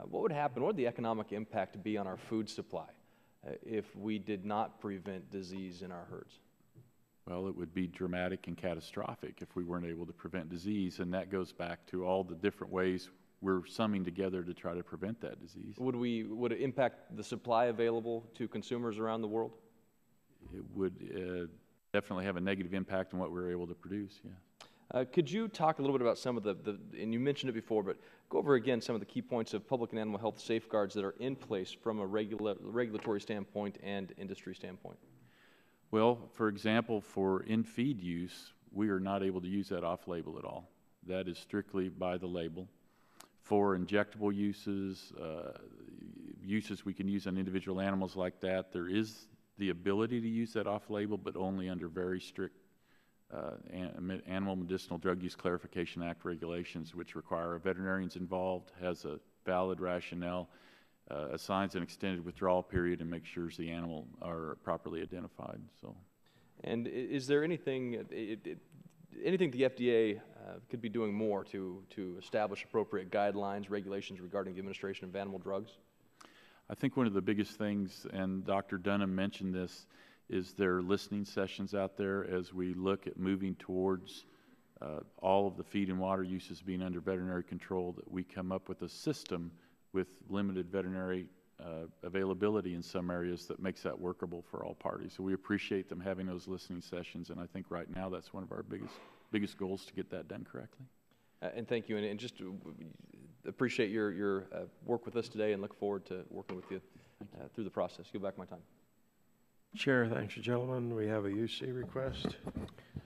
What would happen? What would the economic impact be on our food supply if we did not prevent disease in our herds? Well, it would be dramatic and catastrophic if we weren't able to prevent disease, and that goes back to all the different ways we're summing together to try to prevent that disease. Would it impact the supply available to consumers around the world? It would definitely have a negative impact on what we're able to produce, yeah. Could you talk a little bit about some of and you mentioned it before, but go over again some of the key points of public and animal health safeguards that are in place from a regulatory standpoint and industry standpoint? Well, for example, for in-feed use, we are not able to use that off-label at all. That is strictly by the label. For injectable uses, uses we can use on individual animals like that, there is the ability to use that off-label, but only under very strict Animal Medicinal Drug Use Clarification Act regulations, which require a veterinarian's involved, has a valid rationale, assigns an extended withdrawal period, and makes sure the animal are properly identified. So, and is there anything anything the FDA could be doing more to establish appropriate guidelines, regulations regarding the administration of animal drugs? I think one of the biggest things, and Dr. Dunham mentioned this, is there are listening sessions out there as we look at moving towards all of the feed and water uses being under veterinary control, that we come up with a system with limited veterinary availability in some areas that makes that workable for all parties. So we appreciate them having those listening sessions, and I think right now that's one of our biggest goals, to get that done correctly. And thank you, and just appreciate your work with us today, and look forward to working with you through the process. Give back my time. Chair, thanks, gentlemen. We have a UC request.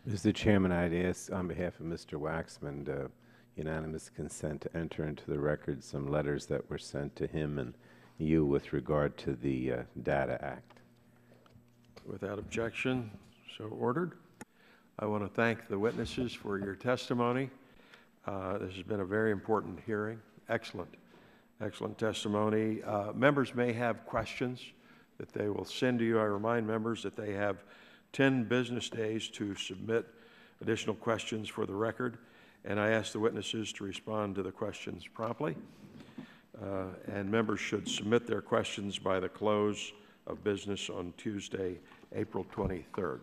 Mr. Chairman, I'd ask on behalf of Mr. Waxman unanimous consent to enter into the record some letters that were sent to him and you with regard to the Data Act. Without objection, so ordered. I want to thank the witnesses for your testimony. This has been a very important hearing. Excellent testimony. Members may have questions that they will send to you. I remind members that they have 10 business days to submit additional questions for the record, and I ask the witnesses to respond to the questions promptly. And members should submit their questions by the close of business on Tuesday, April 23rd.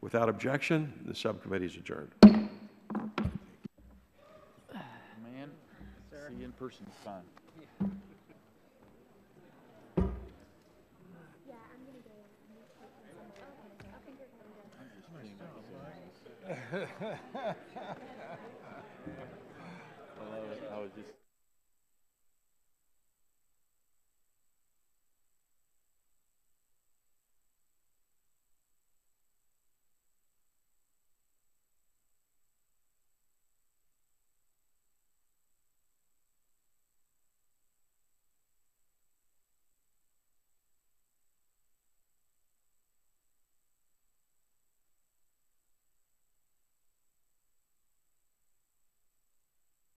Without objection, the subcommittee is adjourned. Man, see you in person is fun. I was just